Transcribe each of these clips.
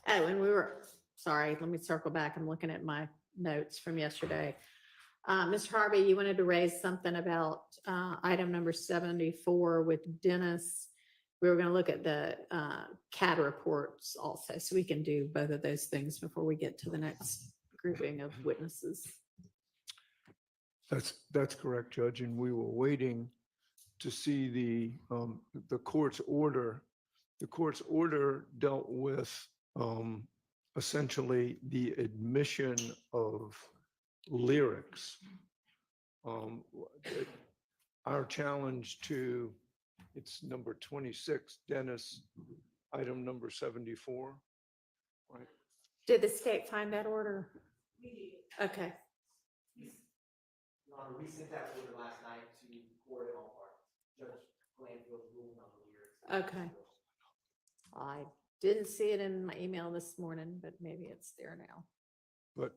Oh, and sorry, let me circle back. I'm looking at my notes from yesterday. Mr. Harvey, you wanted to raise something about item number 74 with Dennis. We were going to look at the CAD reports also, so we can do both of those things before we get to the next grouping of witnesses. That's correct, Judge, and we were waiting to see the court's order. The court's order dealt with essentially the admission of lyrics. Our challenge to, it's number 26, Dennis, item number 74. Right. Did the state find that order? Okay. Your Honor, we sent that order last night to court in all parts. Judge Glanfield's ruling on the lyrics. Okay. I didn't see it in my email this morning, but maybe it's there now. But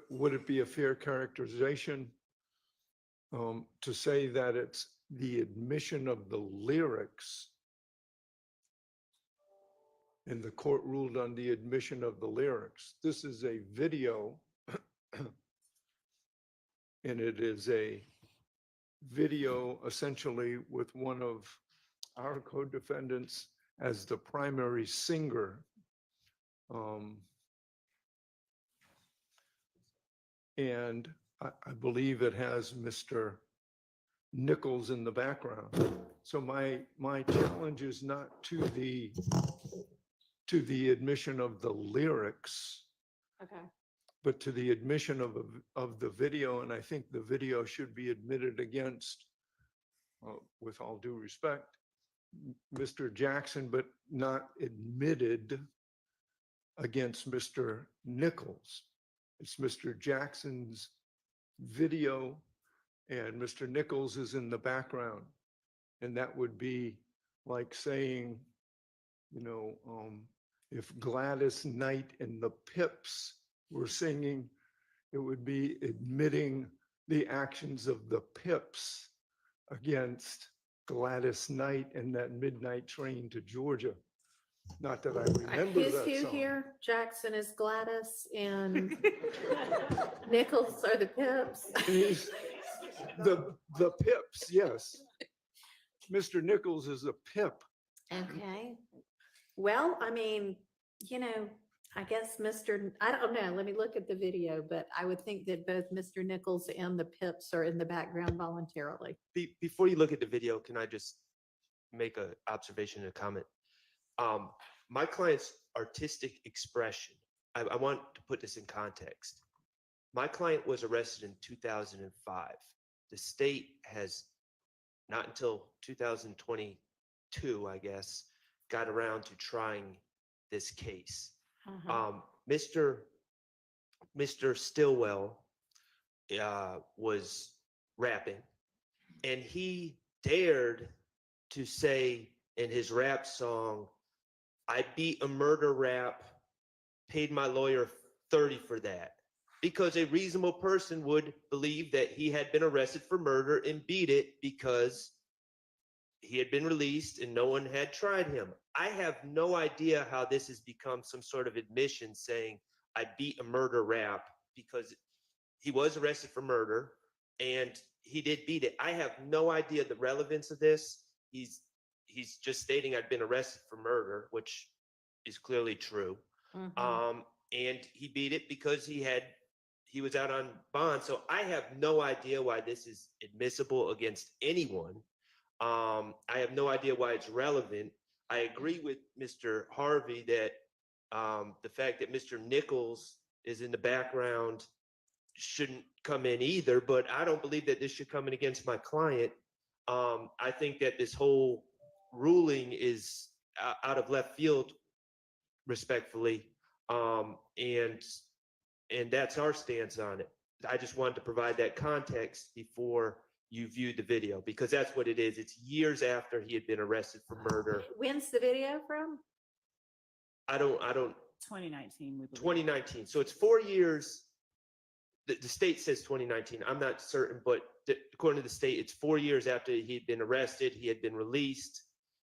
would it be a fair characterization to say that it's the admission of the lyrics, and the court ruled on the admission of the lyrics? This is a video, and it is a video essentially with one of our co-defendants as the primary singer. And I believe it has Mr. Nichols in the background. So my challenge is not to the admission of the lyrics, Okay. but to the admission of the video. And I think the video should be admitted against, with all due respect, Mr. Jackson, but not admitted against Mr. Nichols. It's Mr. Jackson's video and Mr. Nichols is in the background. And that would be like saying, if Gladys Knight and the Pips were singing, it would be admitting the actions of the Pips against Gladys Knight and that midnight train to Georgia. Not that I remember Who's that who song. here? Jackson is Gladys and Nichols are the Pips. The Pips, yes. Mr. Nichols is a Pip. Okay. Well, I mean, I guess I don't know, let me look at the video, but I would think that both Mr. Nichols and the Pips are in the background voluntarily. Before you look at the video, can I just make an observation and a comment? My client's artistic expression, I want to put this in context. My client was arrested in 2005. The state has, not until 2022, I guess, got around to trying this case. Mr. Stillwell was rapping, and he dared to say in his rap song, "I beat a murder rap, paid my lawyer 30 for that," because a reasonable person would believe that he had been arrested for murder and beat it because he had been released and no one had tried him. I have no idea how this has become some sort of admission saying I beat a murder rap, because he was arrested for murder and he did beat it. I have no idea the relevance of this. He's just stating I've been arrested for murder, which is clearly true. And he beat it because he was out on bond. So I have no idea why this is admissible against anyone. I have no idea why it's relevant. I agree with Mr. Harvey that the fact that Mr. Nichols is in the background shouldn't come in either, but I don't believe that this should come in against my client. I think that this whole ruling is out of left field, respectfully, and that's our stance on it. I just wanted to provide that context before you viewed the video, because that's what it is. It's years after he had been arrested for murder. When's the video from? I don't 2019, we believe. 2019. So it's 4 years. The state says 2019. I'm not certain, but according to the state, it's 4 years after he'd been arrested. He had been released,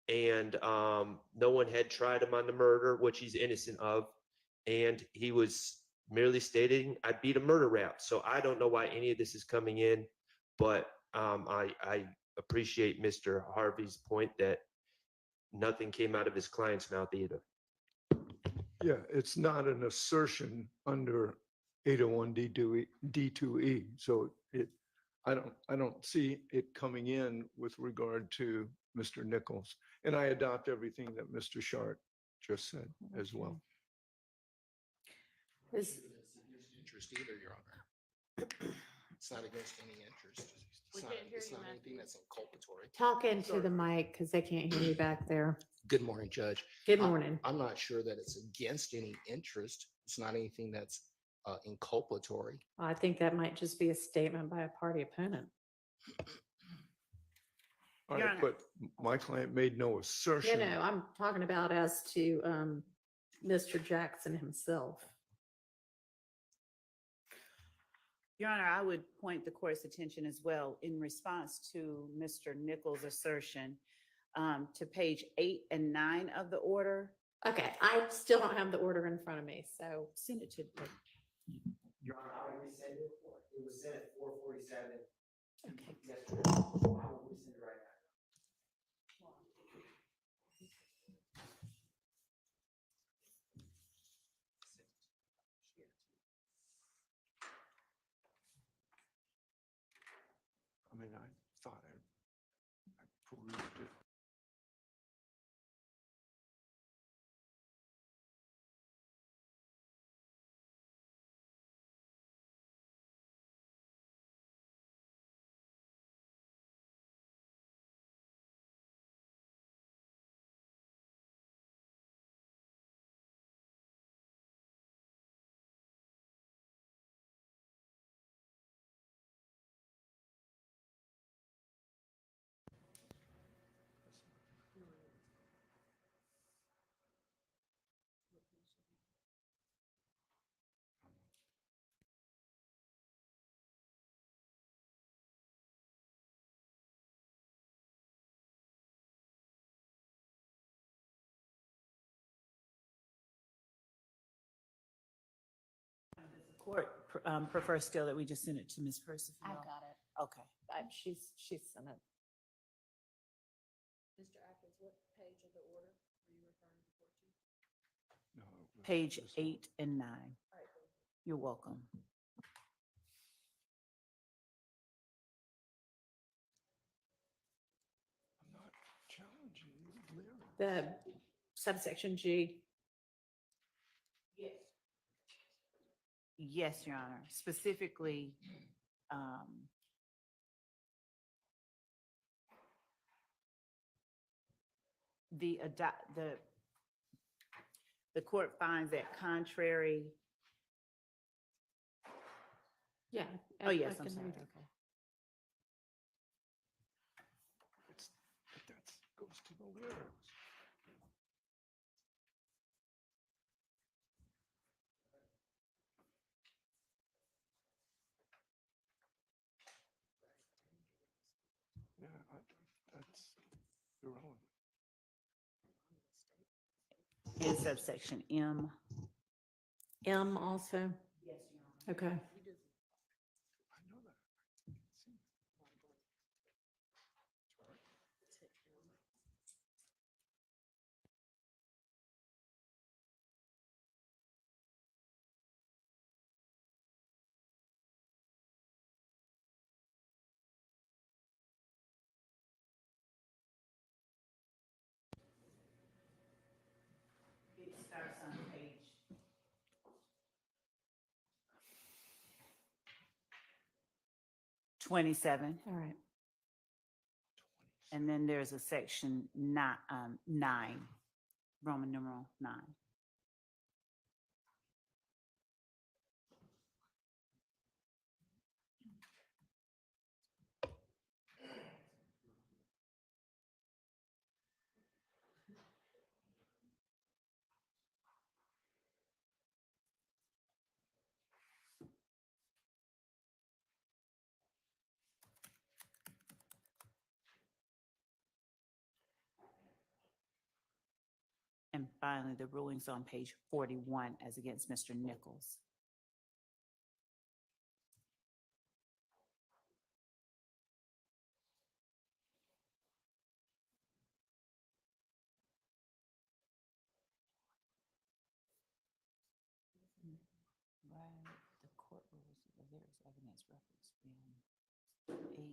and no one had tried him on the murder, which he's innocent of. and he was merely stating, I beat a murder rap. So I don't know why any of this is coming in, but I appreciate Mr. Harvey's point that nothing came out of his client's mouth either. Yeah, it's not an assertion under 801 D2E. So I don't see it coming in with regard to Mr. Nichols. And I adopt everything that Mr. Shart just said as well. Is, Interest either, Your Honor. It's not against any interest. We It's not, can't hear it's you, not Matthew. anything that's inculpatory. talk into the mic because they can't hear you back there. Good morning, Judge. Good morning. I'm not sure that it's against any interest. It's not anything that's inculpatory. I think that might just be a statement by a party opponent. All Your right, Honor. but my client made no You assertion. know, I'm talking about as to Mr. Jackson himself. Your Honor, I would point the court's attention as well in response to Mr. Nichols' assertion to page 8 and 9 of the order. Okay, I still don't have the order in front of me, so Send it to, Your Honor, I would resend it. It was sent at 4:47 okay. yesterday. I will resend it right now. I mean, I thought I perused it. the court prefers still that we just send it to Ms. Percival. I've got it. Okay. She's sent it. Mr. Atkins, what page of the order are you referring to? No, it was Page this one. 8 and 9. You're welcome. I'm not challenging you, Larry. The subsection G. Yes, Your Honor. Specifically, the court finds that contrary. Yeah. Oh, yes, I I'm can sorry. read it. Okay. That goes to the lyrics. Yeah, that's irrelevant. In subsection M. M also? Yes, Your Honor. Okay. I know that. It starts on page 27, All right. and then there's a section 9, Roman numeral 9. And finally, the rulings on page 41 as against Mr. Nichols. Right, the court rules, there is evidence reference beyond 8.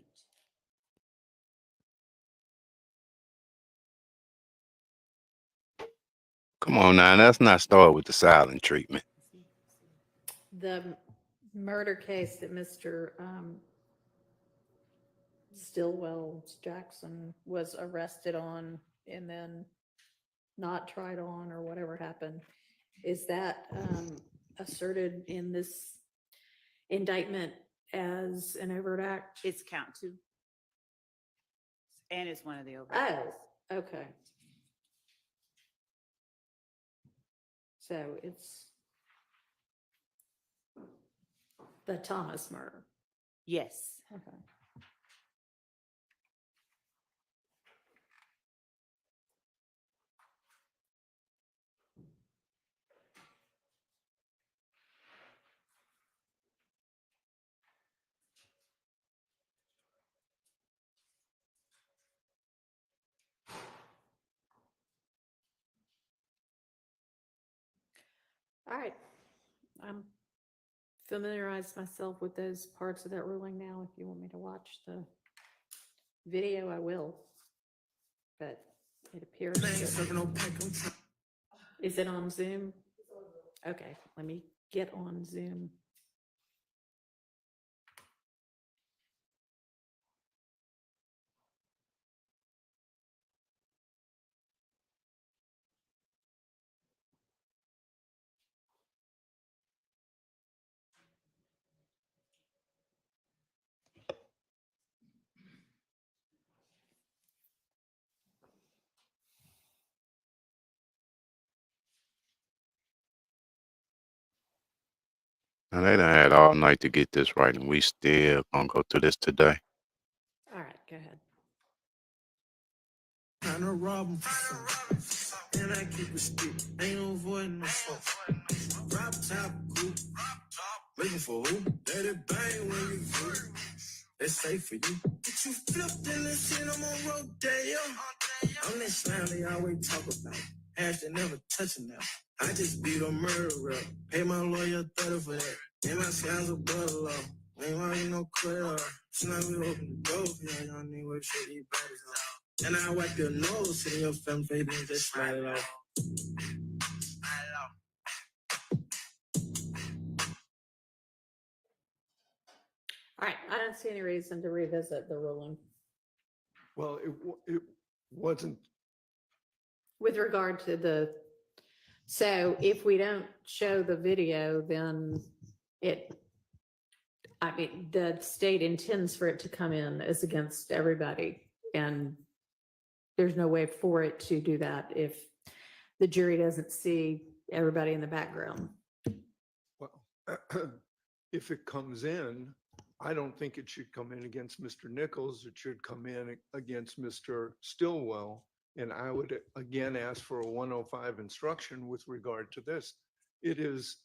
Come on now, let's not start with the silent treatment. The murder case that Mr. Stillwell Jackson was arrested on and then not tried on or whatever happened, is that asserted in this indictment as an overt act? It's count 2. And it's one of the Oh, overt. okay. So it's the Thomas murder. Yes. Okay. All right. I'm familiarized myself with those parts of that ruling now. If you want me to watch the video, I will. But it appears that- Is it on Zoom? Okay, let me get on Zoom. And they done had all night to get this right, and we still gonna go through this today. All right, go ahead. Trying to rob 'em for something. And I keep it stick. Ain't no void in the phone. Drop top, coupe. Looking for who? Let it bang when you do. It's safe for you. But you flipped in this shit, I'm on rodeo. I'm that slime they always talk about. Hashtag never touching them. I just beat a murderer. Pay my lawyer 30 for that. And my sounds a brother law. Ain't lying no clear. Slime we open the door. Yeah, y'all need work shit these bodies on. And I wipe your nose, sit in your family face, and just slide it off. All right, I don't see any reason to revisit the ruling. Well, it wasn't, With regard to the, so if we don't show the video, then I mean, the state intends for it to come in as against everybody. And there's no way for it to do that if the jury doesn't see everybody in the background. well, if it comes in, I don't think it should come in against Mr. Nichols. It should come in against Mr. Stillwell. And I would again ask for a 105 instruction with regard to this. It is,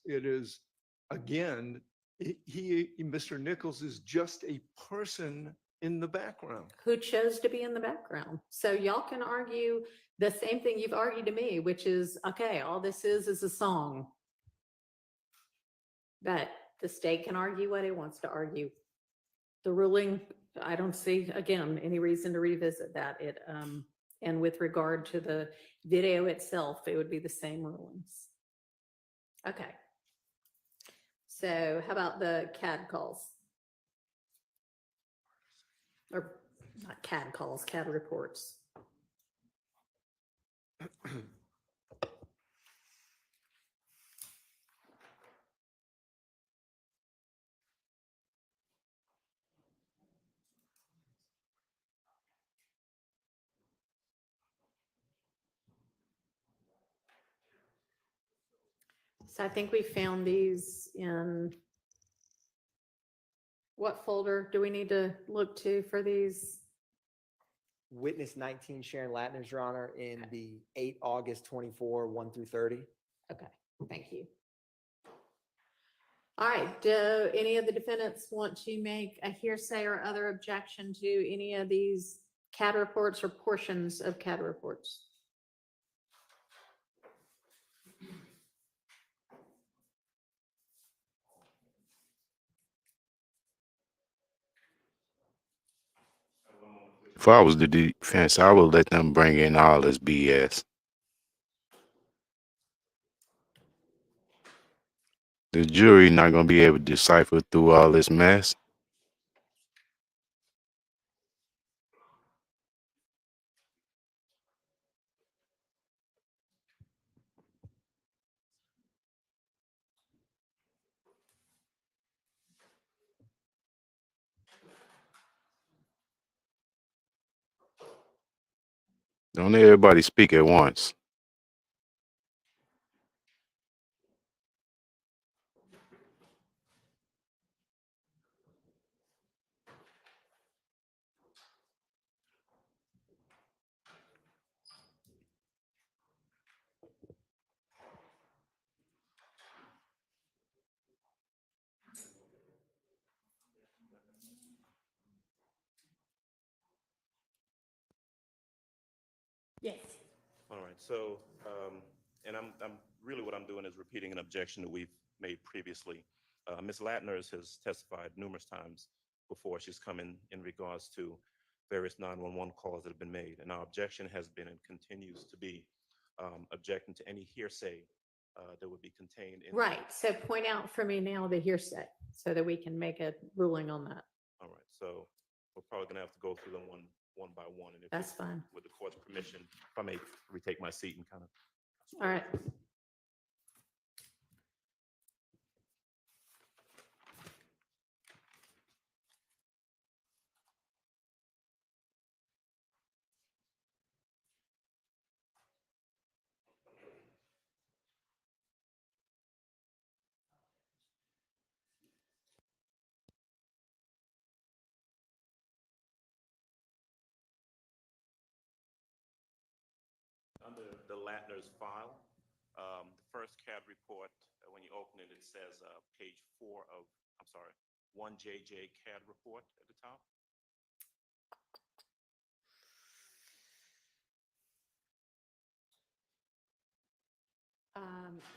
again, Mr. Nichols is just a person in the background. Who chose to be in the background. So y'all can argue the same thing you've argued to me, which is, okay, all this is a song. But the state can argue what it wants to argue. The ruling, I don't see, again, any reason to revisit that. And with regard to the video itself, it would be the same rulings. Okay. So how about the CAD calls? Or not CAD calls, CAD reports. So I think we found these in what folder do we need to look to for these? witness 19 Sharon Latner's, Your Honor, in Okay. the 8 August 24, 1 through 30. Okay, thank you. All right, do any of the defendants want to make a hearsay or other objection to any of these CAD reports or portions of CAD reports? If I was the defense, I would let them bring in all this BS. The jury not gonna be able to decipher through all this mess. Don't everybody speak at once. Yes. All right, so, and I'm really what I'm doing is repeating an objection that we've made previously. Ms. Latner has testified numerous times before. She's come in regards to various 911 calls that have been made. And our objection has been and continues to be objecting to any hearsay that would be contained in. Right, so point out for me now the hearsay so that we can make a ruling on that. All right, so we're probably gonna have to go through them one by one. And if That's fine. with the court's permission, if I may retake my seat and kind of. All right. Under the Latner's file, the first CAD report, when you open it, it says page 4 of, I'm sorry, 1JJ CAD report at the top.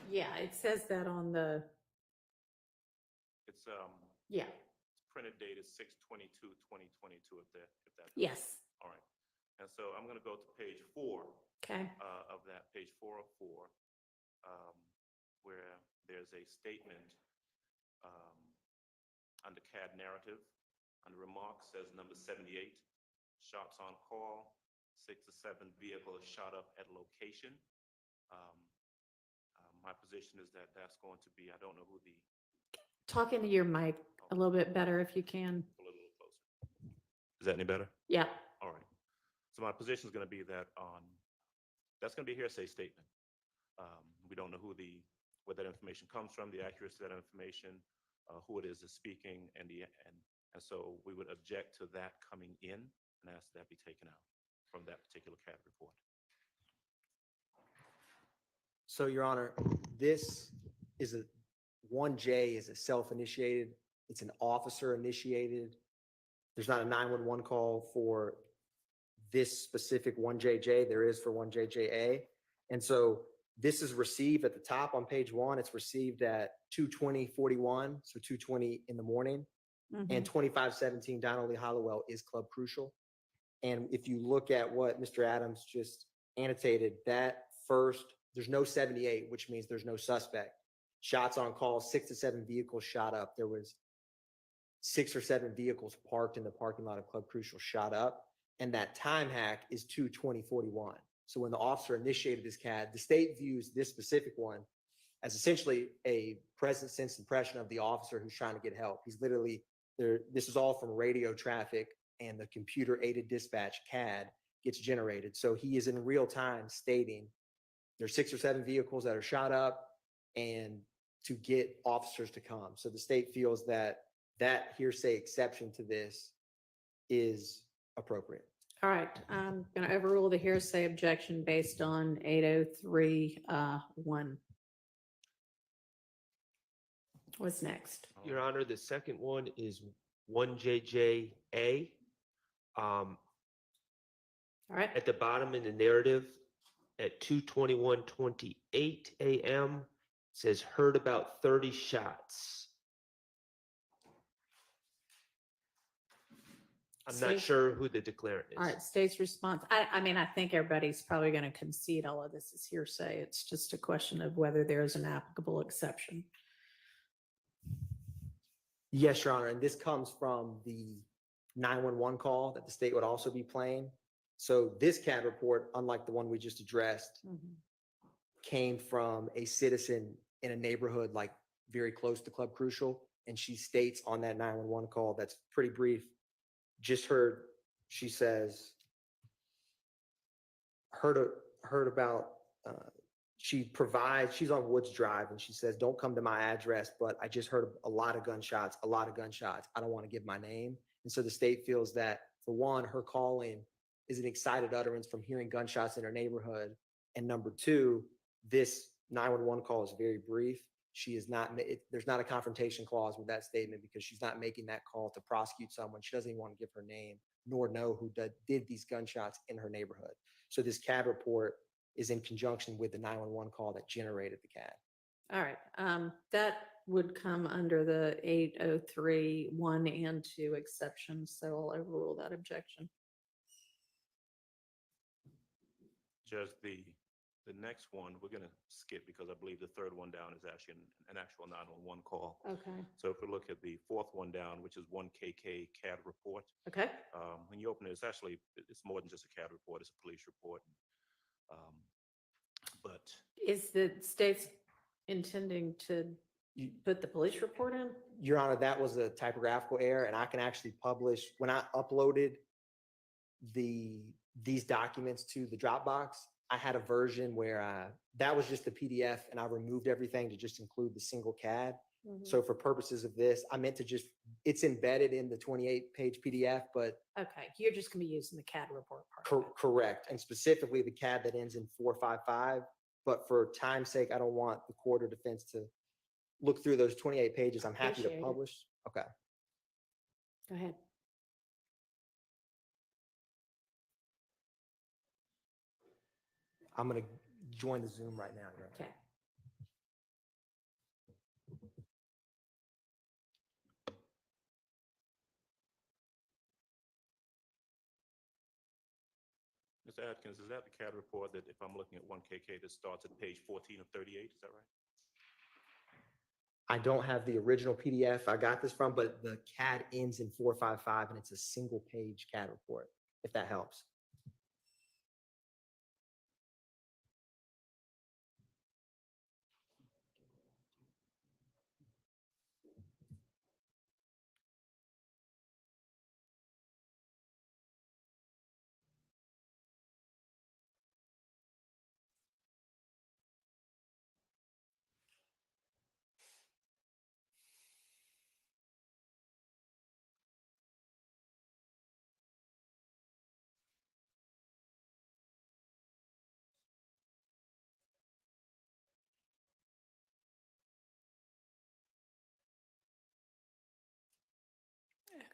Yeah, it says that on the, It's yeah, printed date is 6/22/2022. If that yes, all right. And so I'm going to go to page 4 okay. of that, page 4 of 4, where there's a statement under CAD narrative. Under remarks says number 78, shots on call, 6 to 7 vehicles shot up at location. My position is that that's going to be, I don't know who the, Talk into your mic a little bit better if you can. a little closer. Is that any better? Yeah, All right. So my position is going to be that that's going to be a hearsay statement. We don't know where that information comes from, the accuracy of that information, who it is that's speaking, and so we would object to that coming in and ask that be taken out from that particular CAD report. So, Your Honor, this is 1J is a self-initiated. It's an officer initiated. There's not a 911 call for this specific 1JJ. There is for 1JJA. And so this is received at the top on page 1. It's received at 2:20:41, so 2:20 in the morning. And 2517 Donald Lee Hollowell is Club Crucial. And if you look at what Mr. Adams just annotated, that first, there's no 78, which means there's no suspect. Shots on call, 6 to 7 vehicles shot up. There was 6 or 7 vehicles parked in the parking lot of Club Crucial shot up. And that time hack is 2:20:41. So when the officer initiated this CAD, the state views this specific one as essentially a present sense impression of the officer who's trying to get help. He's literally there. This is all from radio traffic, and the computer aided dispatch CAD gets generated. So he is in real time stating there's 6 or 7 vehicles that are shot up and to get officers to come. So the state feels that that hearsay exception to this is appropriate. All right, I'm going to overrule the hearsay objection based on 803-1. What's next? Your Honor, the second one is 1JJA. All right, At the bottom in the narrative, at 2:21:28 a.m., says heard about 30 shots. I'm not Stacey? sure who the declarant is. all right, state's response. I mean, I think everybody's probably going to concede all of this is hearsay. It's just a question of whether there is an applicable exception. Yes, Your Honor, and this comes from the 911 call that the state would also be playing. So this CAD report, unlike the one we just addressed, came from a citizen in a neighborhood like very close to Club Crucial. And she states on that 911 call, that's pretty brief, just heard, she says, heard about, she's on Woods Drive and she says, don't come to my address, but I just heard a lot of gunshots. I don't want to give my name. And so the state feels that, for one, her calling is an excited utterance from hearing gunshots in her neighborhood. And number two, this 911 call is very brief. She is not, there's not a confrontation clause with that statement because she's not making that call to prosecute someone. She doesn't even want to give her name nor know who did these gunshots in her neighborhood. So this CAD report is in conjunction with the 911 call that generated the CAD. All right, that would come under the 803-1 and 2 exceptions, so I'll overrule that objection. Judge, the next one, we're going to skip because I believe the third one down is actually an actual 911 call. Okay. So if we look at the fourth one down, which is 1KK CAD report, Okay. when you open it, it's more than just a CAD report, it's a police report. But Is the state's intending to put the police report in? Your Honor, that was a typographical error, and I can actually publish, when I uploaded these documents to the Dropbox, I had a version where that was just the PDF and I removed everything to just include the single CAD. So for purposes of this, I meant to just, it's embedded in the 28-page PDF, but Okay, you're just going to be using the CAD report part. of it. correct. And specifically the CAD that ends in 455. But for time's sake, I don't want the court or defense to look through those 28 pages. I'm happy to Appreciate it. publish. Okay. Go ahead. I'm going to join the Zoom right now. Your Honor. Okay. Mr. Atkins, is that the CAD report that if I'm looking at 1KK that starts at page 14 of 38, is that right? I don't have the original PDF I got this from, but the CAD ends in 455 and it's a single page CAD report, if that helps.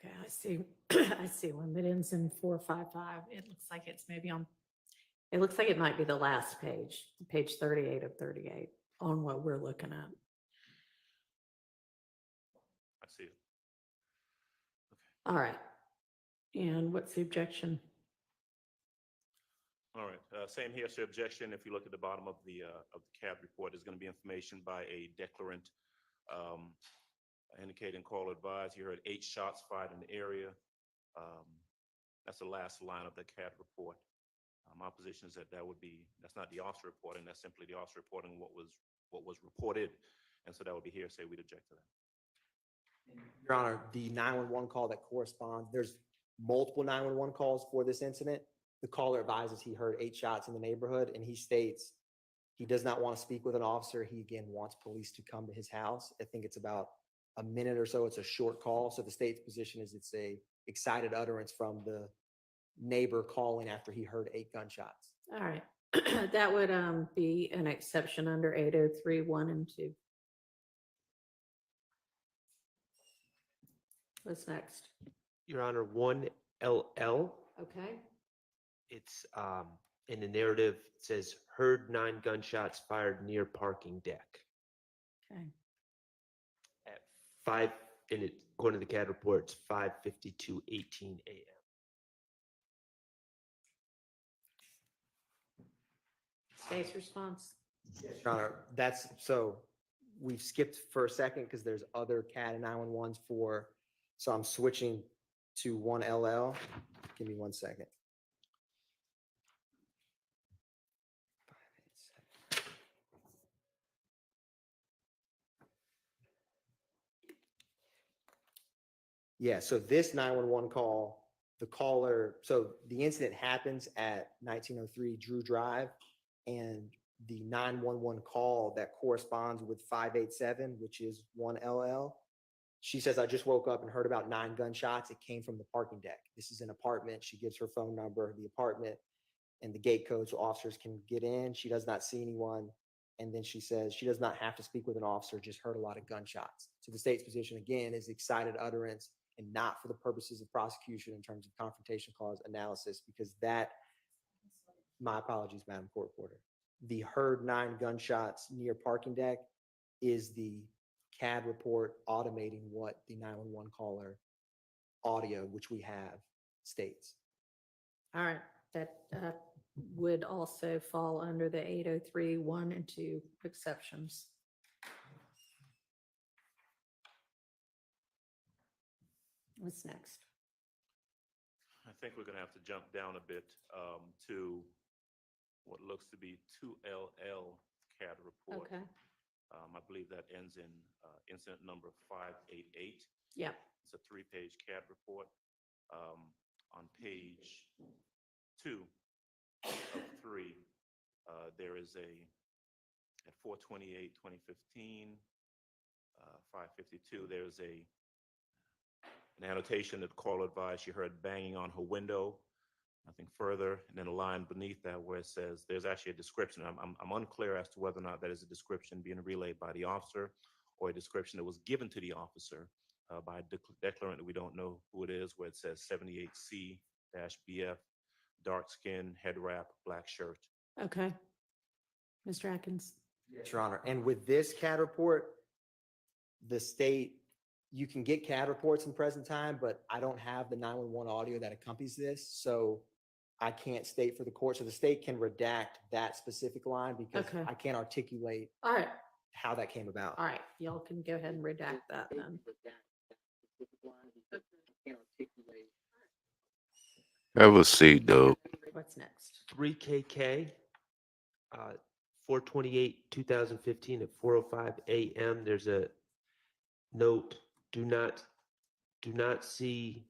Okay, I see. I see one that ends in 455. It looks like it's maybe on, it looks like it might be the last page, page 38 of 38 on what we're looking at. I see it. All right. And what's the objection? All right, same here, sir. Objection. If you look at the bottom of the CAD report, there's going to be information by a declarant indicating call advised. You heard 8 shots fired in the area. That's the last line of the CAD report. My position is that that's not the officer reporting. That's simply the officer reporting what was reported, and so that would be hearsay. We'd object to that. Your Honor, the 911 call that corresponds, there's multiple 911 calls for this incident. The caller advises he heard 8 shots in the neighborhood, and he states he does not want to speak with an officer. He, again, wants police to come to his house. I think it's about a minute or so. It's a short call. So the state's position is it's a excited utterance from neighbor calling after he heard 8 gunshots. All right. That would be an exception under 803(1) and 2. What's next? Your Honor, 1LL, Okay, it's in the narrative, it says heard 9 gunshots fired near parking deck okay. at 5, and it, according to the CAD report, it's 5:52:18 a.m. State's response? Your Honor, that's, so we've skipped for a second because there's other CAD and 911s for, so I'm switching to 1LL. Give me 1 second. Yeah, so this 911 call, the caller, so the incident happens at 1903 Drew Drive, and the 911 call that corresponds with 587, which is 1LL. She says, I just woke up and heard about 9 gunshots. It came from the parking deck. This is an apartment. She gives her phone number, the apartment, and the gate code so officers can get in. She does not see anyone. And then she says she does not have to speak with an officer, just heard a lot of gunshots. So the state's position, again, is excited utterance and not for the purposes of prosecution in terms of confrontation clause analysis, because that, my apologies, Madam Court Reporter, the heard 9 gunshots near parking deck is the CAD report automating what the 911 caller audio, which we have, states. All right, that would also fall under the 803(1) and 2 exceptions. What's next? I think we're gonna have to jump down a bit to what looks to be 2LL CAD report. Okay, I believe that ends in incident number 588. yeah, It's a 3-page CAD report. On page 2 of 3, there is at 4/28/2015, 5:52, there's an annotation that the caller advised she heard banging on her window. Nothing further. And then a line beneath that where it says, there's actually a description. I'm unclear as to whether or not that is a description being relayed by the officer or a description that was given to the officer by a declarant that we don't know who it is, where it says 78C-BF, dark skin, head wrap, black shirt. okay. Mr. Atkins? Yes, Your Honor. And with this CAD report, the state, you can get CAD reports in present time, but I don't have the 911 audio that accompanies this, so I can't state for the court. So the state can redact that specific line because Okay. I can't articulate All right, how that came about. all right, y'all can go ahead and redact that then. Have a seat, though. What's next? 3KK, 4/28/2015 at 4:05 a.m. There's a note, do not see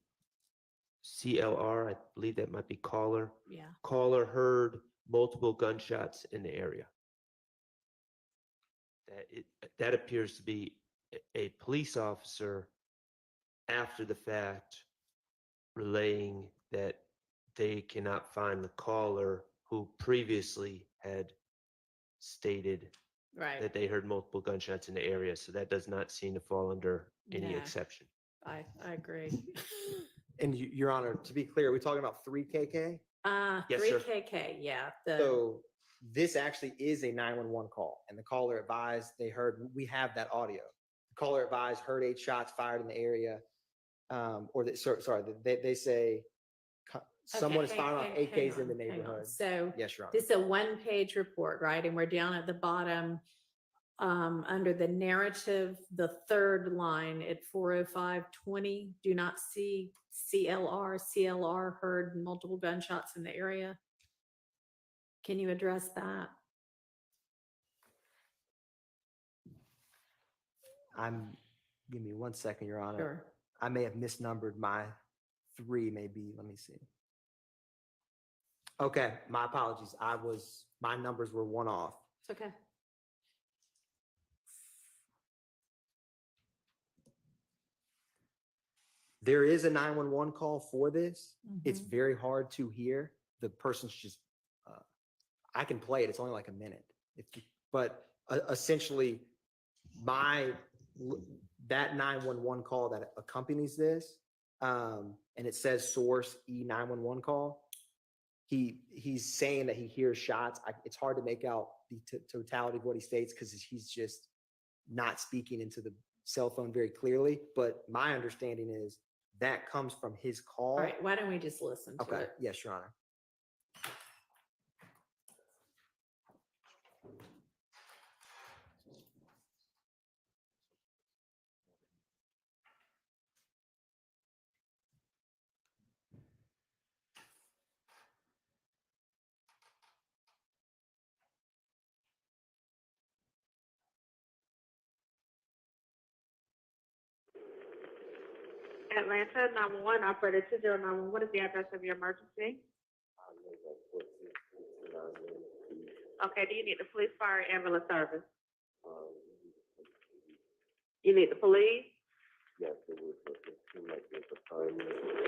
CLR. I believe that might be caller. Yeah, Caller heard multiple gunshots in the area. That appears to be a police officer after the fact relaying that they cannot find the caller who previously had stated right. that they heard multiple gunshots in the area. So that does not seem to fall under any Yeah. exception. I agree. And Your Honor, to be clear, are we talking about 3KK? Yes, sir. 3KK, yeah. So this actually is a 911 call, and the caller advised they heard, we have that audio. The caller advised heard 8 shots fired in the area, they say someone is Okay, firing off hang AKs in on, the hang on. neighborhood. So Yes, Your Honor. this is a 1-page report, right? And we're down at the bottom, under the narrative, the 3rd line at 4:05:20, do not see CLR heard multiple gunshots in the area. Can you address that? Give me 1 second, Your Honor. Sure. I may have misnumbered my 3, maybe, let me see. Okay, my apologies. My numbers were 1 off. It's okay. There is a 911 call for this. It's Mhm. very hard to hear. The person's just, I can play it. It's only like a minute. But essentially, that 911 call that accompanies this, and it says source E911 call. He's saying that he hears shots. It's hard to make out the totality of what he states because he's just not speaking into the cell phone very clearly. But my understanding is that comes from his call. All right, why don't we just listen to Okay. it? Yes, Your Honor. Atlanta 911, operator 2091. What is the address of your emergency? Okay, do you need the police, fire, ambulance service? You need the police?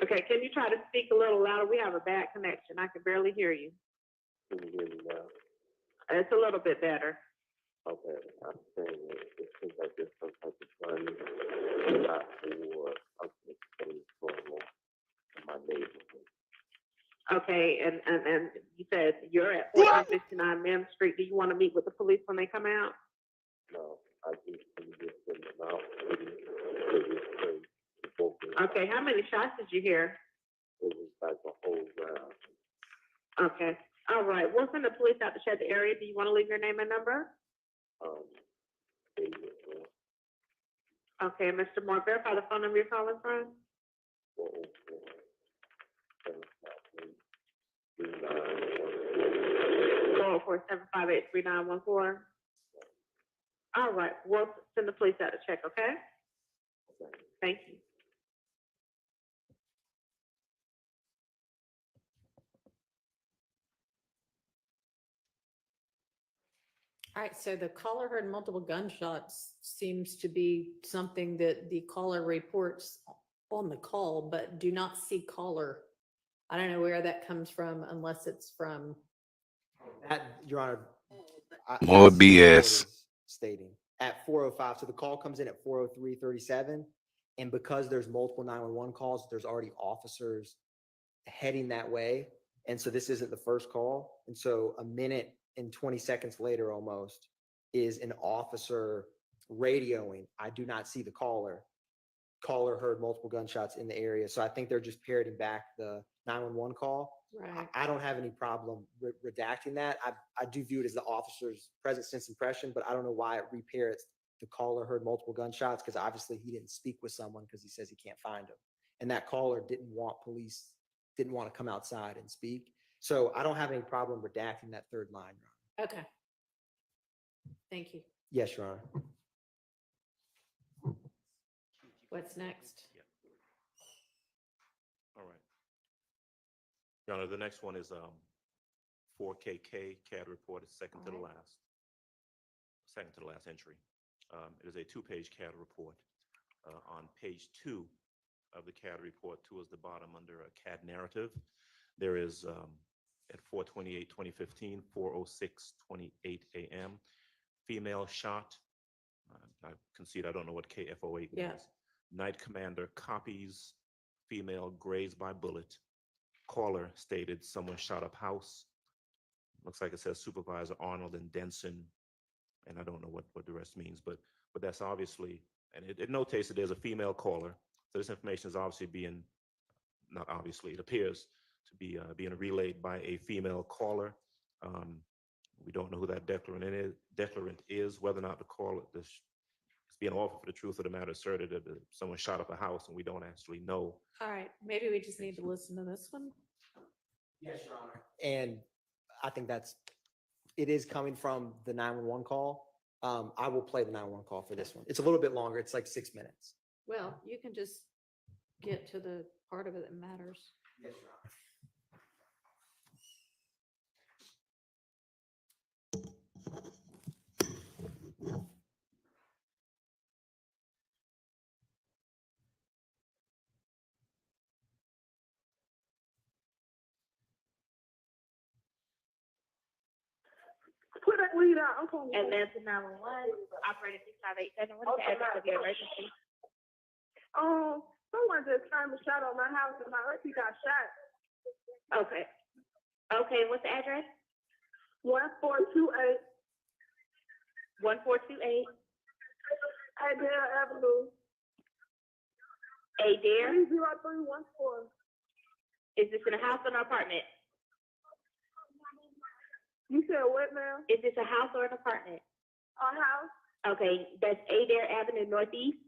Okay, can you try to speak a little louder? We have a bad connection. I can barely hear you. Can you hear me now? It's a little bit better. Okay, I'm saying it seems like there's some type of fund not for things going on in my neighborhood. Okay, and you said you're at 1459 Mims Street. Do you want to meet with the police when they come out? No, I just send them out. Okay, how many shots did you hear? It was like a whole round. Okay, all right. We'll send the police out to check the area. Do you want to leave your name and number? Okay, Mr. Moore, verify the phone number you're calling from. 404-758-3914. All right, we'll send the police out to check, okay? Thank you. All right, so the caller heard multiple gunshots seems to be something that the caller reports on the call, but do not see caller. I don't know where that comes from unless it's from. That, Your Honor. More that's what the report BS. is Stating at 4:05. So the call comes in at 4:03:37. And because there's multiple 911 calls, there's already officers heading that way. And so this isn't the first call. And so a minute and 20 seconds later almost is an officer radioing. I do not see the caller. Caller heard multiple gunshots in the area. So I think they're just parroting back the 911 call. Right. I don't have any problem redacting that. I do view it as the officer's present sense impression, but I don't know why it reparrots the caller heard multiple gunshots because obviously he didn't speak with someone because he says he can't find him. And that caller didn't want to come outside and speak. So I don't have any problem redacting that third line, Your Honor. Okay. Thank you. Yes, Your Honor. What's next? Yeah. All right. Your Honor, the next one is 4KK CAD report, is second to the last entry. It is a two-page CAD report. On page 2 of the CAD report, towards the bottom under a CAD narrative, there is at 4/28/2015, 4:06:28 a.m. female shot. I concede I don't know what KF08 Yeah. means. Night commander copies female grazed by bullet. Caller stated someone shot up house. Looks like it says Supervisor Arnold and Denson, and I don't know what the rest means, but that's obviously, and it notates that there's a female caller. So this information is obviously not obviously, it appears to be being relayed by a female caller. We don't know who that declarant is, whether or not the caller is being offered for the truth of the matter asserted that someone shot up a house, and we don't actually know. All right, maybe we just need to listen to this one. Yes, Your Honor. And I think it is coming from the 911 call. I will play the 911 call for this one. It's a little bit longer. It's like 6 minutes. Well, you can just get to the part of it that matters. Yes, Your Honor. Put that weed out. I'm calling. Atlanta 911, operator 6587. What is the address of your emergency? Someone just turned a shot on my house and my auntie got shot. Okay. Okay, what's the address? 1428. 1428. Adair Avenue. Adair? 30314. Is this in a house or an apartment? You said what, ma'am? Is this a house or an apartment? A house. Okay, that's Adair Avenue Northeast?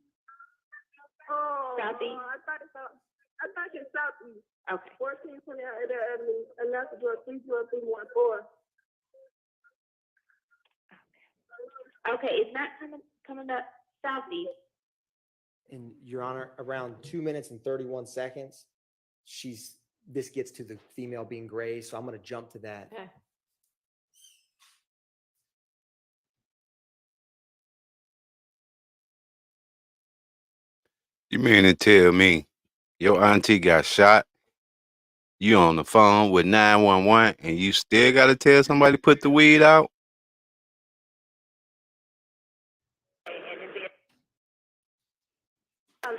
Southeast? I thought it's Southeast. Okay. 1420 Adair Avenue, Atlanta, Georgia, 30314. Okay, it's not coming up Southeast. And Your Honor, around 2 minutes and 31 seconds, this gets to the female being grazed, so I'm gonna jump to that. Okay. You mean to tell me your auntie got shot? You on the phone with 911 and you still got to tell somebody to put the weed out? All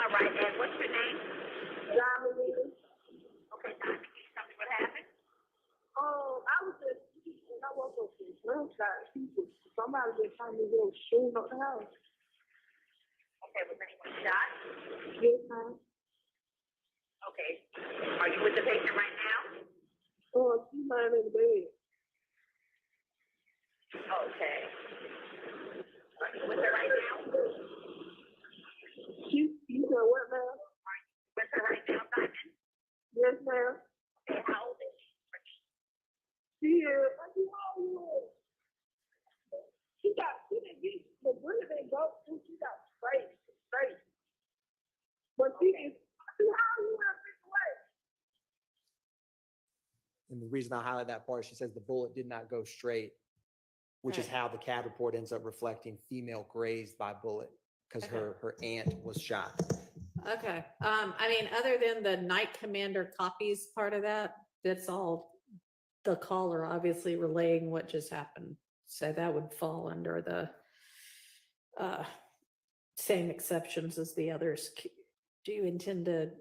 right, and what's your name? Dominique. Okay, Dominique, can you tell me what happened? I was just, I was on some slingshot people. Somebody just told me they were shooting up the house. Okay, was anyone shot? Yes, ma'am. Okay. Are you with the patient right now? She's lying in the bed. Okay. Are you with her right now? You said what, ma'am? Are you with her right now, Simon? Yes, ma'am. Okay, how old is she? She is. She didn't get the bullet didn't go through. She got straight. But she didn't. How you went away? And the reason I highlight that part, she says the bullet did not go straight, which is Right. how the CAD report ends up reflecting female grazed by bullet, because Okay. her aunt was shot. Okay, I mean, other than the night commander copies part of that, that's all the caller obviously relaying what just happened. So that would fall under the same exceptions as the others. Do you intend to?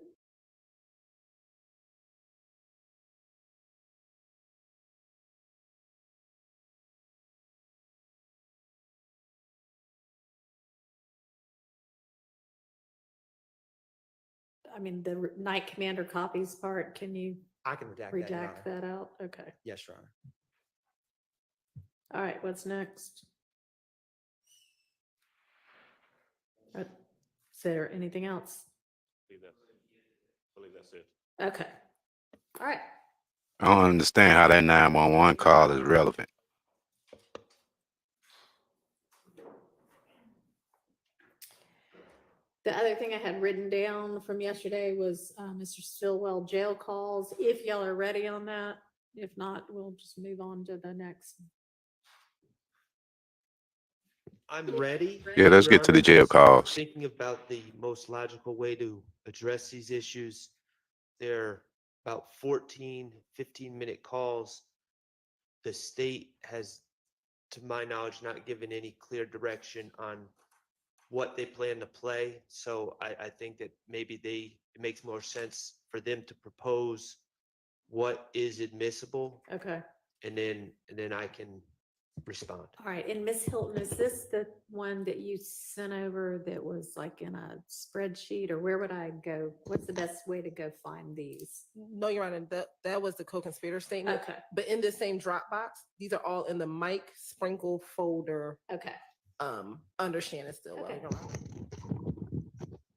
I mean, the night commander copies part, can you I can redact that, Your redact Honor. that out? Okay. Yes, Your Honor. All right, what's next? Is there anything else? I believe that's it. Okay. All right. I don't understand how that 911 call is relevant. The other thing I had written down from yesterday was Mr. Stillwell jail calls, if y'all are ready on that. If not, we'll just move on to the next. I'm ready. Yeah, let's Your get to the Honor, jail just calls. Thinking about the most logical way to address these issues. They're about 14, 15-minute calls. The state has, to my knowledge, not given any clear direction on what they plan to play. So I think that maybe it makes more sense for them to propose what is admissible, Okay. and then I can respond. All right. And Ms. Hilton, is this the one that you sent over that was like in a spreadsheet, or where would I go? What's the best way to go find these? No, Your Honor, that was the co-conspirator statement. Okay. But in the same Dropbox, these are all in the Mike Sprinkle folder Okay. under Shannon Stillwell. Okay. Your Honor.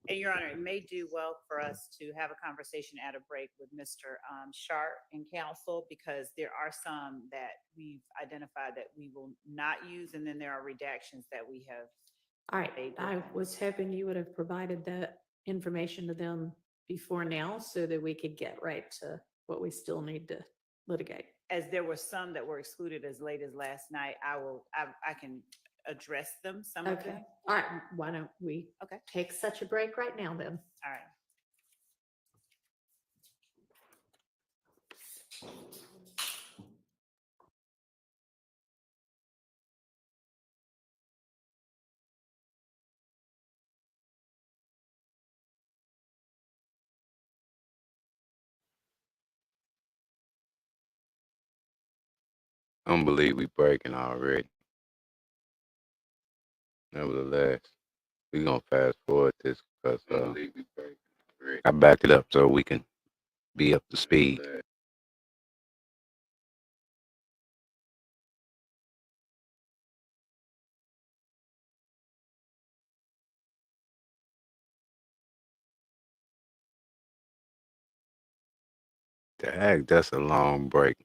And Your Honor, it may do well for us to have a conversation at a break with Mr. Sharp and counsel, because there are some that we've identified that we will not use, and then there are redactions that we have. All right. I was hoping you would have provided that information to them before now so that we could get right to what we still need to litigate. As there were some that were excluded as late as last night, I can address them, some of Okay. them. All right. Why don't we Okay. take such a break right now then? All right. don't believe we breaking already. Nevertheless, we gonna fast forward this because I backed it up so we can be up to speed. Dang, that's a long break.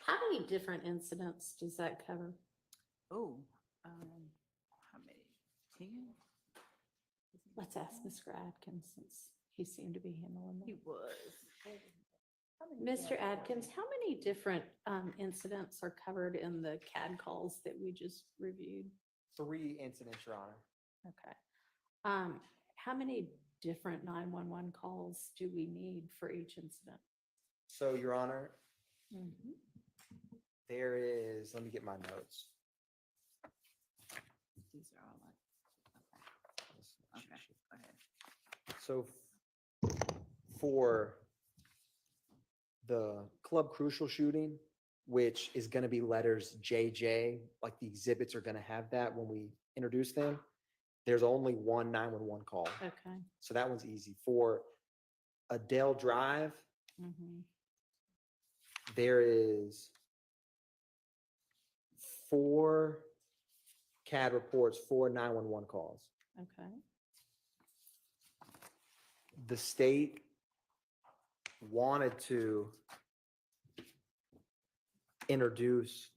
How many different incidents does that cover? Oh, how many? 10? Let's ask Mr. Atkins since he seemed to be handling He them. was. Mr. Atkins, how many different incidents are covered in the CAD calls that we just reviewed? 3 incidents, Your Honor. Okay. How many different 911 calls do we need for each incident? So, Your Honor, Mhm. there is, let me get my notes. These are all like, okay, go ahead. So for the Club Crucial shooting, which is going to be letters JJ, like the exhibits are going to have that when we introduce them, there's only one 911 call. Okay. So that one's easy. For Adele Drive, Mhm. there is 4 CAD reports, 4 911 calls. Okay. The state wanted to introduce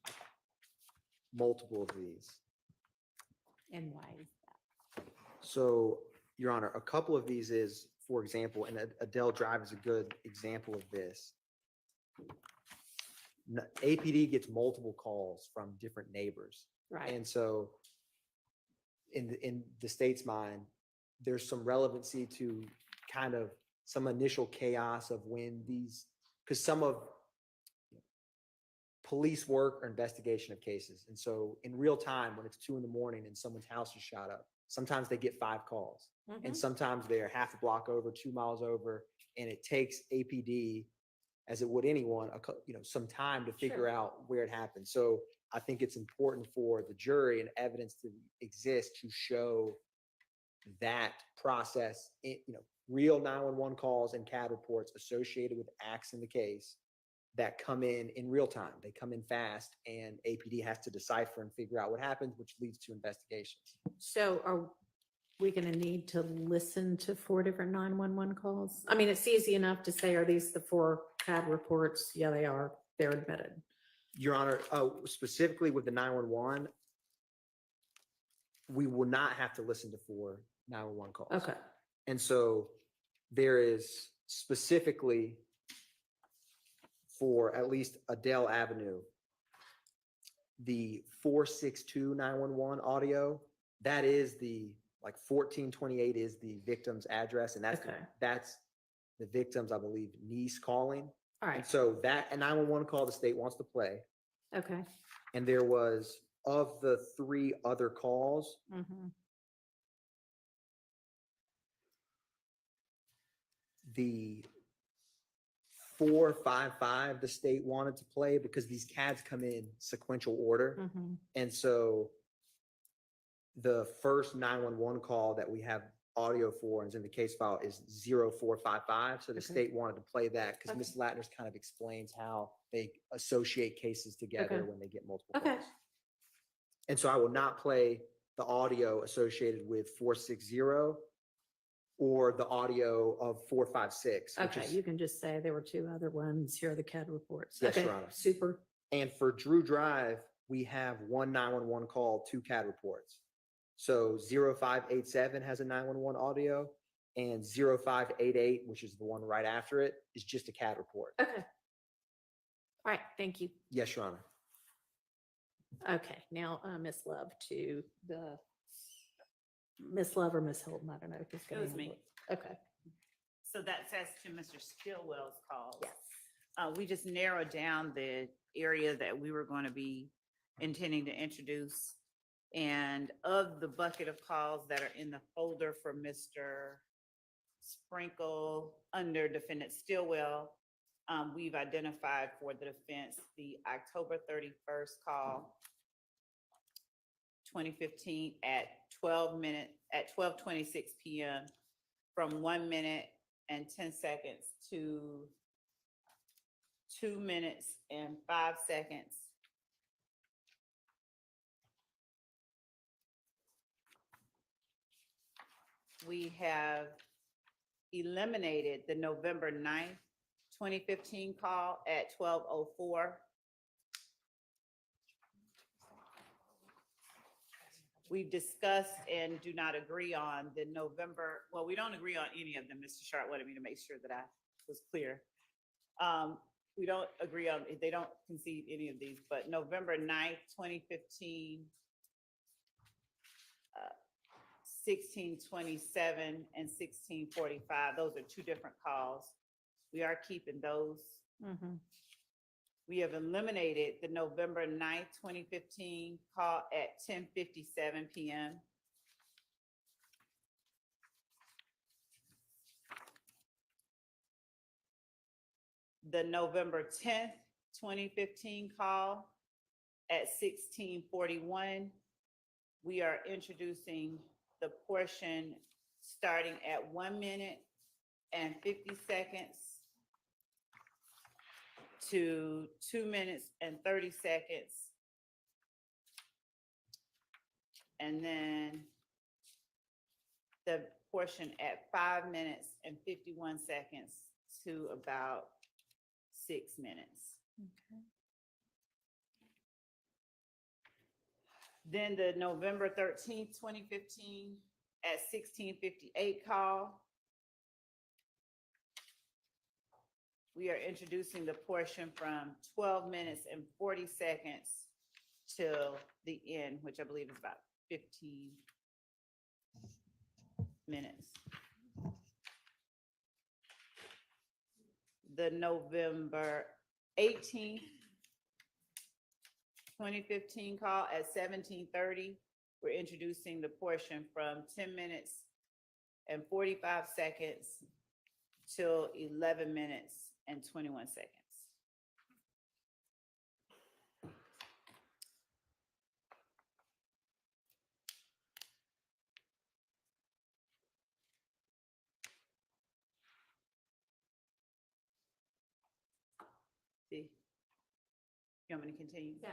multiple of these. And why is that? So, Your Honor, a couple of these is, for example, and Adele Drive is a good example of this. APD gets multiple calls from different neighbors. Right. And so in the state's mind, there's some relevancy to kind of some initial chaos of when these, because some of police work or investigation of cases. And so in real time, when it's 2 a.m. and someone's house is shot up, sometimes they get 5 calls. And sometimes they're half a block over, 2 miles over, and it takes APD, as it would anyone, some time to figure Sure. out where it happened. So I think it's important for the jury and evidence to exist to show that process, real 911 calls and CAD reports associated with acts in the case that come in real time. They come in fast, and APD has to decipher and figure out what happened, which leads to investigations. So are we going to need to listen to 4 different 911 calls? I mean, it's easy enough to say, are these the 4 CAD reports? Yeah, they are. They're admitted. Your Honor, specifically with the 911, we will not have to listen to 4 911 calls. Okay. And so there is specifically for at least Adele Avenue, the 462 911 audio, that is the 1428 is the victim's address, and that's Okay. that's the victim's, I believe, niece calling. All And right. so that a 911 call the state wants to play, Okay. and there was, of the 3 other calls, Mhm. the 455 the state wanted to play because these CADs come in sequential order. Mhm. And so The first 911 call that we have audio for and is in the case file is 0455. So the Okay. state wanted to play that because Okay. Ms. Latner's kind of explains how they associate cases together Okay. when they get multiple Okay. calls. And so I will not play the audio associated with 460 or the audio of 456. which Okay, is- you can just say there were two other ones. Here are the CAD reports. Yes, Okay, Your Honor. super. And for Drew Drive, we have one 911 call, two CAD reports. So 0587 has a 911 audio and 0588, which is the one right after it, is just a CAD report. Okay. All right, thank you. Yes, Your Honor. Okay, now, Ms. Love to the, Ms. Love or Ms. Holden, I don't know. who's gonna It was me. handle it. Okay, So that says to Mr. Stillwell's calls. yes. We just narrowed down the area that we were going to be intending to introduce. And of the bucket of calls that are in the folder for Mr. Sprinkle under defendant Stillwell, we've identified for the defense the October 31st call, 2015 at 12:26 p.m. from 1 minute and 10 seconds to 2 minutes and 5 seconds. We have eliminated the November 9th, 2015 call at 12:04. We've discussed and do not agree on the November, well, we don't agree on any of them. Mr. Sharp wanted me to make sure that I was clear. We don't agree on, they don't concede any of these, but November 9th, 2015, 1627 and 1645, those are two different calls. We are keeping those. Mhm. We have eliminated the November 9th, 2015 call at 10:57 p.m. The November 10th, 2015 call at 16:41. We are introducing the portion starting at 1 minute and 50 seconds to 2 minutes and 30 seconds. And then the portion at 5 minutes and 51 seconds to about 6 minutes. Then the November 13th, 2015 at 16:58 call. We are introducing the portion from 12 minutes and 40 seconds till the end, which I believe is about 15 minutes. The November 18th, 2015 call at 17:30. We're introducing the portion from 10 minutes and 45 seconds till 11 minutes and 21 seconds. See? You want me to continue? Yeah.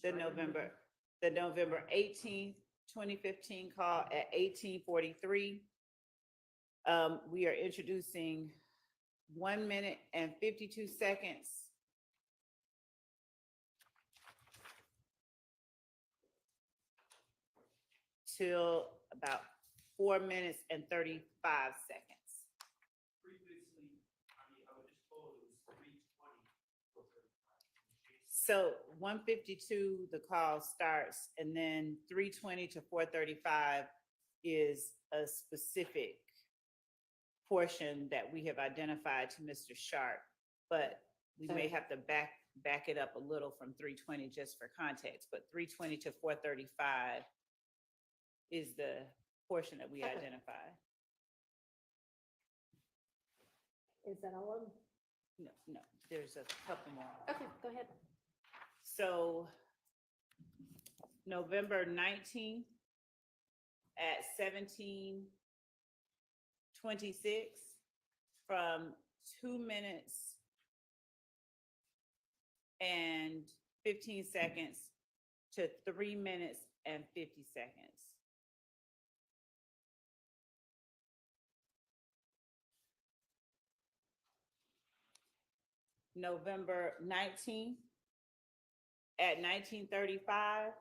The November 18th, 2015 call at 18:43. We are introducing 1 minute and 52 seconds till about 4 minutes and 35 seconds. So 1:52, the call starts, and then 3:20 to 4:35 is a specific portion that we have identified to Mr. Sharp, but we may Okay. have to back it up a little from 3:20 just for context, but 3:20 to 4:35 is the portion that we Okay. identified. Is that all of them? No, there's a couple more. Okay, go ahead. So November 19th, at 17:26 from 2 minutes and 15 seconds to 3 minutes and 50 seconds. November 19th at 19:35.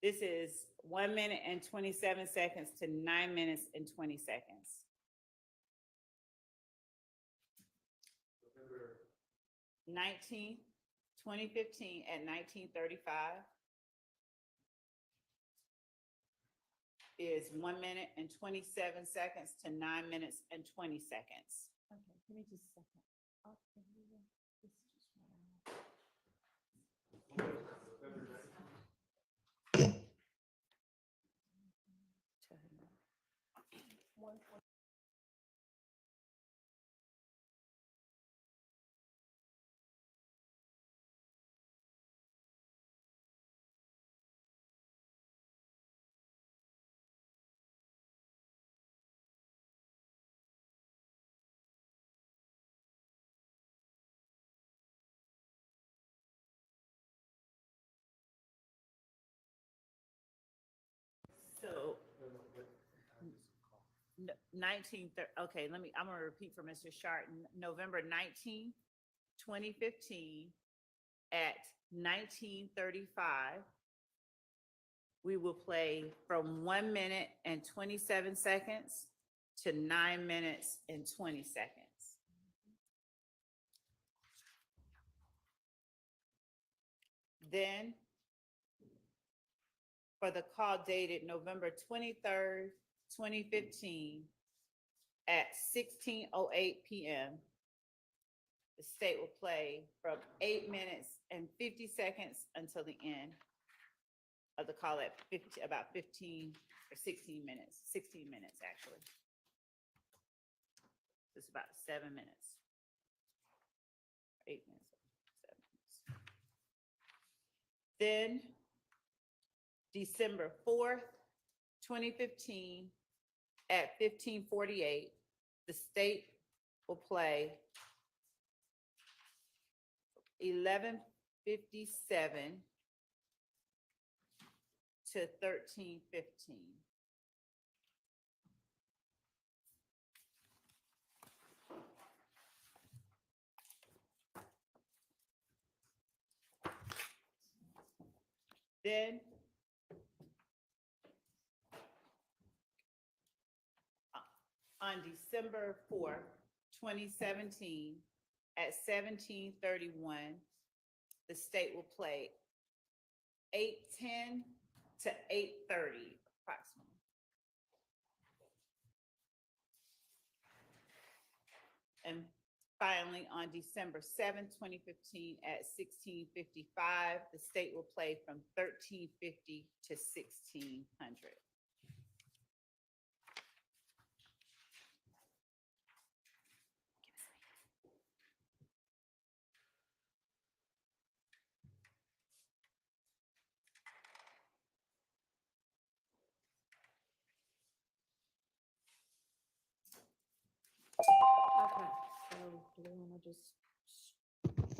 This is 1 minute and 27 seconds to 9 minutes and 20 seconds. November 19th, 2015 at 19:35 is 1 minute and 27 seconds to 9 minutes and 20 seconds. Okay, give me just a second. So, 19, okay, I'm gonna repeat for Mr. Sharp. November 19th, 2015 at 19:35. We will play from 1 minute and 27 seconds to 9 minutes and 20 seconds. Then for the call dated November 23rd, 2015 at 16:08 p.m., the state will play from 8 minutes and 50 seconds until the end of the call at about 15 or 16 minutes, actually. It's about 7 minutes. 8 minutes, 7 minutes. Then December 4th, 2015 at 15:48, the state will play 11:57 to 13:15. Then on December 4th, 2017 at 17:31, the state will play 8:10 to 8:30 approximately. And finally, on December 7th, 2015 at 16:55, the state will play from 13:50 to 1600. Okay, so do we want to just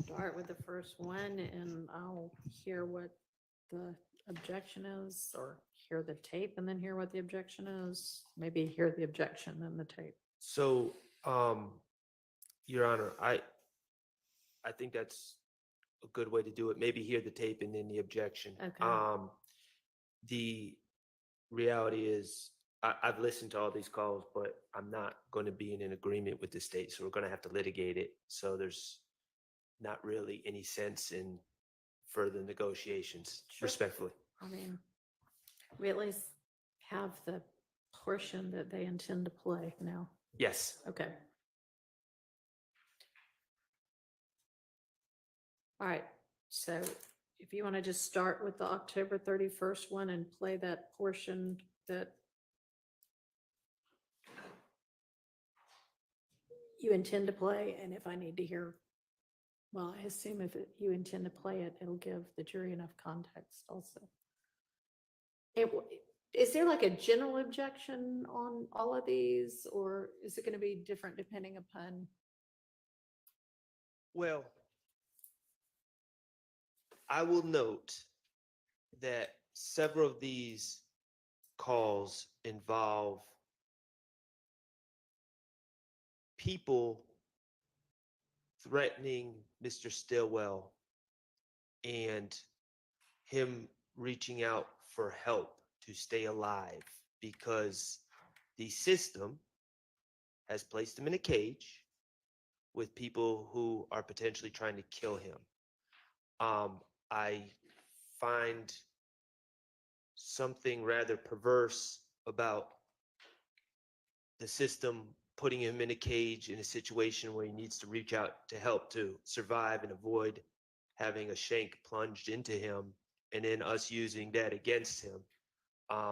start with the first one and I'll hear what the objection is, or hear the tape and then hear what the objection is? Maybe hear the objection and the tape. So, Your Honor, I think that's a good way to do it. Maybe hear the tape and then the objection. Okay. The reality is, I've listened to all these calls, but I'm not going to be in an agreement with the state, so we're going to have to litigate it. So there's not really any sense in further negotiations, Sure. respectfully. I mean, we at least have the portion that they intend to play now. Yes. Okay. All right, so if you want to just start with the October 31st one and play that portion that you intend to play, and if I need to hear, well, I assume if you intend to play it, it'll give the jury enough context also. is there like a general objection on all of these, or is it going to be different depending upon? Well, I will note that several of these calls involve people threatening Mr. Stillwell and him reaching out for help to stay alive because the system has placed him in a cage with people who are potentially trying to kill him. I find something rather perverse about the system putting him in a cage in a situation where he needs to reach out to help to survive and avoid having a shank plunged into him, and then us using that against him.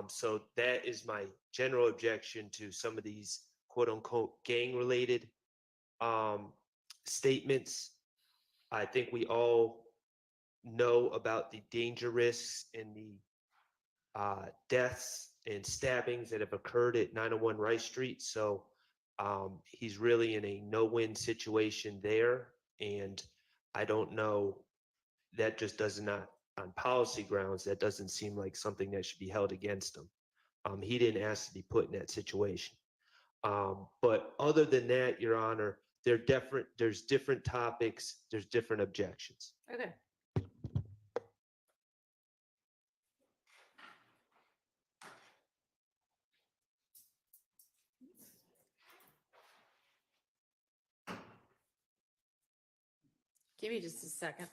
So that is my general objection to some of these quote unquote gang related statements. I think we all know about the danger risks and the deaths and stabbings that have occurred at 901 Rice Street. So he's really in a no-win situation there. And I don't know, that just does not, on policy grounds, that doesn't seem like something that should be held against him. He didn't ask to be put in that situation. But other than that, Your Honor, there's different topics, there's different objections. Okay. Give me just a second.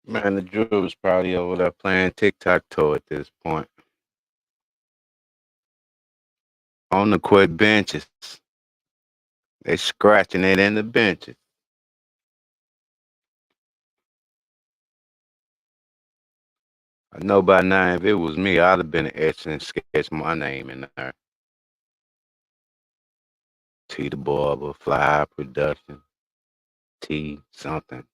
Man, the Drew is probably over there playing tic-tac-toe at this point. On the quick benches. They scratching it in the benches. I know by now if it was me, I'd have been etching and sketched my name in there. T the Barber, Fly Production, T something.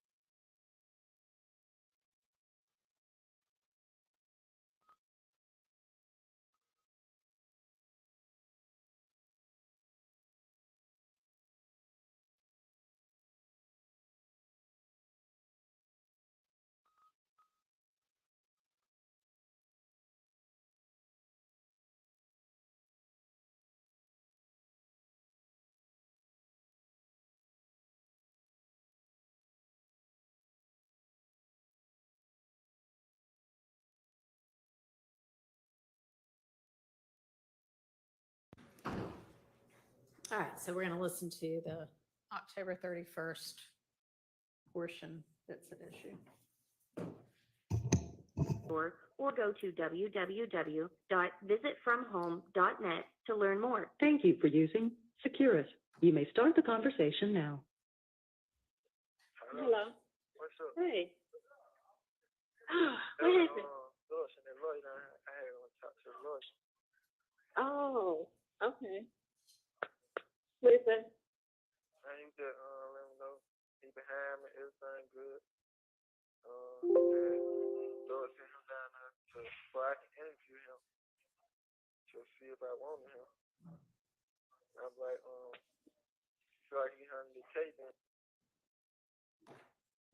All right, so we're going to listen to the October 31st portion that's at issue. Or go to www.visitfromhome.net to learn more. Thank you for using Securus. You may start the conversation now. Hello. What's up? Hey. What happened? Lois and that lawyer, I had to talk to the lawyer. Oh, okay. What is that? I need to let him know he behind me, everything good. Lois sent him down there so I can interview him to see if I wanted him. I'm like, so I can handle the taping.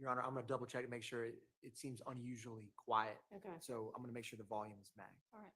Your Honor, I'm gonna double check to make sure it seems unusually quiet. Okay. So I'm gonna make sure the volume is maxed. All right.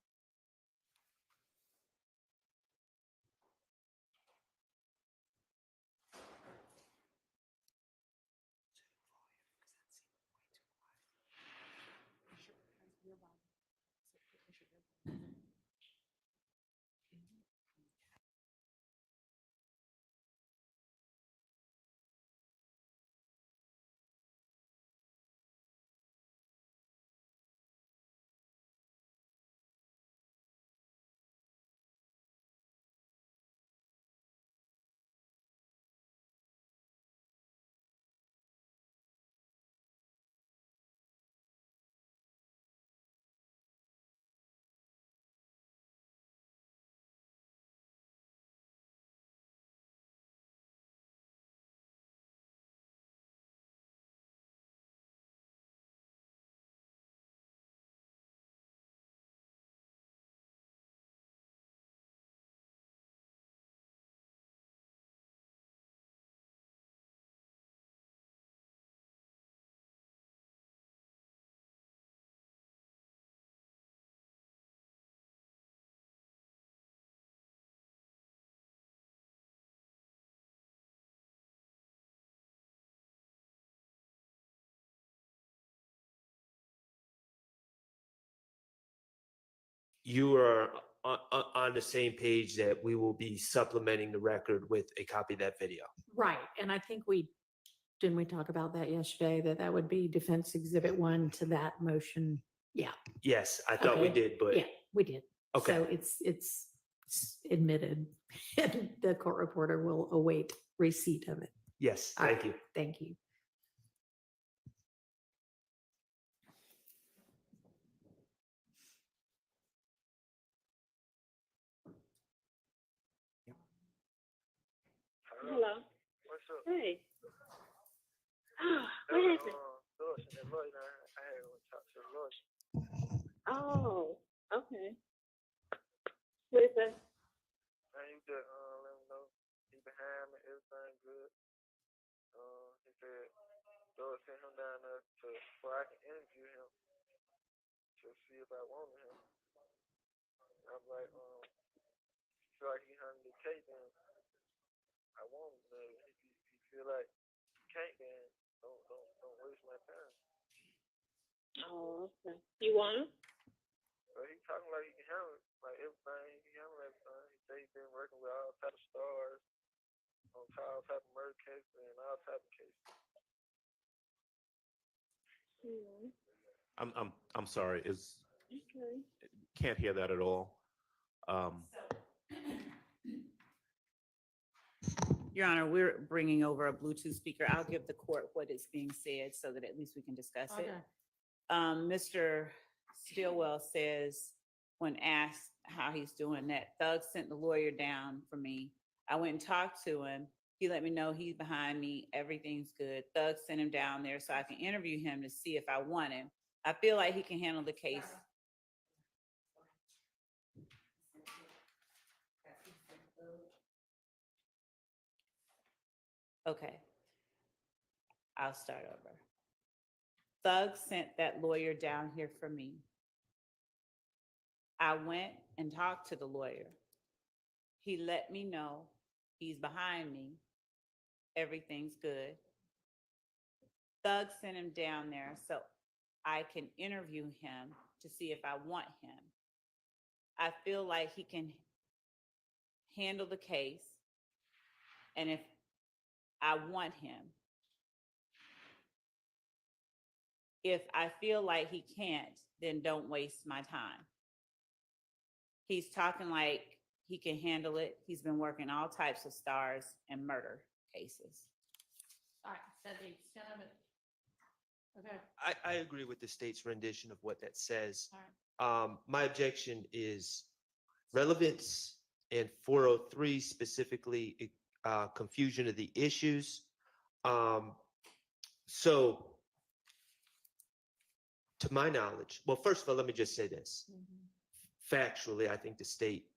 you are on the same page that we will be supplementing the record with a copy of that video. Right, and I think didn't we talk about that yesterday, that would be Defense Exhibit 1 to that motion? Yeah. Yes, I thought we Okay. did, but Yeah, we did. okay. So it's admitted. The court reporter will await receipt of it. Yes, All thank right, you. Thank you. Hello. What's up? Hey. That What was, happened? Lewis and that lawyer, I had to talk to the lawyer. Oh, okay. What is that? And you just let him know he behind me, everything good. He said Lord sent him down there to where I can interview him to see if I wanted him. I'm like, feel like he handled the case, then I want him. If you feel like you can't, then don't waste my time. Oh, okay. You want him? But he talking like he can handle it, like everything. He can handle everything. He say he been working with all type of stars on all type of murder cases and all type of cases. I'm sorry. Okay. Can't hear that at all. Your Honor, we're bringing over a Bluetooth speaker. I'll give the court what is being said so that at least we can discuss it. Mr. Stillwell says, when asked how he's doing, that Thug sent the lawyer down for me. I went and talked to him. He let me know he's behind me. Everything's good. Thug sent him down there so I can interview him to see if I want him. I feel like he can handle the case. Okay. I'll start over. Thug sent that lawyer down here for me. I went and talked to the lawyer. He let me know he's behind me. Everything's good. Thug sent him down there so I can interview him to see if I want him. I feel like he can handle the case, and if I want him. If I feel like he can't, then don't waste my time. He's talking like he can handle it. He's been working all types of stars and murder cases. All right, so the extent of it. Okay. I agree with the state's rendition of what that says. All My objection is relevance and 403 specifically, confusion of the issues. So to my knowledge, well, first of all, let me just say this. Factually, I think the state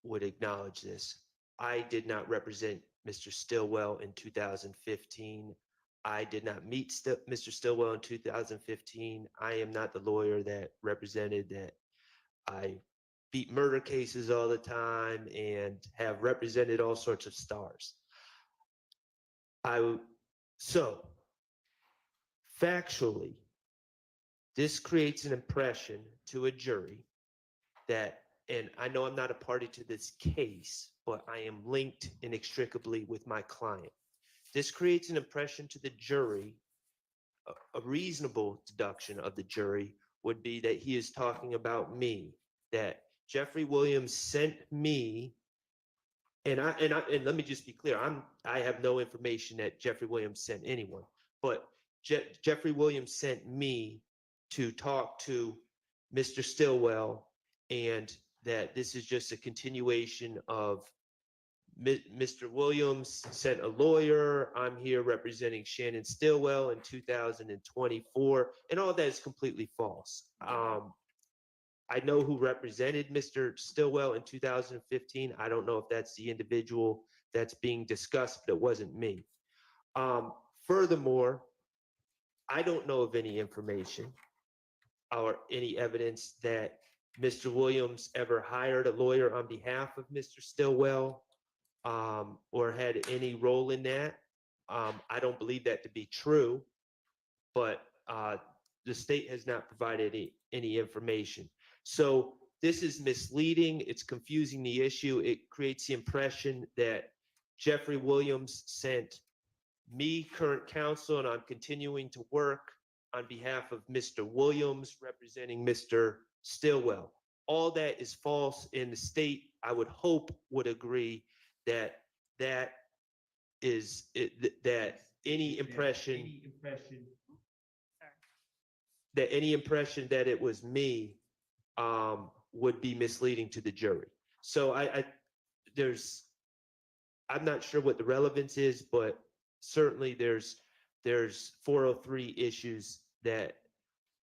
would acknowledge this. I did not represent Mr. Stillwell in 2015. I did not meet Mr. Stillwell in 2015. I am not the lawyer that represented that. I beat murder cases all the time and have represented all sorts of stars. So factually, this creates an impression to a jury that, and I know I'm not a party to this case, but I am linked inextricably with my client. This creates an impression to the jury. A reasonable deduction of the jury would be that he is talking about me, that Jeffery Williams sent me, and let me just be clear, I have no information that Jeffery Williams sent anyone, but Jeffery Williams sent me to talk to Mr. Stillwell, and that this is just a continuation of Mr. Williams sent a lawyer. I'm here representing Shannon Stillwell in 2024, and all that is completely false. I know who represented Mr. Stillwell in 2015. I don't know if that's the individual that's being discussed, but it wasn't me. Furthermore, I don't know of any information or any evidence that Mr. Williams ever hired a lawyer on behalf of Mr. Stillwell, or had any role in that. I don't believe that to be true, but the state has not provided any information. So this is misleading. It's confusing the issue. It creates the impression that Jeffrey Williams sent me, current counsel, and I'm continuing to work on behalf of Mr. Williams, representing Mr. Stillwell. All that is false, and the state, I would hope, would agree that that is, that any impression that it was me would be misleading to the jury. So I'm not sure what the relevance is, but certainly there's 403 issues that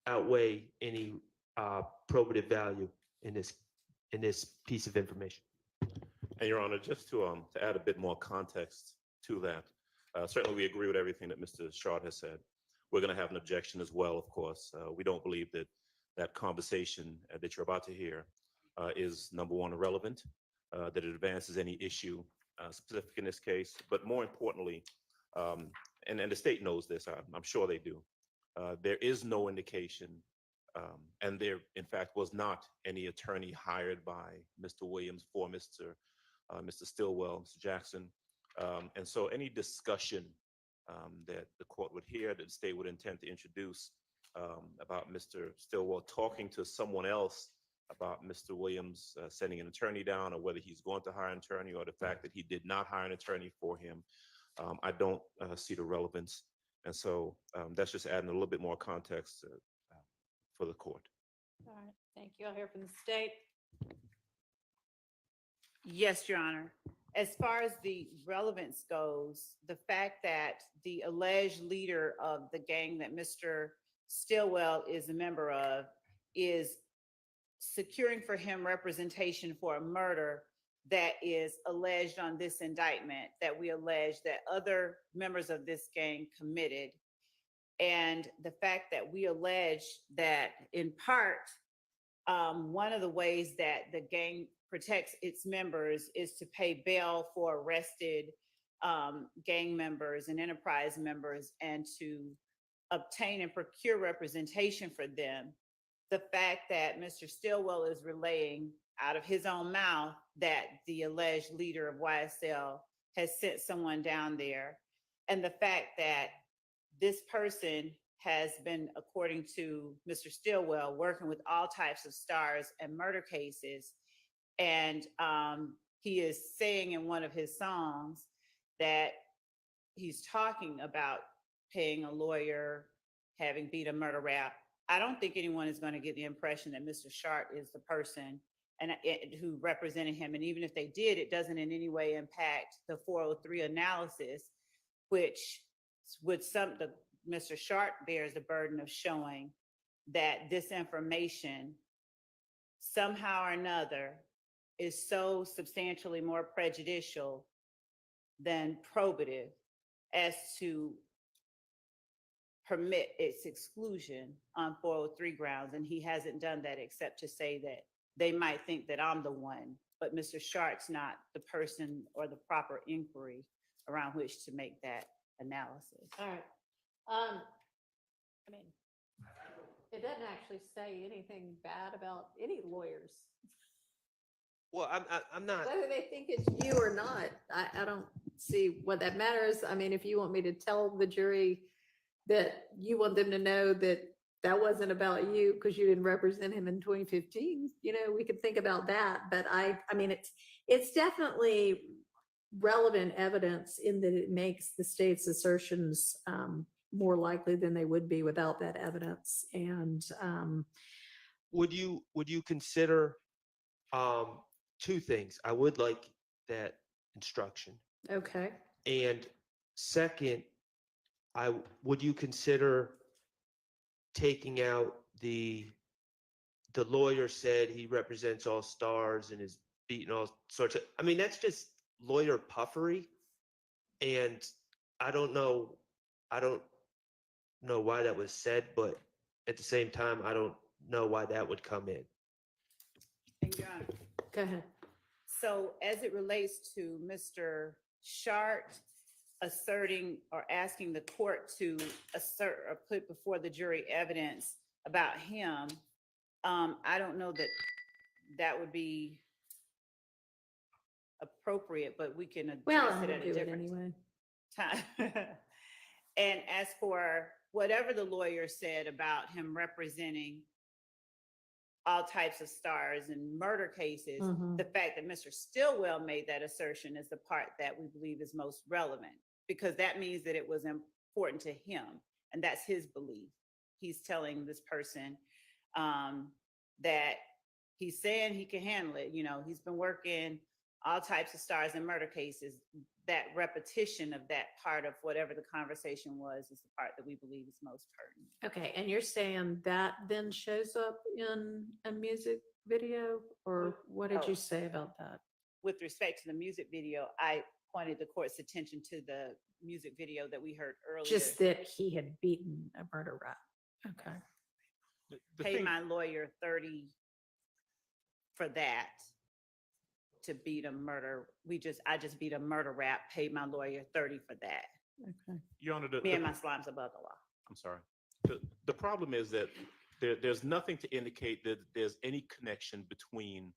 outweigh any probative value in this piece of information. And Your Honor, just to add a bit more context to that, certainly we agree with everything that Mr. Shard has said. We're going to have an objection as well, of course. We don't believe that that conversation that you're about to hear is, number one, irrelevant, that it advances any issue specific in this case, but more importantly, and the state knows this, I'm sure they do, there is no indication, and there, in fact, was not any attorney hired by Mr. Williams for Mr. Stillwell, Mr. Jackson. And so any discussion that the court would hear, that the state would intend to introduce about Mr. Stillwell talking to someone else about Mr. Williams sending an attorney down, or whether he's going to hire an attorney, or the fact that he did not hire an attorney for him, I don't see the relevance. And so that's just adding a little bit more context for the court. All right, thank you. I'll hear from the state. Yes, Your Honor. As far as the relevance goes, the fact that the alleged leader of the gang that Mr. Stillwell is a member of is securing for him representation for a murder that is alleged on this indictment, that we allege that other members of this gang committed. And the fact that we allege that, in part, one of the ways that the gang protects its members is to pay bail for arrested gang members and enterprise members, and to obtain and procure representation for them. The fact that Mr. Stillwell is relaying out of his own mouth that the alleged leader of YSL has sent someone down there, and the fact that this person has been, according to Mr. Stillwell, working with all types of stars and murder cases. And he is saying in one of his songs that he's talking about paying a lawyer, having beat a murder rap. I don't think anyone is going to get the impression that Mr. Sharp is the person who represented him. And even if they did, it doesn't in any way impact the 403 analysis, which would Mr. Sharp bears the burden of showing that this information somehow or another is so substantially more prejudicial than probative as to permit its exclusion on 403 grounds. And he hasn't done that except to say that they might think that I'm the one, but Mr. Sharp's not the person or the proper inquiry around which to make that analysis. All right. I mean, it doesn't actually say anything bad about any lawyers. Well, I'm not. Whether they think it's you or not, I don't see what that matters. I mean, if you want me to tell the jury that you want them to know that that wasn't about you because you didn't represent him in 2015, we could think about that. But I mean, it's definitely relevant evidence in that it makes the state's assertions more likely than they would be without that evidence. And would you consider two things? I would like that instruction. okay. And second, would you consider taking out the lawyer said he represents all stars and is beating all sorts of, I mean, that's just lawyer puffery. And I don't know why that was said, but at the same time, I don't know why that would come in. Thank you, Your Honor. Go ahead. So as it relates to Mr. Sharp asserting or asking the court to assert or put before the jury evidence about him, I don't know that that would be appropriate, but we can Well, address I'm it gonna at do a it different anyway. time. And as for whatever the lawyer said about him representing all types of stars in murder cases, Mhm. the fact that Mr. Stillwell made that assertion is the part that we believe is most relevant, because that means that it was important to him, and that's his belief. He's telling this person that he's saying he can handle it. You know, he's been working all types of stars in murder cases. That repetition of that part of whatever the conversation was is the part that we believe is most pertinent. Okay, and you're saying that then shows up in a music video, or what did you say about that? With respect to the music video, I pointed the court's attention to the music video that we heard earlier. Just that he had beaten a murder rap. Okay. The Pay thing- my lawyer 30 for that to beat a murder. I just beat a murder rap, paid my lawyer 30 for that. Okay. Your Honor, Me and my slimes above the law. I'm sorry. The problem is that there's nothing to indicate that there's any connection between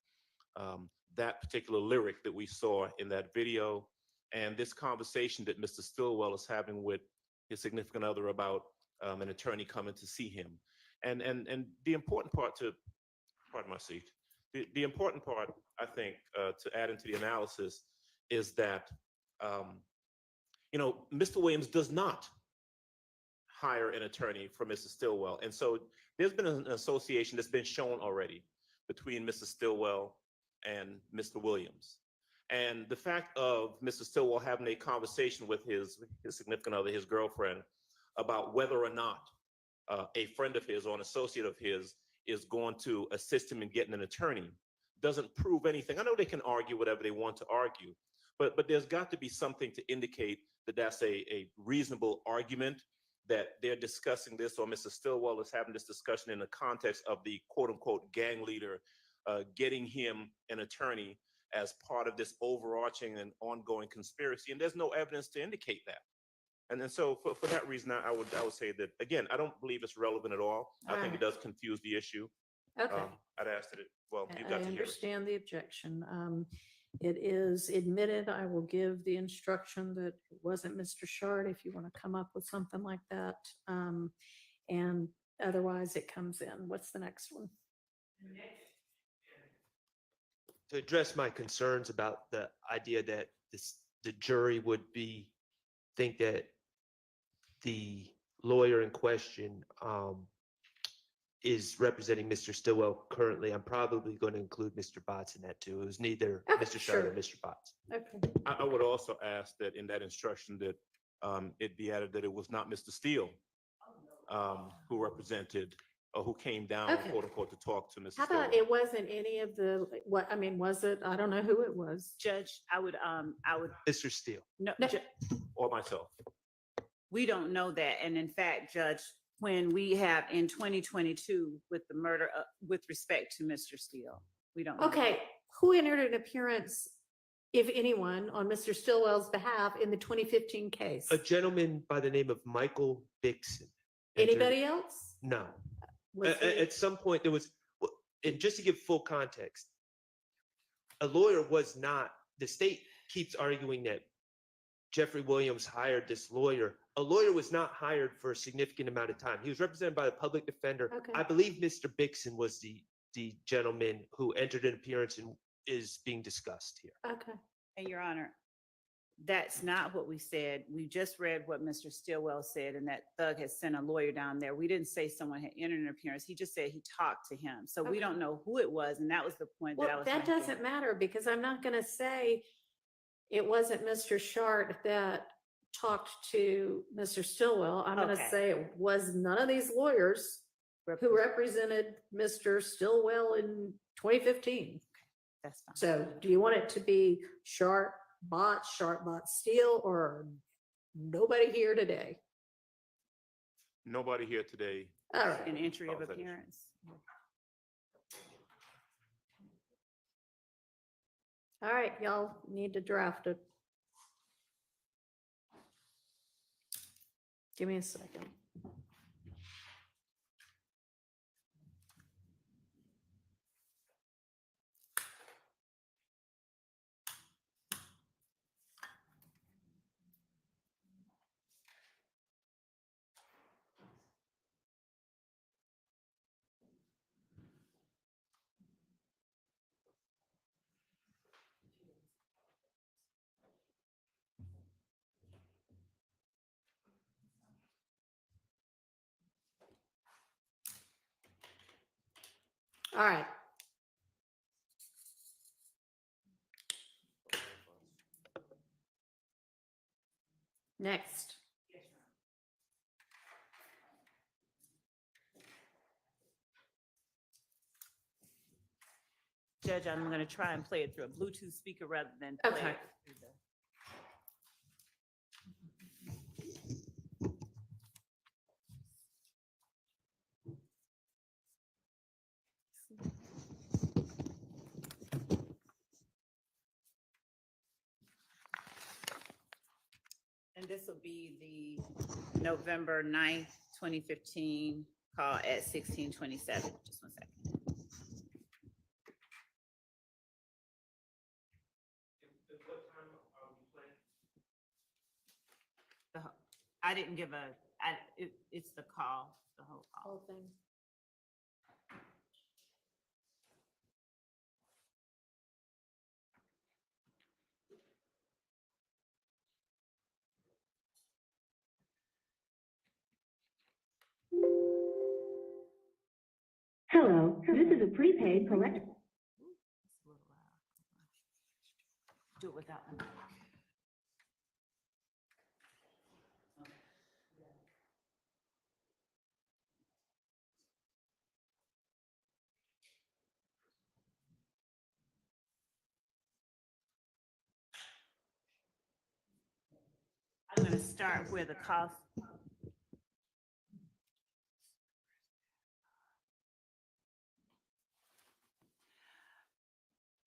that particular lyric that we saw in that video and this conversation that Mr. Stillwell is having with his significant other about an attorney coming to see him. And the important part pardon my seat, the important part, I think, to add into the analysis is that, Mr. Williams does not hire an attorney for Mr. Stillwell. And so there's been an association that's been shown already between Mr. Stillwell and Mr. Williams. And the fact of Mr. Stillwell having a conversation with his significant other, his girlfriend, about whether or not a friend of his or an associate of his is going to assist him in getting an attorney doesn't prove anything. I know they can argue whatever they want to argue, but there's got to be something to indicate that that's a reasonable argument that they're discussing this, or Mr. Stillwell is having this discussion in the context of the quote unquote gang leader getting him an attorney as part of this overarching and ongoing conspiracy. And there's no evidence to indicate that. And then so for that reason, I would say that, again, I don't believe it's relevant at all. I think it does confuse the issue. Okay. I'd ask that you've I got to hear it. understand the objection. It is admitted. I will give the instruction that it wasn't Mr. Shard if you want to come up with something like that. And otherwise it comes in. What's the next one? To address my concerns about the idea that the jury would think that the lawyer in question is representing Mr. Stillwell currently, I'm probably going to include Mr. Botts in that too. It was neither Okay, Mr. Shard or sure. Mr. Botts. Okay. I would also ask that in that instruction that it be added that it was not Mr. Steele who represented or who came down, Okay. quote unquote, to talk to Mr. How Stillwell. about it wasn't any of the, was it? I don't know who it was. Judge, I would, Mr. Steele. no, No. Or myself. we don't know that. And in fact, Judge, when we have in 2022 with the murder, with respect to Mr. Steele, we don't know. Okay, who entered an appearance, if anyone, on Mr. Stillwell's behalf in the 2015 case? A gentleman by the name of Michael Bixson. entered- Anybody else? No. Was he- At some point there was, and just to give full context, a lawyer was not, the state keeps arguing that Jeffrey Williams hired this lawyer. A lawyer was not hired for a significant amount of time. He was represented by the public defender. Okay. I believe Mr. Bixson was the gentleman who entered an appearance and is being discussed here. Okay. And Your Honor, that's not what we said. We just read what Mr. Stillwell said, and that Thug had sent a lawyer down there. We didn't say someone had entered an appearance. He just said he talked to him. So we Okay. don't know who it was, and that was the point that I Well, was that making. doesn't matter because I'm not going to say it wasn't Mr. Shart that talked to Mr. Stillwell. I'm going to Okay. say it was none of these lawyers who represented Mr. Stillwell in 2015. That's fine. So do you want it to be Shart Bot Steele, or nobody here today? Nobody here today. All right. An entry of Solves that issue. appearance. All right, y'all need to draft it. Give me a second. All right. Next. Judge, I'm gonna try and play it through a Bluetooth speaker rather than play Okay. it through the. And this will be the November 9th, 2015 call at 16:27. Just one second. I didn't give it's the call, the whole call. Whole thing. Hello, this is a prepaid collect. It's a little loud. Do it without the mic. I'm gonna start where the cost.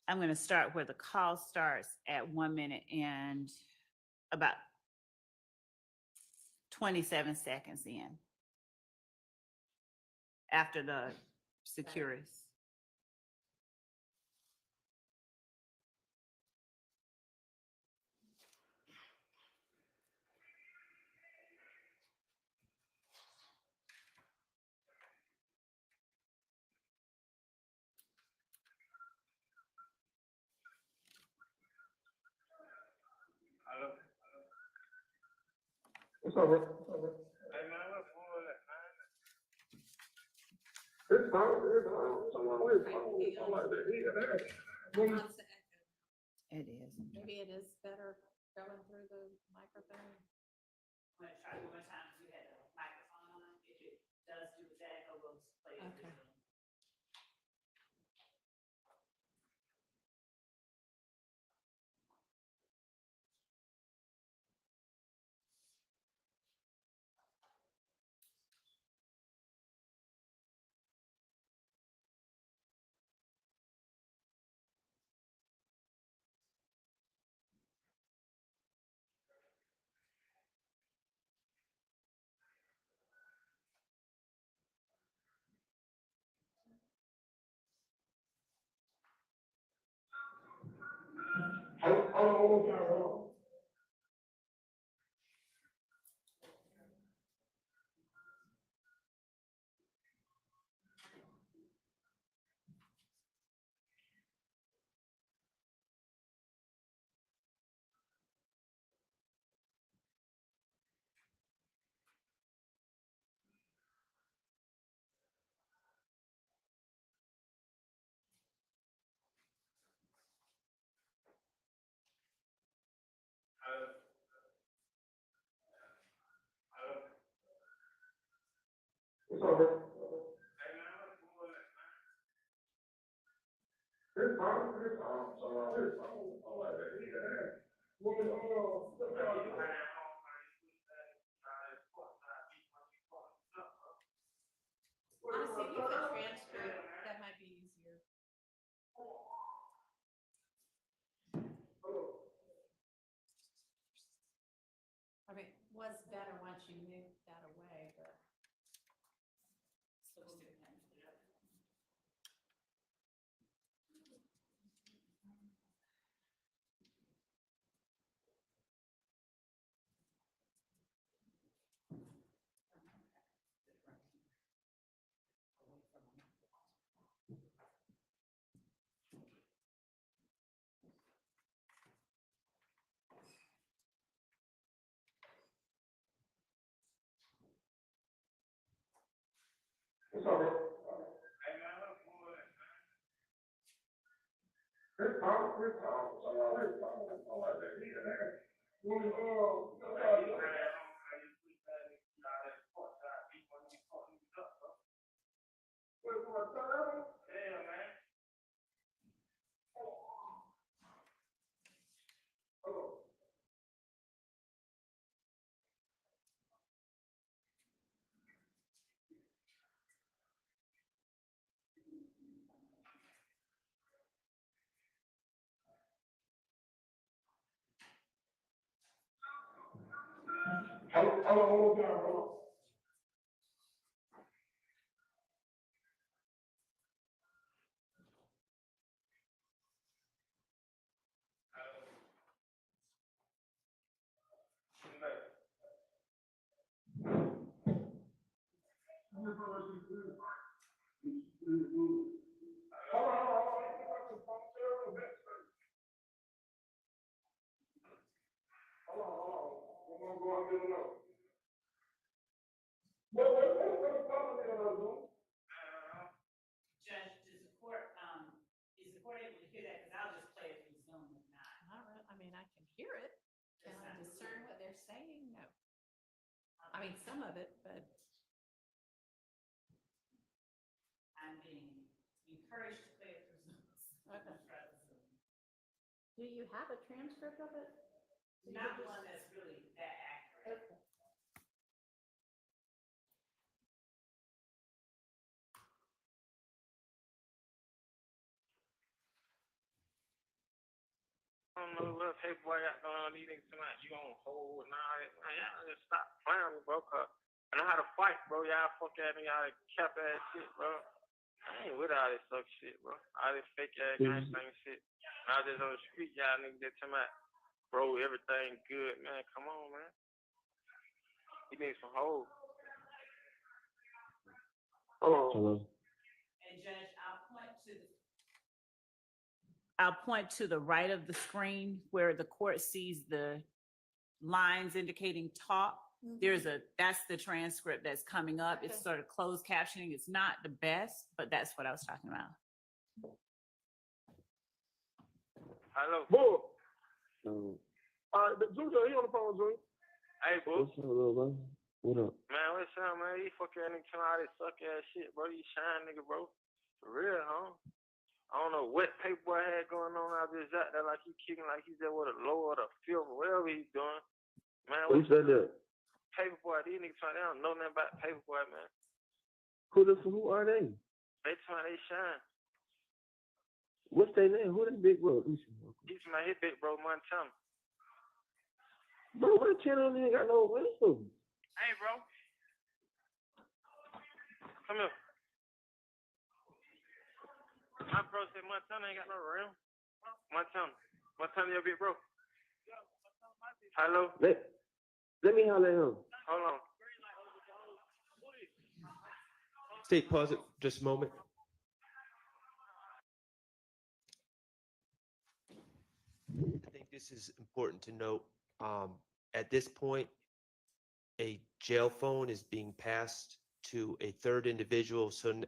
I'm gonna start where the call starts at 1 minute and about 27 seconds in. After the securities. What's up, bro? Hey, man, what's going on? It's fine, it's fine. Someone with something like that. Yeah. It is. Maybe it is better going through the microphone. I'm gonna try one more time if you had a microphone on. If it does do that, I will play it. Okay. What's up, bro? Hey, man, what's going on? It's fine, it's fine. Someone with something like that. Yeah. Woman, Honestly, if you could transcript, that might be easier. I mean, was better once you moved that away, but. what's up, bro? Hey, man, what's going on? Judge, is the court able to hear that? Because I'll just play it through Zoom if not. Not really. I mean, I can hear it. Can I discern what they're saying? No. I mean, some of it, but I'm being encouraged to play it through Zoom. Okay. Do you have a transcript of it? Not one that's really that accurate. Okay. I don't know what paperboy got going on. These niggas tonight, you on hold and all that. Man, y'all just stop playing with me, bro. Cause I know how to fight, bro. Y'all fuck at me, y'all cap ass shit, bro. I ain't with all this suck shit, bro. All this fake ass gangsta shit. And I was just on the street, y'all niggas just tonight, bro, everything good, man. Come on, man. You need some hold. Hello. And Judge, I'll point to the right of the screen where the court sees the lines indicating talk. That's the transcript that's coming up. It's sort of closed captioning. It's not the best, but that's what I was talking about. Hello. Boo. Junior, he on the phone, Junior. Hey, boo. What's up, little bro? What up? Man, what's up, man? You fuck ass nigga telling all this suck ass shit, bro. You shine, nigga, bro. For real, huh? I don't know what paperboy had going on out there, out there like he kicking like he's there with a lower or the fifth or whatever he's doing. Man, Who said that? Paperboy, these niggas trying, they don't know nothing about paperboy, man. Who are they? They trying, they shine. What's their name? Who they big bro? He's my hit big bro, Montana. Bro, what channel ain't got no wisdom? Hey, bro. Come here. My bro said Montana ain't got no rim. Montana, your big bro. Hello? Let me holler at him. Hold on. State, pause it just a moment. I think this is important to note. At this point, a jail phone is being passed to a third individual. So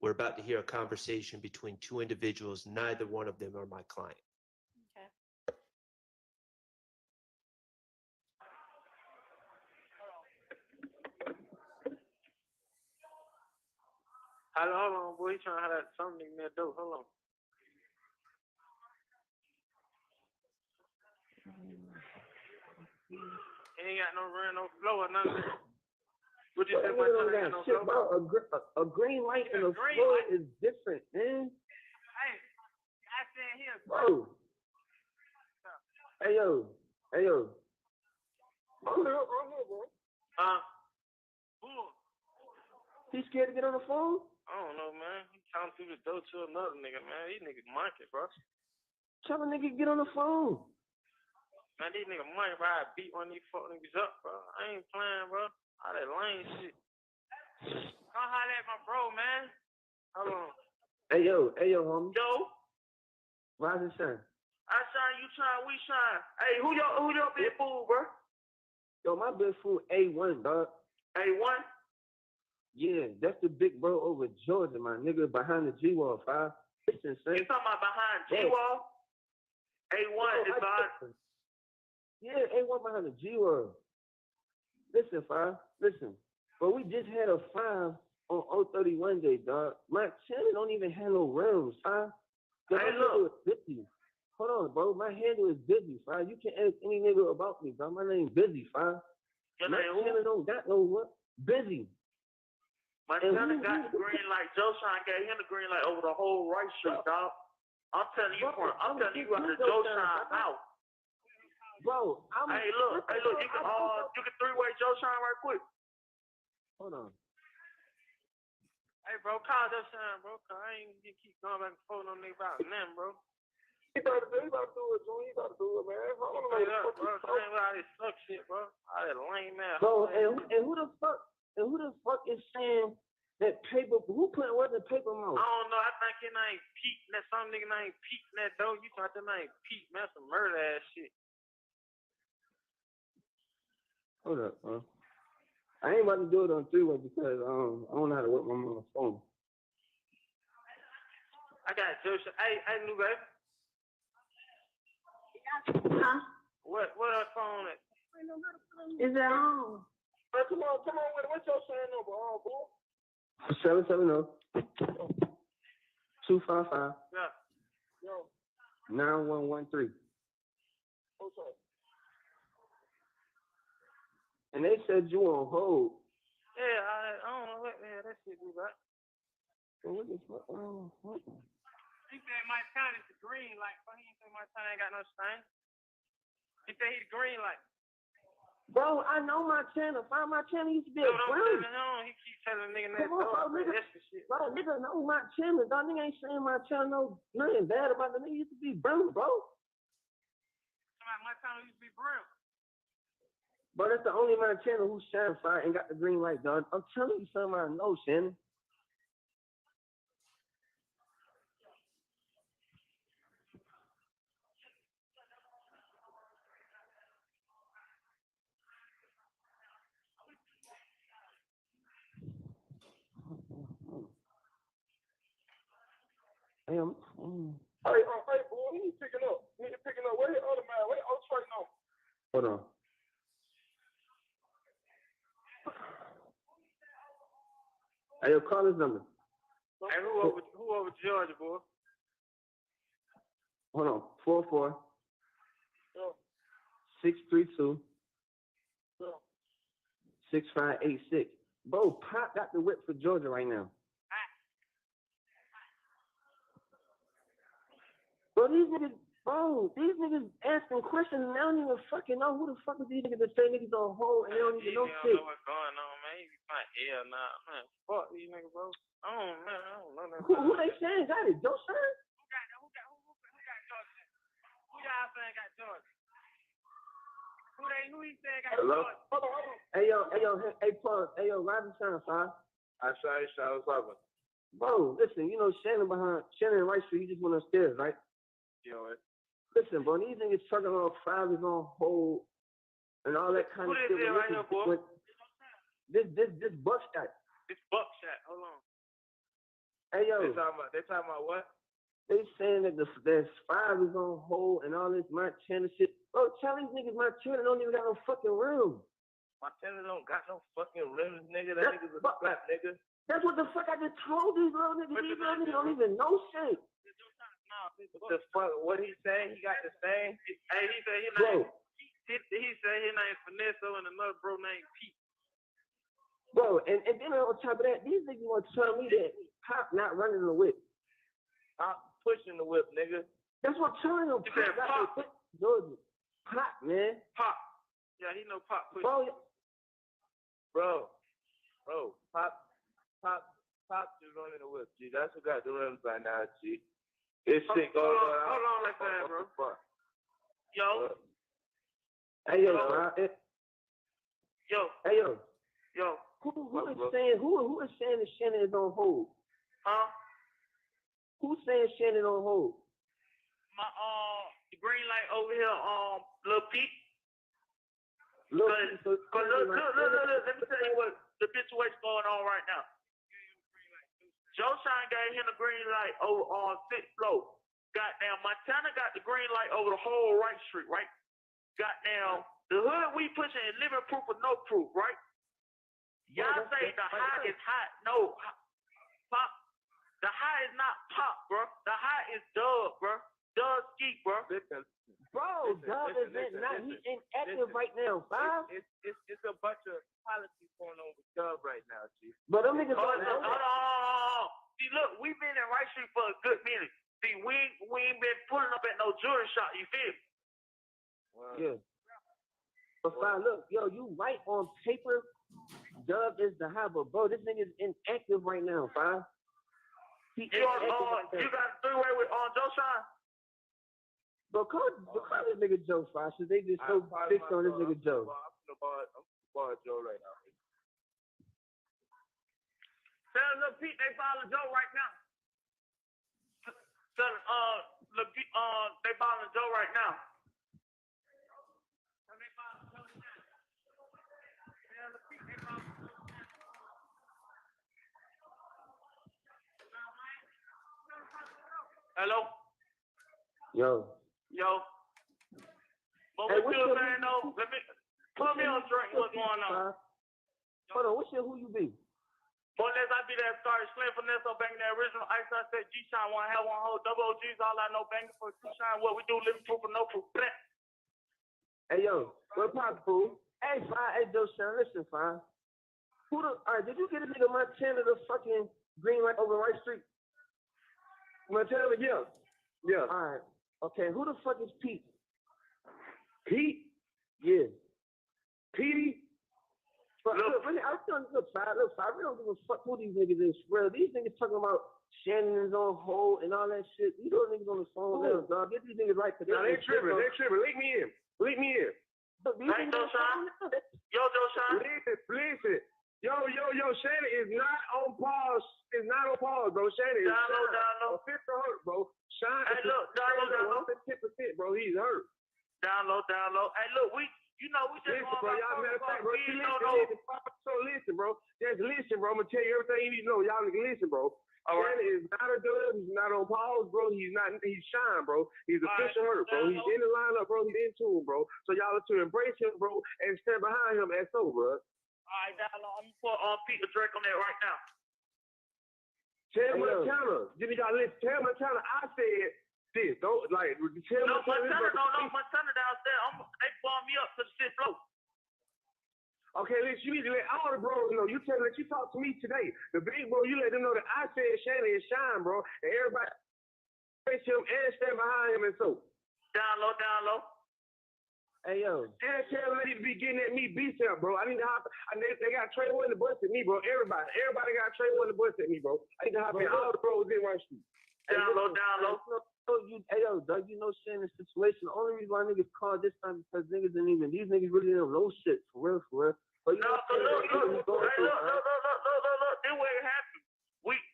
we're about to hear a conversation between two individuals. Neither one of them are my client. okay. Hold on, boy. He trying to have that something in there, though. Hold on. He ain't got no run, no flow or nothing. What you say, Montana ain't got no Shit, flow? bro, a green light and a green floor light. is different, man. Hey, I said here. Bro. Hey, yo. I'm here, bro. Bull. He scared to get on the phone? I don't know, man. He counting through the door to another nigga, man. These niggas monkey, bro. Tell the nigga get on the phone. Man, these niggas monkey, bro. I beat one of these fuck niggas up, bro. I ain't playing, bro. All that lame shit. Come holler at my bro, man. Hold on. Hey, yo, homie. Yo. Rise and shine. I shine, you shine, we shine. Hey, who your big fool, bro? Yo, my big fool A1, dog. A1? Yeah, that's the big bro over Georgia, my nigga, behind the G-Wall, 5. It's insane. You talking about behind Yeah. G-Wall? A1 is on. Yeah, A1 behind the G-Word. Listen, five. Listen. But we just had a 5 on 031 day, dog. My channel don't even have no rims, five. My handle is busy. Hold on, bro. My handle is busy, five. You can ask any nigga about me, dog. My name busy, five. My channel don't got no what? Busy. My channel got the green light. Joe Shine gave him the green light over the whole right street, dog. I'm telling you, I'm telling you out the Joe Shine out. Bro, hey, look, you can three-way Joe Shine right quick. Hold on. Hey, bro, call Joe Shine, bro. Cause I ain't gonna keep going back and forth on nigga about nothing, bro. He about to do it, Joe. He about to do it, man. Hold on, Straight up, bro. Ain't with all this suck shit, bro. All that lame ass. Bro, and who the fuck is saying that paper? Who put what in paper mouth? I don't know. I think his name Pete. That some nigga named Pete in that though. You thought that name Pete, man, some murder ass shit. Hold up, bro. I ain't about to do it on three-way because I don't know how to work my mother's phone. I got Joe Shine. Hey, new baby. Huh? What that phone at? Is it on? Man, come on with it. What's your sign number on, boy? 770-255-9113. Yeah. Yo. 9113. What's up? And they said you on hold. Yeah, I don't know what the hell that shit do, right? Well, what the fuck? Oh, what? He said Mike Town is the green light, but he ain't say Mike Town ain't got no stain. He said he the green light. Bro, I know my channel. Find my channel used to be a brown. He keep telling nigga that. Come on, bro, nigga. Shit. Bro, nigga know my channel. Dog, nigga ain't saying my channel nothing bad about the nigga used to be brown, bro. My channel used to be brown. Bro, that's the only my channel who shine fire and got the green light, dog. I'm telling you something I know, Shannon. Hey, boy, he ain't picking up. He ain't picking up. Where the other man? Where the other straight now? Hold on. Hey, yo, call his number. Hey, who over Georgia, boy? Hold on. 44 632 6586. Bro, Pop got the whip for Georgia right now. Bro, these niggas asking questions and they don't even fucking know who the fuck is these niggas that say niggas on hold and they don't even know shit. I don't know what's going on, man. You be fine. Hell nah, man. Fuck these niggas, bro. I don't know that. Who they saying got it? Joe Shine? Who got Georgia? Who y'all saying got Georgia? Who he said got Georgia? Hold on. Hey, yo, Robin Shine, fine. I saw what's up. Bro, listen, you know Shannon and Rice Street, he just went upstairs, right? You know it. Listen, bro, these niggas talking about 5 is on hold and all that kind of shit. Who this is right here, boy? This buckshot. This buckshot. Hold on. Hey, yo. They talking about what? They saying that there's 5 is on hold and all this my channel shit. Bro, tell these niggas my channel don't even got no fucking room. My channel don't got no fucking rims, nigga. That nigga's a slap, nigga. That's what the fuck I just told these little niggas. These little niggas don't even know shit. What the fuck? What he saying? He got the same. Hey, he said his name. He said his name Vanessa and another bro named Pete. Bro, and then on top of that, these niggas want to tell me that Pop not running the whip. Pop pushing the whip, nigga. That's what I'm telling them. Pop. Georgia. Pop, man. Pop. Yeah, he know Pop pushing. Bro, Pop just running the whip, G. That's who got the rims right now, G. This shit going on. Hold on, like that, bro. Yo. Hey, yo, Hey, yo. Who is saying that Shannon is on hold? Huh? Who's saying Shannon on hold? My the green light over here, Lil Pete. Look, look, let me tell you what the situation going on right now. Joe Shine gave him the green light over on 6th floor. Goddamn, Montana got the green light over the whole right street, right? Goddamn, the hood we pushing is living proof or no proof, right? Y'all say the high is hot. No, pop. The high is not pop, bro. The high is Dub, bro. Dub Ski, bro. Bro, Dub is not, he's inactive right now, five. It's a bunch of politics going on with Dub right now, Chief. But them niggas Hold on. See, look, we've been in Right Street for a good minute. See, we ain't been pulling up at no jewelry shop, you feel me? Yeah. But five, look, yo, you right on paper. Dub is the high, but bro, this nigga is inactive right now, five. He You got a three-way with Joe Shine? Bro, call this nigga Joe, five. So they just so fixed on this nigga Joe. I'm bar Joe right now. Tell Lil Pete they following Joe right now. Tell Lil Pete, they following Joe right now. Hello? Yo. But Hey, we still saying though, let me put me on drink. What's going on? Hold on, who you be? Boy, unless I be that started slim finesse on banging that original ice, I said G-Shine, one hell, one hold, double OGs, all I know, banging for G-Shine, what we do, living proof or no proof. Hey, yo, what pop, fool? Hey, fine, hey, Joe Shine, listen, fine. All right, did you get a nigga Montana the fucking green light over Right Street? Montana, yeah. Yeah. All right. Okay, who the fuck is Pete? Pete? Yeah. Petey? But look, really, I don't look, I really don't give a fuck who these niggas is. Bro, these niggas talking about Shannon is on hold and all that shit. You know niggas on the phone now, dog. Get these niggas right. No, they tripping. Leak me in. Look, these Hey, niggas Joe Shine. Yo, Joe Shine. Listen. Yo, Shannon is not on pause. It's not on pause, bro. Shannon is Download. Official hurt, bro. Shine Hey, look, download. 10%, bro. He's hurt. Download. Hey, look, we just Listen, bro. Y'all matter of fact, bro. Listen, bro. Just listen, bro. I'm gonna tell you everything you need to know. Y'all nigga listen, bro. Shannon is not a dub. He's not on pause, bro. He's Shine, bro. He's official hurt, bro. He's in the lineup, bro. He's in tune, bro. So y'all are to embrace him, bro, and stand behind him as so, bro. All right, download. I'm gonna put Pete Drake on that right now. Tell Montana. Y'all listen. Tell Montana I said this. Don't like tell Montana downstairs. They ball me up to shit flow. Okay, listen, you need to let all the bros know. You tell them that you talked to me today. The big bro, you let them know that I said Shannon is Shine, bro. And everybody face him and stand behind him and so. Download. Hey, yo. And tell them they need to be getting at me beat up, bro. I need to hop. They got Trey One to bust at me, bro. Everybody got Trey One to bust at me, bro. I need to hop in all the bros in Right Street. Download. Hey, yo, Doug, you know Shannon's situation. The only reason why niggas called this time is because these niggas really don't know shit, for real. But you know, look. This way it happened.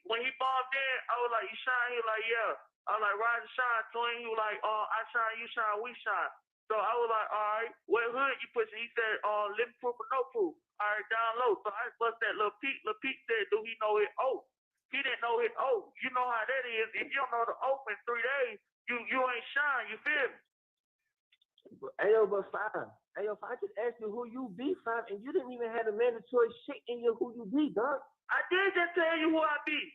When he bombed in, I was like, you shine? He was like, yeah. I was like, Ride and Shine, twin. He was like, I shine, you shine, we shine. So I was like, all right, what hood you pushing? He said, living proof or no proof. All right, down low. So I bust that Lil Pete. Lil Pete said, do he know his oath? He didn't know his oath. You know how that is. If you don't know the oath in 3 days, you ain't shine. You feel me? Hey, yo, but fine. Hey, yo, I just asked you who you be, fine, and you didn't even have the mandatory shit in your who you be, dog. I did just tell you who I be.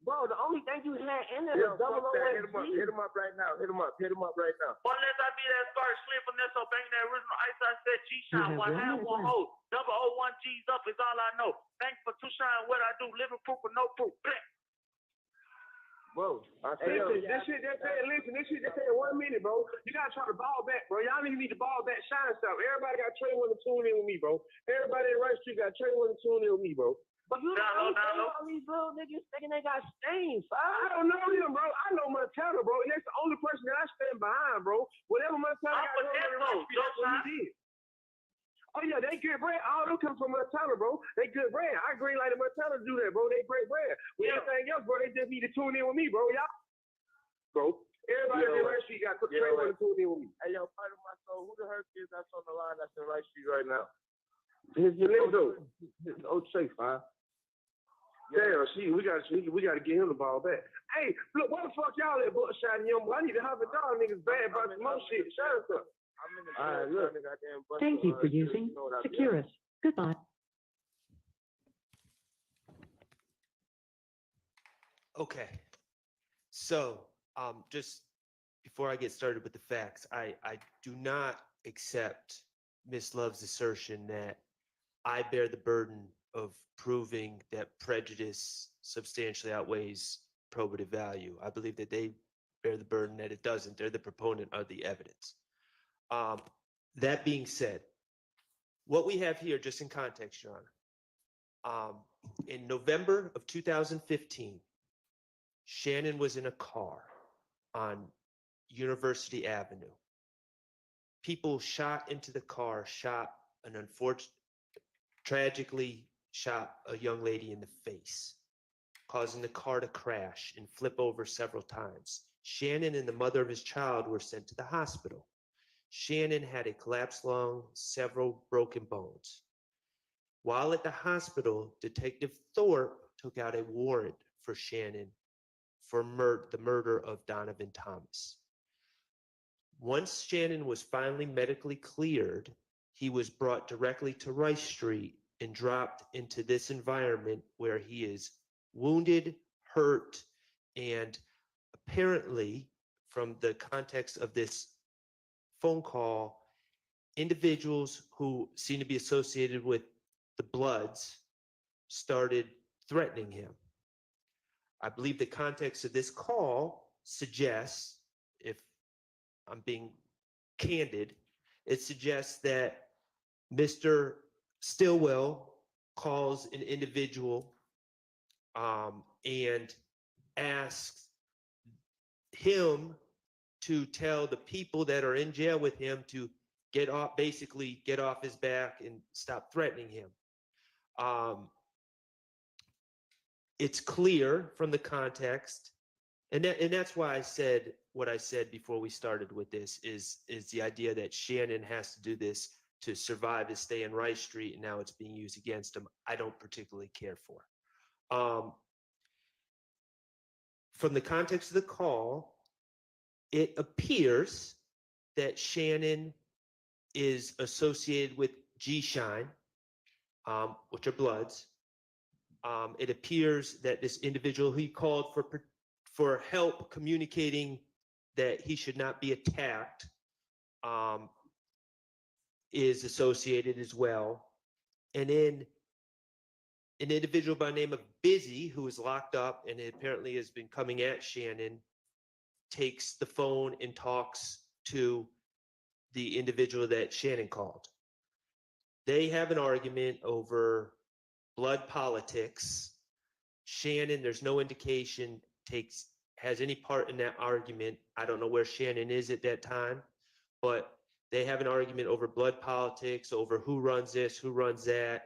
Bro, the only thing you had in there was double Hit him up right now. Hit him up right now. Unless I be that start slipping this or banging that original ice, I said G-Shine, one hand, one hold. Double 01 G's up is all I know. Thanks for two shine what I do, living proof or no proof. Bro, listen, this shit just said 1 minute, bro. You gotta try to ball back, bro. Y'all need to ball back, Shine stuff. Everybody got Trey One to tune in with me, bro. Everybody in Right Street got Trey One to tune in with me, bro. But you don't know all these little niggas thinking they got stains, I don't know them, bro. I know Montana, bro, and that's the only person that I stand behind, bro. Whatever Montana got going on, that's what he did. Oh yeah, they good brand. All them come from Montana, bro. They good brand. I agree like Montana to do that, bro. They great brand. With everything else, bro, they just need to tune in with me, bro. Y'all, bro. Everybody in Right Street got to tune in with me. Hey, yo, part of my soul, who the heck is that's on the line that's in Right Street right now? Here's your name, though. Oh, Trey, fine. Yeah, we gotta get him the ball back. Hey, look, where the fuck y'all at, Buckshot and Young Boy? I need to hop it down, niggas bad about some more shit. Shut up. All right, look. Thank you for using Securus. Goodbye. Okay. So, just before I get started with the facts, I do not accept Miss Love's assertion that I bear the burden of proving that prejudice substantially outweighs probative value. I believe that they bear the burden that it doesn't. They're the proponent of the evidence. That being said, what we have here, just in context, Your Honor, in November of 2015, Shannon was in a car on University Avenue. People shot into the car, tragically shot a young lady in the face, causing the car to crash and flip over several times. Shannon and the mother of his child were sent to the hospital. Shannon had a collapsed lung, several broken bones. While at the hospital, Detective Thorpe took out a warrant for Shannon for the murder of Donovan Thomas. Once Shannon was finally medically cleared, he was brought directly to Rice Street and dropped into this environment where he is wounded, hurt, and apparently, from the context of this phone call, individuals who seem to be associated with the Bloods started threatening him. I believe the context of this call suggests, if I'm being candid, it suggests that Mr. Stillwell calls an individual and asks him to tell the people that are in jail with him to basically get off his back and stop threatening him. It's clear from the context, and that's why I said what I said before we started with this, is the idea that Shannon has to do this to survive his stay in Rice Street, and now it's being used against him. I don't particularly care for. From the context of the call, it appears that Shannon is associated with G-Shine, which are Bloods. It appears that this individual he called for help communicating that he should not be attacked is associated as well. And then an individual by the name of Busy, who is locked up and apparently has been coming at Shannon, takes the phone and talks to the individual that Shannon called. They have an argument over blood politics. Shannon, there's no indication, has any part in that argument. I don't know where Shannon is at that time, but they have an argument over blood politics, over who runs this, who runs that.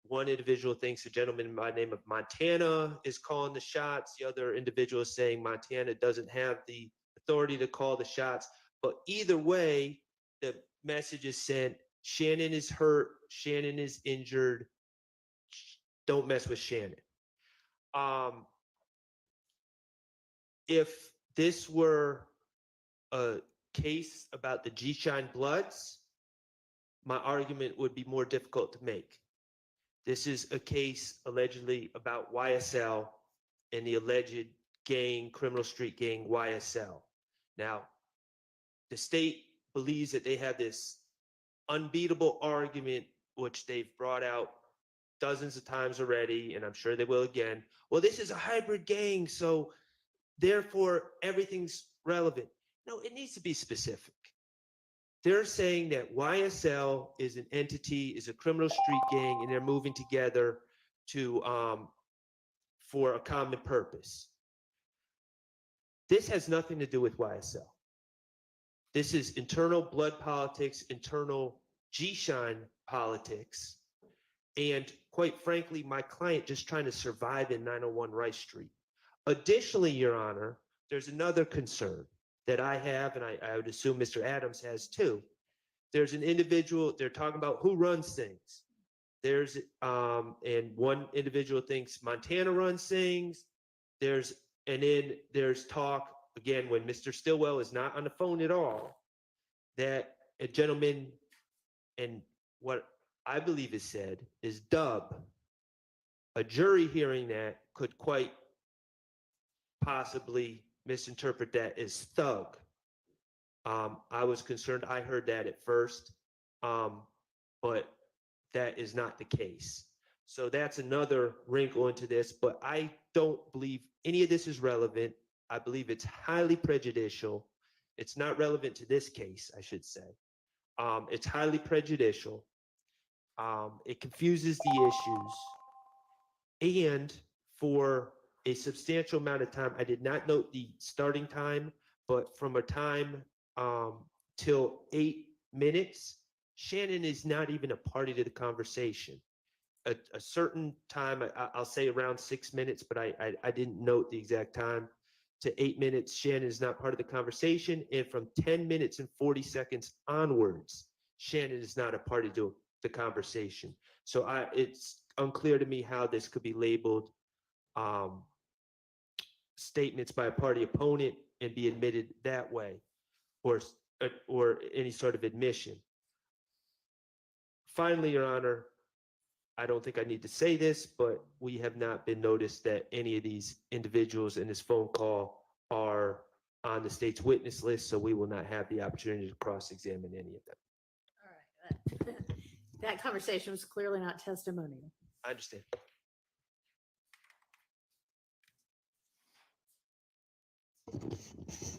One individual thinks a gentleman by the name of Montana is calling the shots. The other individual is saying Montana doesn't have the authority to call the shots. But either way, the message is sent: Shannon is hurt, Shannon is injured, don't mess with Shannon. If this were a case about the G-Shine Bloods, my argument would be more difficult to make. This is a case allegedly about YSL and the alleged gang, criminal street gang YSL. Now, the state believes that they have this unbeatable argument, which they've brought out dozens of times already, and I'm sure they will again. Well, this is a hybrid gang, so therefore everything's relevant. No, it needs to be specific. They're saying that YSL is an entity, is a criminal street gang, and they're moving together for a common purpose. This has nothing to do with YSL. This is internal blood politics, internal G-Shine politics, and quite frankly, my client just trying to survive in 901 Rice Street. Additionally, Your Honor, there's another concern that I have, and I would assume Mr. Adams has too. There's an individual, they're talking about who runs things. There's, and one individual thinks Montana Run sings. And then there's talk, again, when Mr. Stillwell is not on the phone at all, that a gentleman, and what I believe is said, is dub. A jury hearing that could quite possibly misinterpret that as thug. I was concerned, I heard that at first, but that is not the case. So that's another wrinkle into this, but I don't believe any of this is relevant. I believe it's highly prejudicial. It's not relevant to this case, I should say. It's highly prejudicial. It confuses the issues. And for a substantial amount of time, I did not note the starting time, but from a time till 8 minutes, Shannon is not even a party to the conversation. A certain time, I'll say around 6 minutes, but I didn't note the exact time, to 8 minutes, Shannon is not part of the conversation. And from 10 minutes and 40 seconds onwards, Shannon is not a party to the conversation. So it's unclear to me how this could be labeled statements by a party opponent and be admitted that way, or any sort of admission. Finally, Your Honor, I don't think I need to say this, but we have not been noticed that any of these individuals in this phone call are on the state's witness list, so we will not have the opportunity to cross-examine any of them. All right. That conversation was clearly not testimonial. I understand.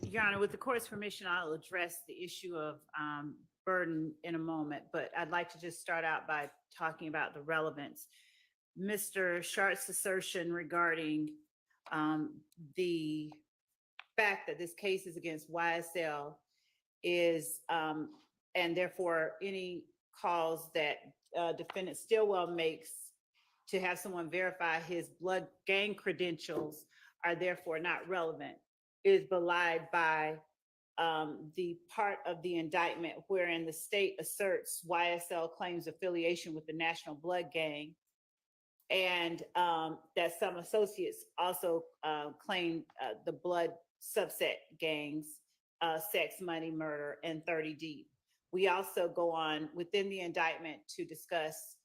Your Honor, with the court's permission, I'll address the issue of burden in a moment, but I'd like to just start out by talking about the relevance. Mr. Shart's assertion regarding the fact that this case is against YSL is, and therefore any calls that defendant Stillwell makes to have someone verify his blood gang credentials are therefore not relevant, is belied by the part of the indictment wherein the state asserts YSL claims affiliation with the National Blood Gang, and that some associates also claim the blood subset gangs, Sex, Money, Murder, and 30 Deep. We also go on within the indictment to discuss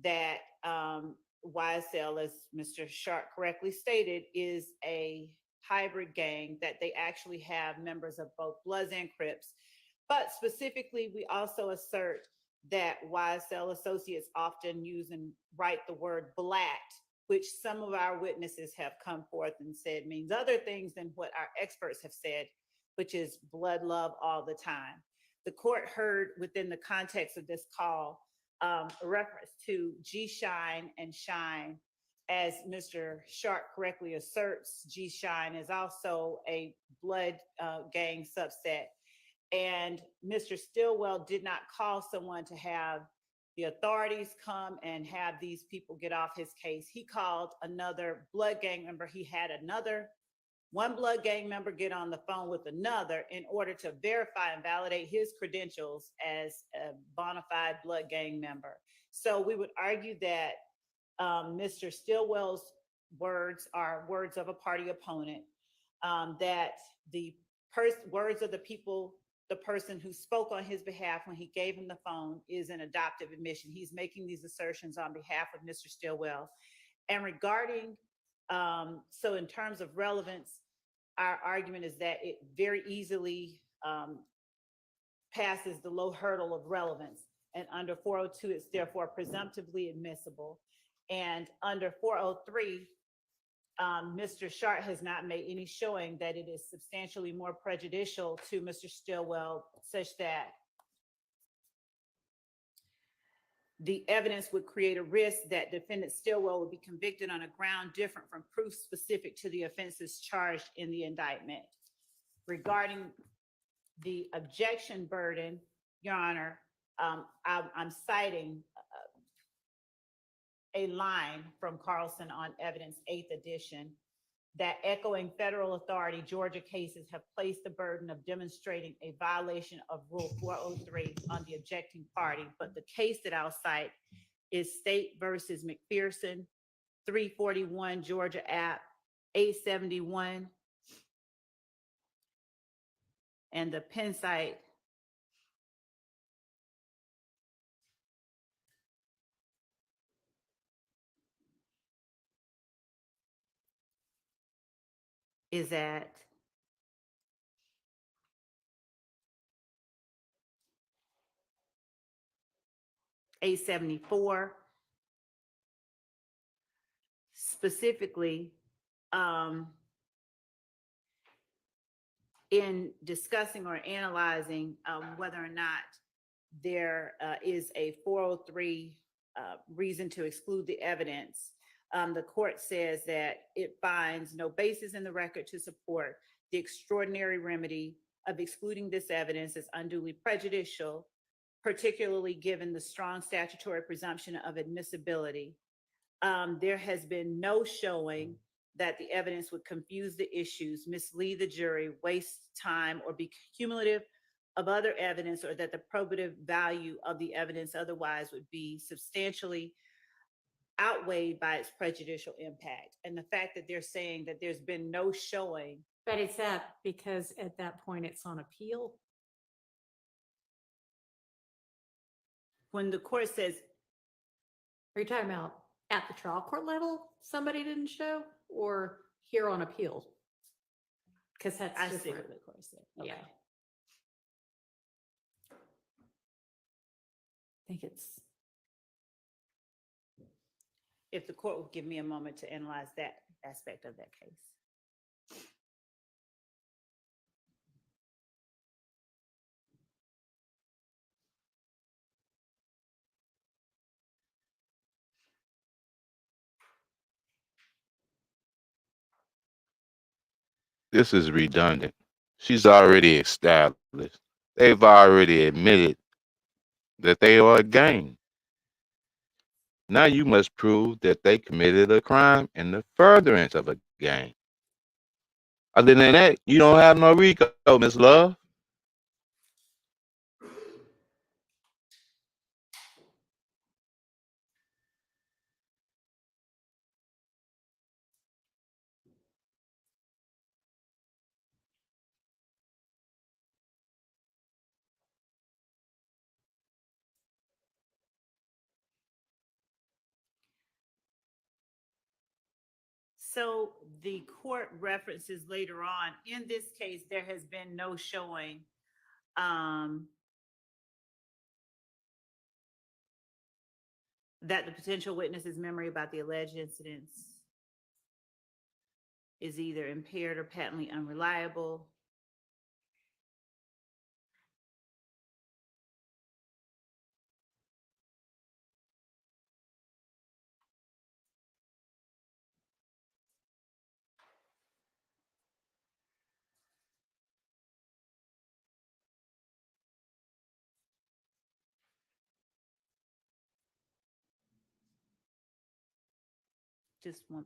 that YSL, as Mr. Shart correctly stated, is a hybrid gang, that they actually have members of both Bloods and Crips. But specifically, we also assert that YSL associates often use and write the word blat, which some of our witnesses have come forth and said means other things than what our experts have said, which is blood love all the time. The court heard within the context of this call a reference to G-Shine and Shine. As Mr. Sharp correctly asserts, G-Shine is also a blood gang subset. And Mr. Stillwell did not call someone to have the authorities come and have these people get off his case. He called another blood gang member. He had one blood gang member get on the phone with another in order to verify and validate his credentials as a bona fide blood gang member. So we would argue that Mr. Stillwell's words are words of a party opponent, that the words of the person who spoke on his behalf when he gave him the phone is an adoptive admission. He's making these assertions on behalf of Mr. Stillwell. And regarding, so in terms of relevance, our argument is that it very easily passes the low hurdle of relevance. And under 402, it's therefore presumptively admissible. And under 403, Mr. Sharp has not made any showing that it is substantially more prejudicial to Mr. Stillwell, such that the evidence would create a risk that defendant Stillwell would be convicted on a ground different from proof specific to the offenses charged in the indictment. Regarding the objection burden, Your Honor, I'm citing a line from Carlson on Evidence 8th edition that echoing federal authority, Georgia cases have placed the burden of demonstrating a violation of Rule 403 on the objecting party. But the case that I'll cite is State versus McPherson, 341 Georgia App, 871. And the Penn site is at 874. Specifically, in discussing or analyzing whether or not there is a 403 reason to exclude the evidence, the court says that it finds no basis in the record to support the extraordinary remedy of excluding this evidence as unduly prejudicial, particularly given the strong statutory presumption of admissibility. There has been no showing that the evidence would confuse the issues, mislead the jury, waste time, or be cumulative of other evidence, or that the probative value of the evidence otherwise would be substantially outweighed by its prejudicial impact. And the fact that they're saying that there's been no showing. But it's that because at that point it's on appeal. When the court says, Are you talking about at the trial court level, somebody didn't show, or here on appeal? Because that's I see different. what the court said. Yeah. Okay. I think it's, If the court would give me a moment to analyze that aspect of that case. This is redundant. She's already established. They've already admitted that they are a gang. Now you must prove that they committed a crime in the furtherance of a gang. Other than that, you don't have no RICO, Miss Love. So the court references later on, in this case, there has been no showing that the potential witness's memory about the alleged incidents is either impaired or patently unreliable. Just one.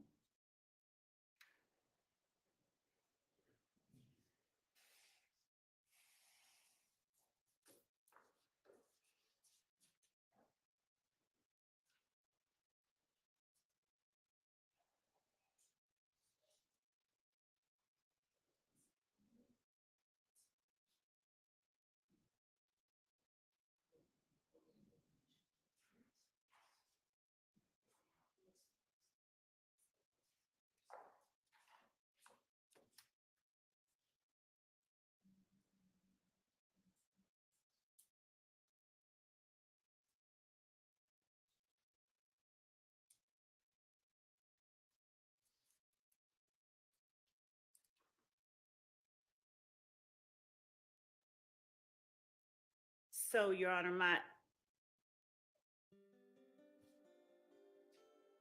So, Your Honor,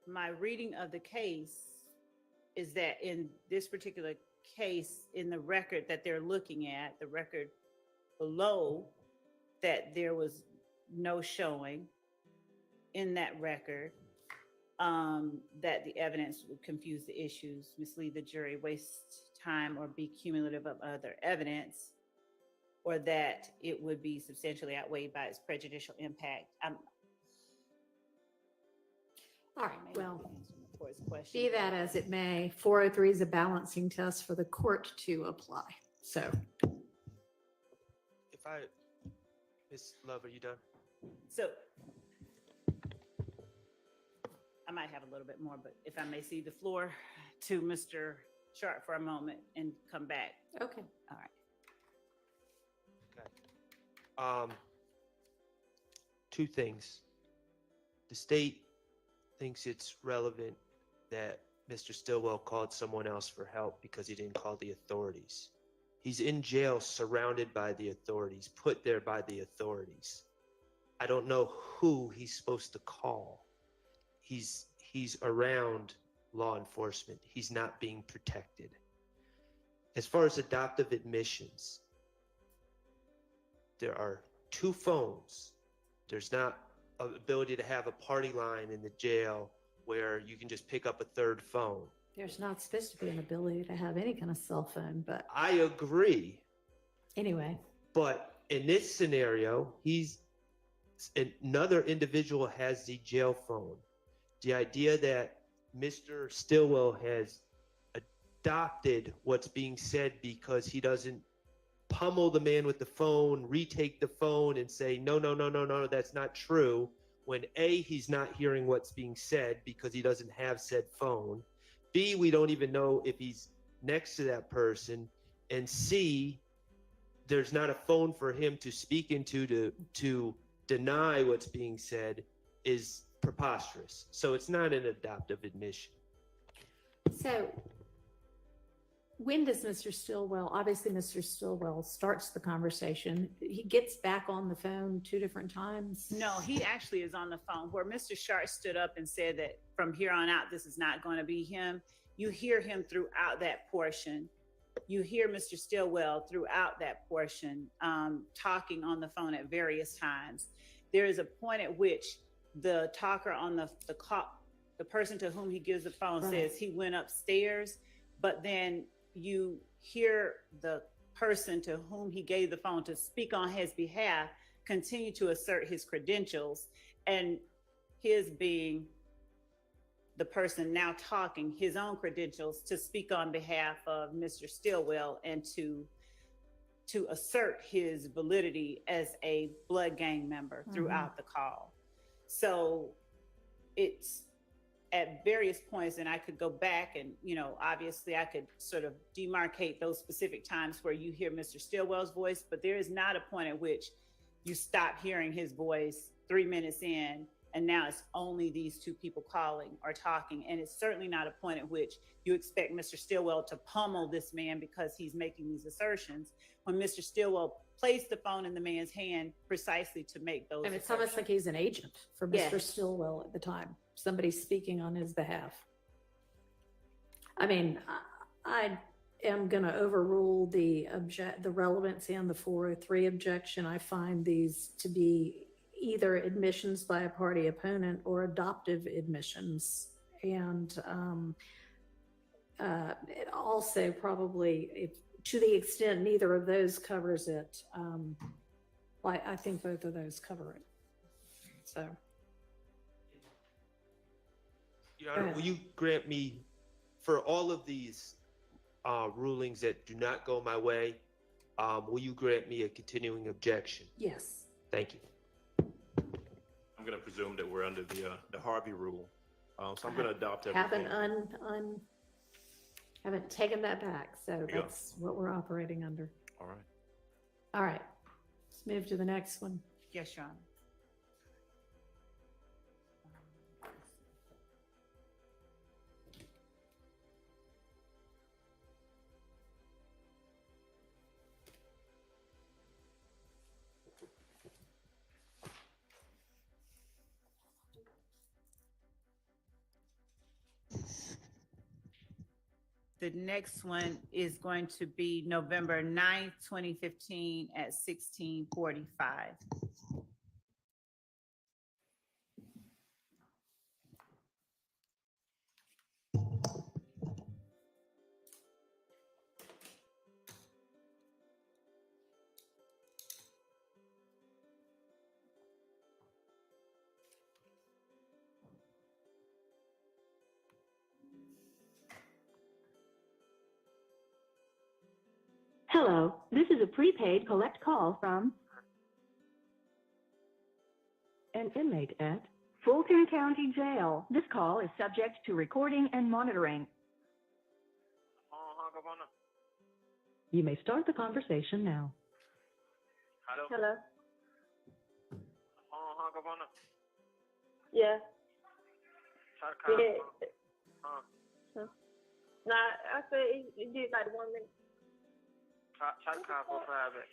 my reading of the case is that in this particular case, in the record that they're looking at, the record below, that there was no showing in that record that the evidence would confuse the issues, mislead the jury, waste time, or be cumulative of other evidence, or that it would be substantially outweighed by its prejudicial impact. All right, Maybe well, answer the court's question. be that as it may, 403 is a balancing test for the court to apply. So, If I, Ms. Love, are you done? So I might have a little bit more, but if I may cede the floor to Mr. Sharp for a moment and come back. okay. All right. Two things. The state thinks it's relevant that Mr. Stillwell called someone else for help because he didn't call the authorities. He's in jail surrounded by the authorities, put there by the authorities. I don't know who he's supposed to call. He's around law enforcement. He's not being protected. As far as adoptive admissions, there are 2 phones. There's not an ability to have a party line in the jail where you can just pick up a 3rd phone. There's not supposed to be an ability to have any kind of cell phone, but I agree. anyway. But in this scenario, another individual has the jail phone. The idea that Mr. Stillwell has adopted what's being said because he doesn't pummel the man with the phone, retake the phone and say, no, that's not true. When A, he's not hearing what's being said because he doesn't have said phone. B, we don't even know if he's next to that person. And C, there's not a phone for him to speak into to deny what's being said is preposterous. So it's not an adoptive admission. So when does Mr. Stillwell, obviously Mr. Stillwell starts the conversation. He gets back on the phone 2 different times. No, he actually is on the phone where Mr. Sharp stood up and said that from here on out, this is not going to be him. You hear him throughout that portion. You hear Mr. Stillwell throughout that portion talking on the phone at various times. There is a point at which the talker on the person to whom he gives the phone says he went upstairs, but then you hear the person to whom he gave the phone to speak on his behalf continue to assert his credentials, and his being the person now talking his own credentials to speak on behalf of Mr. Stillwell and to assert his validity as a blood gang member throughout the call. So it's at various points, and I could go back and, obviously I could sort of demarcate those specific times where you hear Mr. Stillwell's voice, but there is not a point at which you stop hearing his voice 3 minutes in, and now it's only these 2 people calling or talking. And it's certainly not a point at which you expect Mr. Stillwell to pummel this man because he's making these assertions, when Mr. Stillwell placed the phone in the man's hand precisely to make those And it's almost like he's an agent for Mr. Stillwell at the time. Somebody speaking on his behalf. I mean, I am going to overrule the relevancy on the 403 objection. I find these to be either admissions by a party opponent or adoptive admissions. And it also probably, if, to the extent neither of those covers it, I think both of those cover it. So. Your Honor, will you grant me, for all of these rulings that do not go my way, will you grant me a continuing objection? Yes. Thank you. I'm going to presume that we're under the Harvey rule. So I'm going to adopt everything. Haven't taken that back. So Yeah. that's what we're operating under. All right. All right. Let's move to the next one. Yes, Your Honor. The next one is going to be November 9th, 2015 at 16:45. Hello, this is a prepaid collect call from an inmate at Fulton County Jail. This call is subject to recording and monitoring. Hung up on her. You may start the conversation now. Hello. Hello? Hung up on her. Yeah. Try to call Yeah. her. Nah, I said it did like 1 minute. Try to call for private.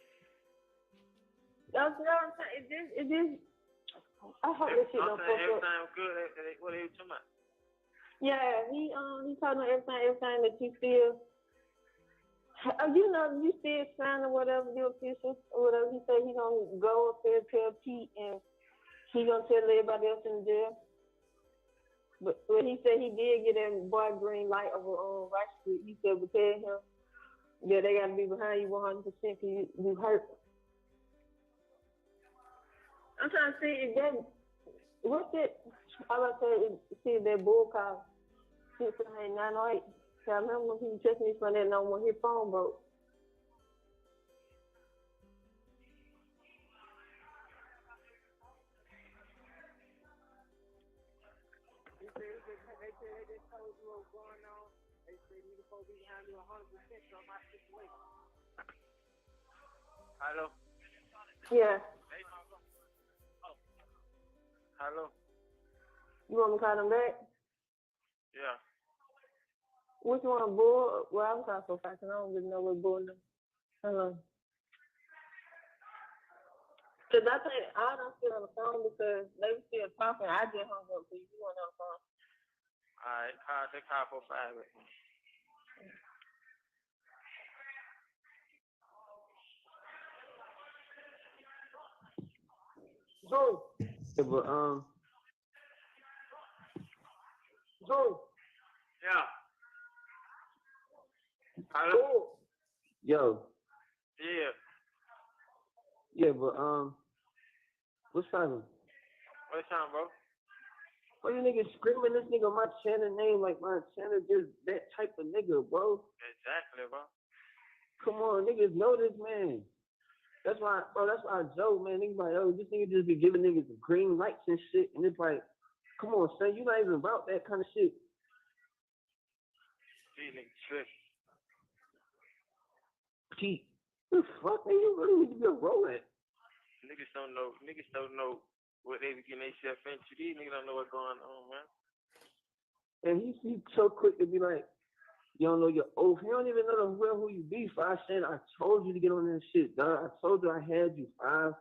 That's what I'm saying. It just, I hope this shit don't fuck up. Everything was good. What are you talking about? Yeah, he told me everything that you feel. You know, you still sign or whatever, you official or whatever. He said he gonna go up there, tell Pete, and he gonna tell everybody else in the jail. But he said he did get that boy green light over on Rice Street. He said, but tell him, yeah, they gotta be behind you 100% because you hurt. I'm trying to see if that, what's it? I was saying, see if that bull call 678-908. I remember when he was checking me from that number when his phone broke. They just told you what was going on. They said niggas supposed to be behind you 100% on my situation. Hello? Yeah. Hello? You want me to call them back? Yeah. Which one, bull? Well, I'm calling so fast, and I don't really know what bull is. Hello. Because I think I don't still on the phone because they were still talking. I just hung up because you weren't on the phone. All right, they call for private. Joe. Yeah, but Joe. Yeah. Hello? Yo. Yeah. Yeah, but what's happening? What's up, bro? Why you niggas screaming this nigga my channel name like my channel just that type of nigga, bro? Exactly, bro. Come on, niggas know this man. That's why, bro, that's why I joke, man. Niggas like, oh, this nigga just be giving niggas green lights and shit. And it's like, come on, son, you not even about that kind of shit. These niggas trick. Pete, the fuck, man, you really need to be a rolling. Niggas don't know what they be getting themselves into. These niggas don't know what's going on, man. And he's so quick to be like, you don't know your oath. You don't even know the real who you be. 5 saying, I told you to get on this shit, dog. I told you I had you, 5.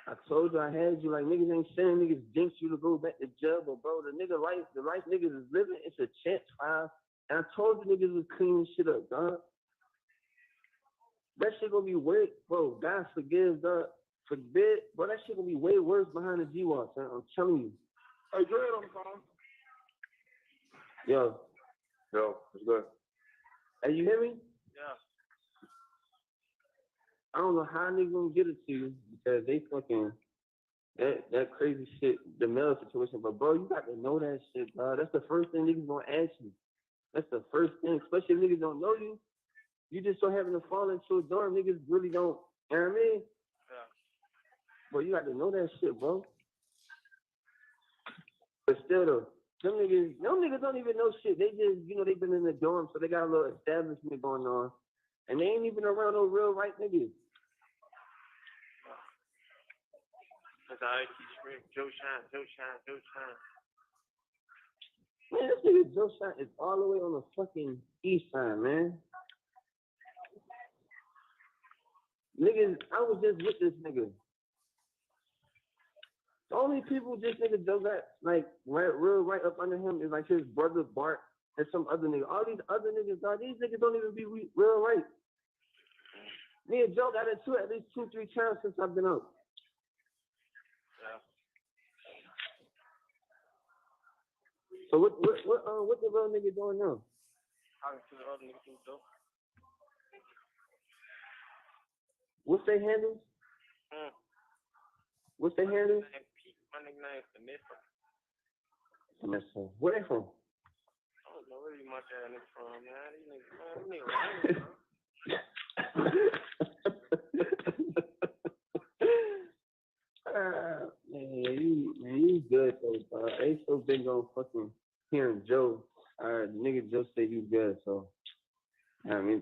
I told you I had you. Like, niggas ain't saying niggas jinx you to go back to jail, but bro, the life niggas is living, it's a chance, 5. And I told you niggas was cleaning shit up, dog. That shit gonna be way, bro, God forgive, dog. Forbid, bro, that shit gonna be way worse behind the G-Walk, man. I'm telling you. Hey, Dread on the phone. Yo, what's good? Hey, you hear me? Yeah. I don't know how niggas gonna get it to you because they fucking that crazy shit, the mail situation. But bro, you got to know that shit, bro. That's the first thing niggas gonna ask you. That's the first thing, especially if niggas don't know you. You just so happen to fall into a dorm, niggas really don't. You know what I mean? Yeah. Bro, you got to know that shit, bro. But still though, them niggas don't even know shit. They just, they've been in the dorm, so they got a little establishment going on. And they ain't even around no real right niggas. Cause I keep screaming, Joe Shine, Joe Shine, Joe Shine. Man, this nigga Joe Shine is all the way on the fucking east side, man. Niggas, I was just with this nigga. The only people this nigga Joe got, like, right up under him is, like, his brother Bart and some other nigga. All these other niggas, dog, these niggas don't even be real right. Me and Joe got into it at least 2-3 times since I've been out. Yeah. So what the real nigga doing now? Talking to the other niggas too, though. What's their handles? What's their handles? My nigga name is Vanessa. Vanessa. Where they from? Oh, don't know where these much ass niggas from, man. These niggas Man, you good though, bro. I ain't so big on fucking hearing Joe. Nigga Joe say you good, so I mean,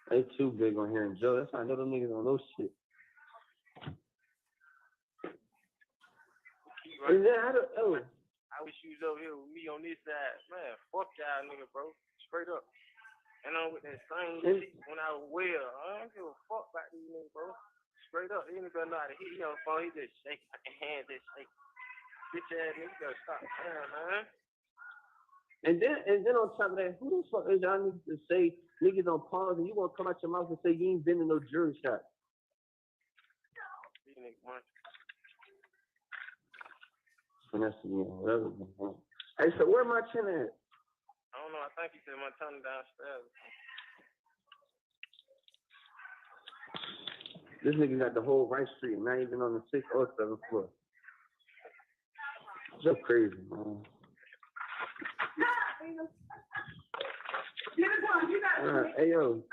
I ain't too big on hearing Joe. That's why I know them niggas on those shit. right. And then I wish you was over here with me on this side. Man, fuck y'all nigga, bro. Straight up. And I'm with that same shit when I was well. I don't give a fuck about these niggas, bro. Straight up. These niggas know how to hit you on the phone. He just shake. Fucking hands just shake. Bitch ass nigga, you gotta stop playing, man. And then on top of that, who the fuck is y'all niggas to say niggas on pause and you won't come out your mouth and say you ain't been in no jury shot? These niggas want Finesse me or whatever. Hey, so where my chin at? I don't know. I think he said my tongue downstairs. This nigga got the whole right street, not even on the 6th or 7th floor. So crazy, man. Hey, yo.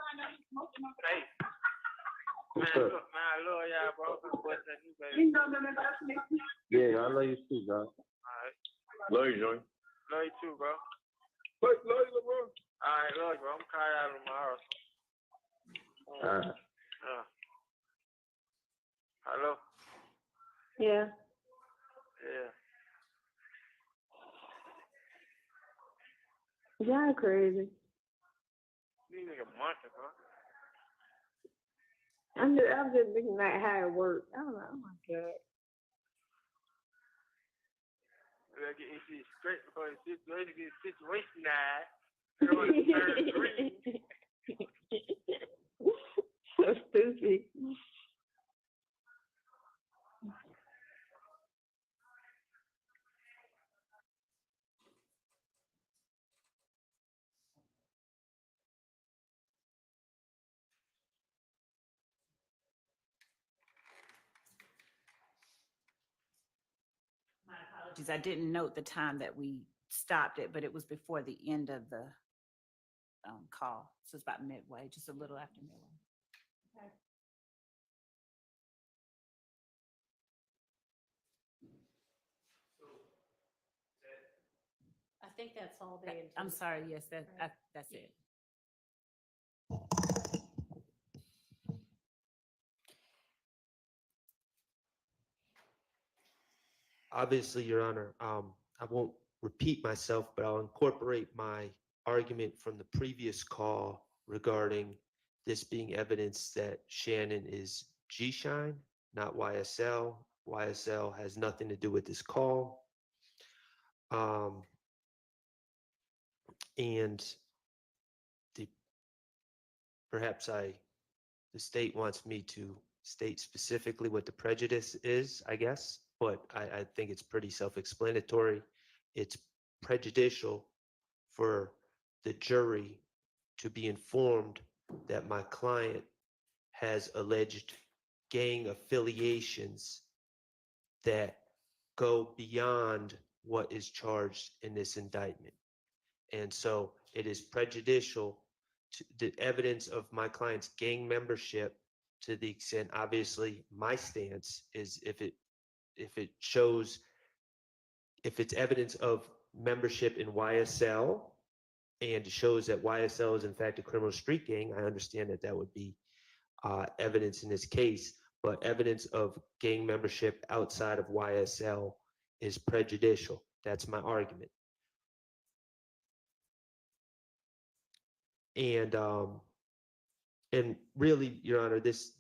Hey. What's Man, up? look, man, I love y'all, bro. What's that you, baby? Yeah, I love you too, dog. Alright. Love you, Joey. Love you too, bro. Love you, bro. Alright, love you, bro. I'm calling out tomorrow. Alright. Hello? Yeah. Yeah. Y'all crazy. These niggas monster, bro. I'm just looking at how it works. I don't know. Oh my God. We gotta get this shit straight before the situation gets situationized. Throw it to third degree. So stupid. My apologies. I didn't note the time that we stopped it, but it was before the end of the call. So it's about midway, just a little after midway. Okay. I think that's all they intended. I'm sorry. Yes, that's it. Obviously, Your Honor, I won't repeat myself, but I'll incorporate my argument from the previous call regarding this being evidence that Shannon is G-Shine, not YSL. YSL has nothing to do with this call. And perhaps the state wants me to state specifically what the prejudice is, I guess, but I think it's pretty self-explanatory. It's prejudicial for the jury to be informed that my client has alleged gang affiliations that go beyond what is charged in this indictment. And so it is prejudicial to the evidence of my client's gang membership, to the extent, obviously, my stance is if it's evidence of membership in YSL and shows that YSL is in fact a criminal street gang, I understand that would be evidence in this case, but evidence of gang membership outside of YSL is prejudicial. That's my argument. And really, Your Honor, this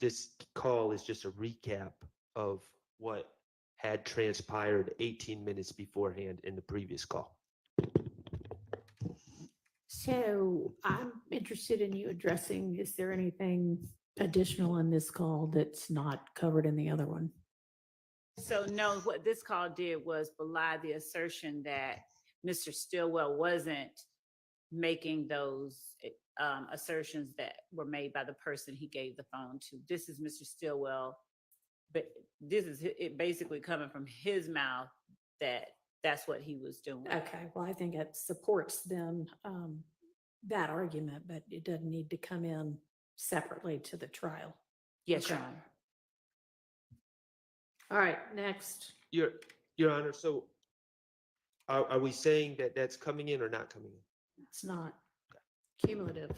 call is just a recap of what had transpired 18 minutes beforehand in the previous call. So I'm interested in you addressing, is there anything additional in this call that's not covered in the other one? So no, what this call did was belie the assertion that Mr. Stillwell wasn't making those assertions that were made by the person he gave the phone to. This is Mr. Stillwell, but this is it basically coming from his mouth that that's what he was doing. Okay, well, I think it supports them, that argument, but it doesn't need to come in separately to the trial. Yes, Your Okay. Honor. All right, next. Your Honor, so are we saying that that's coming in or not coming in? It's not cumulative.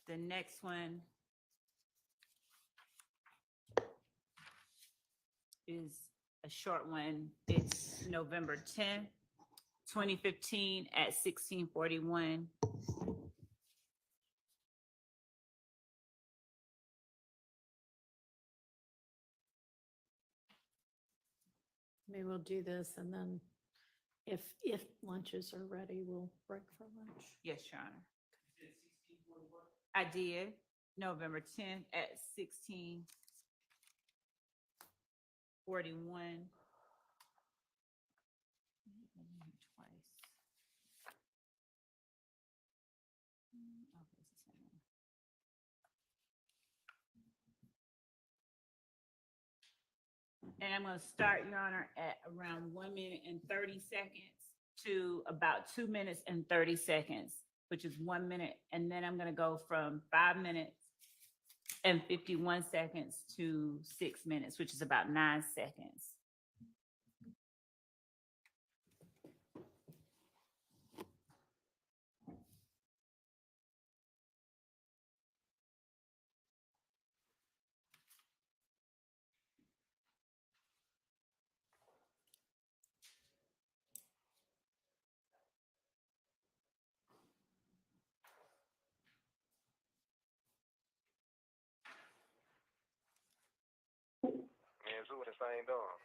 The next one is a short one. It's November 10th, 2015 at 1641. Maybe we'll do this and then if lunches are ready, we'll break for lunch. Yes, Your Honor. I did, November 10th at 1641. Twice. Okay, it's the same one. And I'm gonna start, Your Honor, at around 1 minute and 30 seconds to about 2 minutes and 30 seconds, which is 1 minute. And then I'm gonna go from 5 minutes and 51 seconds to 6 minutes, which is about 9 seconds. Man, Zoo in the same dorm.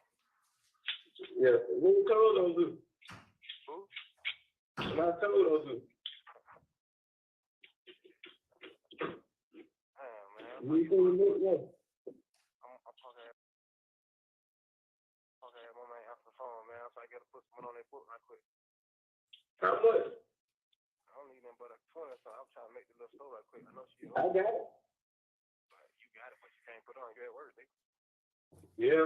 Yeah, what you told those do? Who? What I told those do? Damn, man. You can look, yeah. I'm talking at my man after the phone, man. So I gotta put someone on their book right quick. How much? I don't need nothing but a 20, so I'm trying to make the little store right quick. I know she I got it. You got it, but you can't put it on. You at work, nigga. Yeah.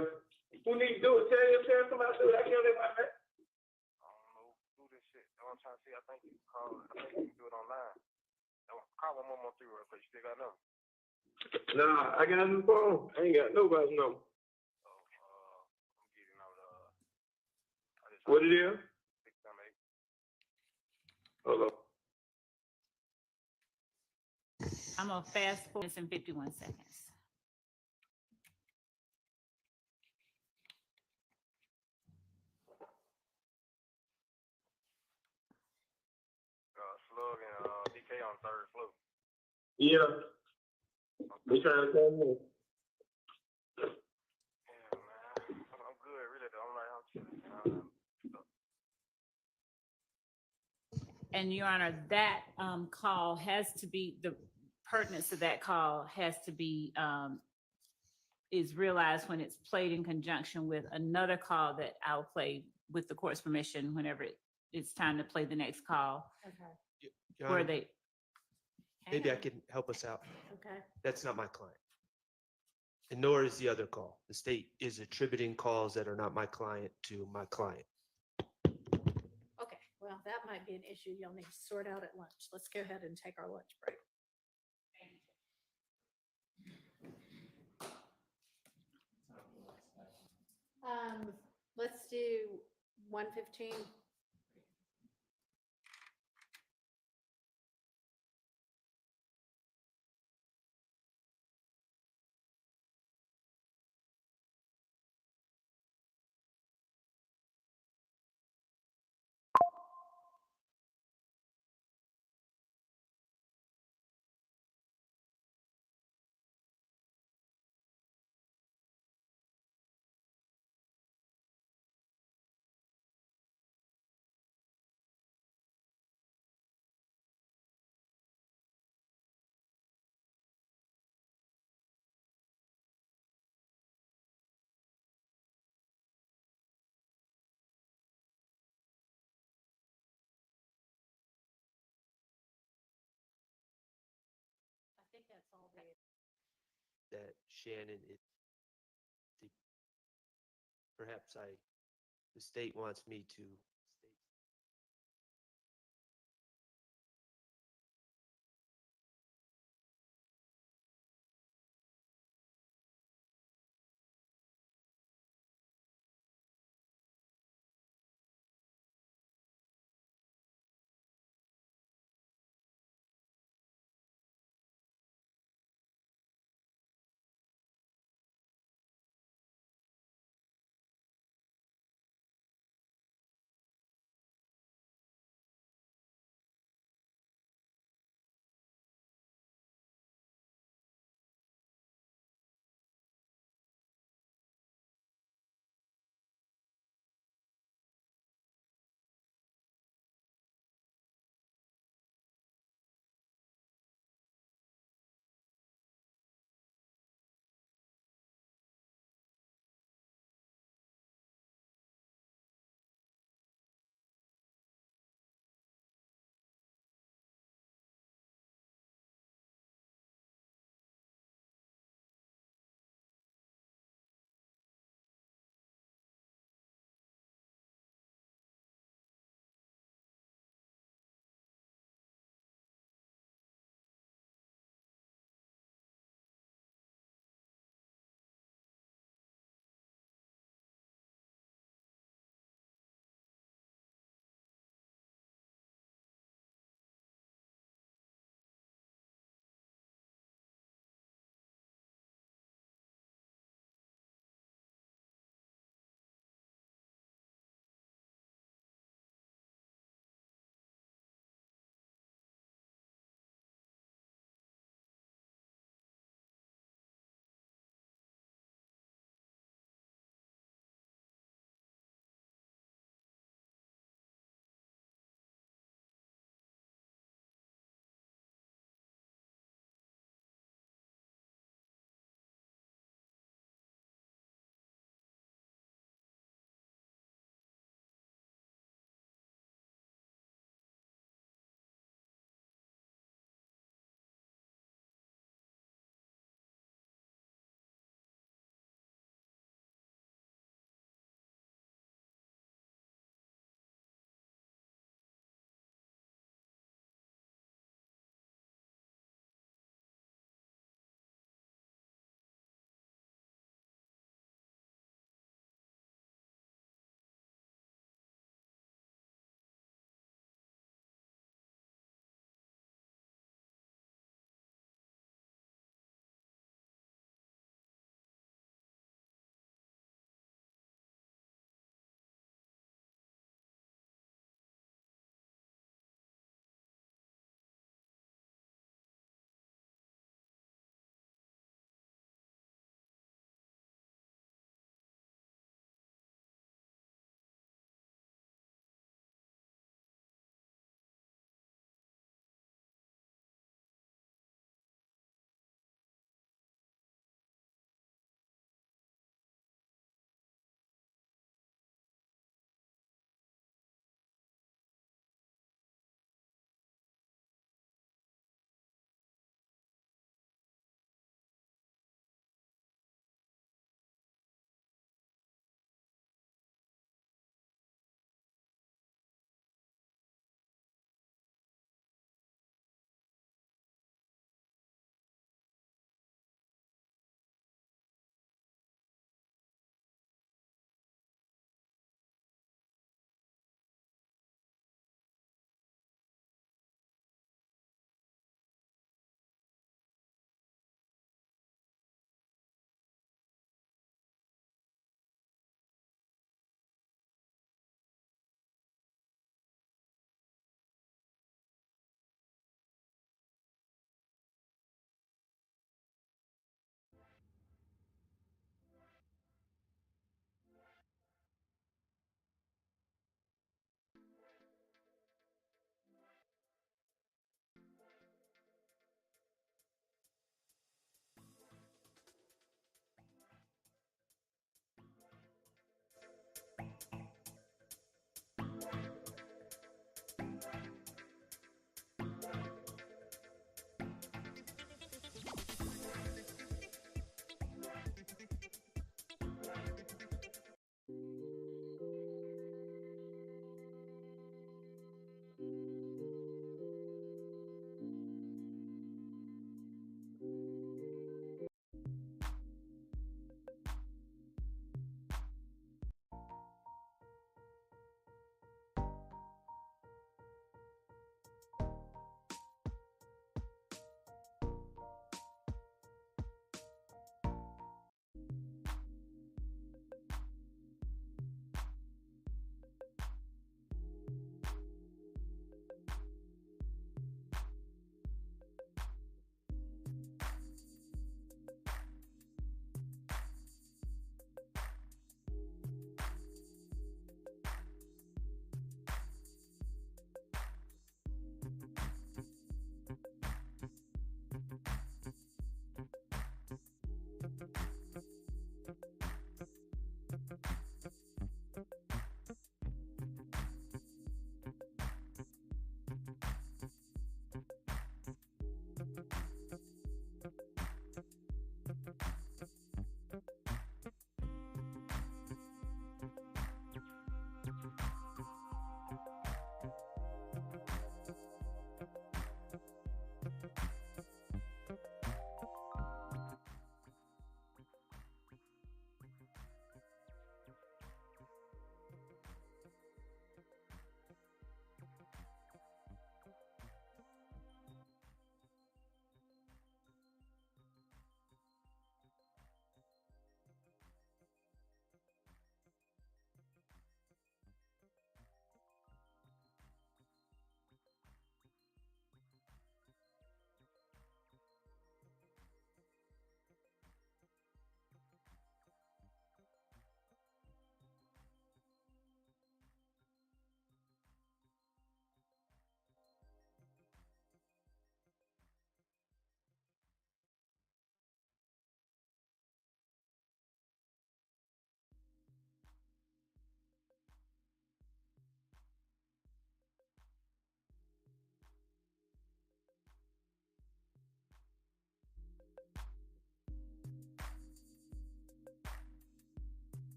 Who need to do it? Tell somebody to do it. I can't let my man. I don't know. Do this shit. That's what I'm trying to see. I think you can call. I think you can do it online. Call 1113 real quick. You still got a number? Nah, I got a new phone. I ain't got nobody's number. I'm giving you number. What it is? 678. Hold on. I'm gonna fast forward in 51 seconds. Slug and DK on third floor. Yeah. They trying to tell me. Yeah, man. I'm good, really. Though. I'm like, I'm chilling. And Your Honor, that call has to be, the pertinence of that call has to be, is realized when it's played in conjunction with another call that I'll play with the court's permission whenever it's time to play the next call. Okay. Your Where Honor, they. maybe I Hang on. can help us out. Okay. That's not my client. And nor is the other call. The state is attributing calls that are not my client to my client. Okay, well, that might be an issue you'll need to sort out at lunch. Let's go ahead and take our lunch break. Let's do 1:15. that Shannon, the, perhaps the state wants me to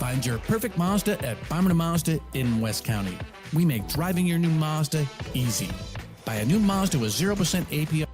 Find your perfect Mazda at Bomber Mazda in West County. We make driving your new Mazda easy. Buy a new Mazda with 0% APR.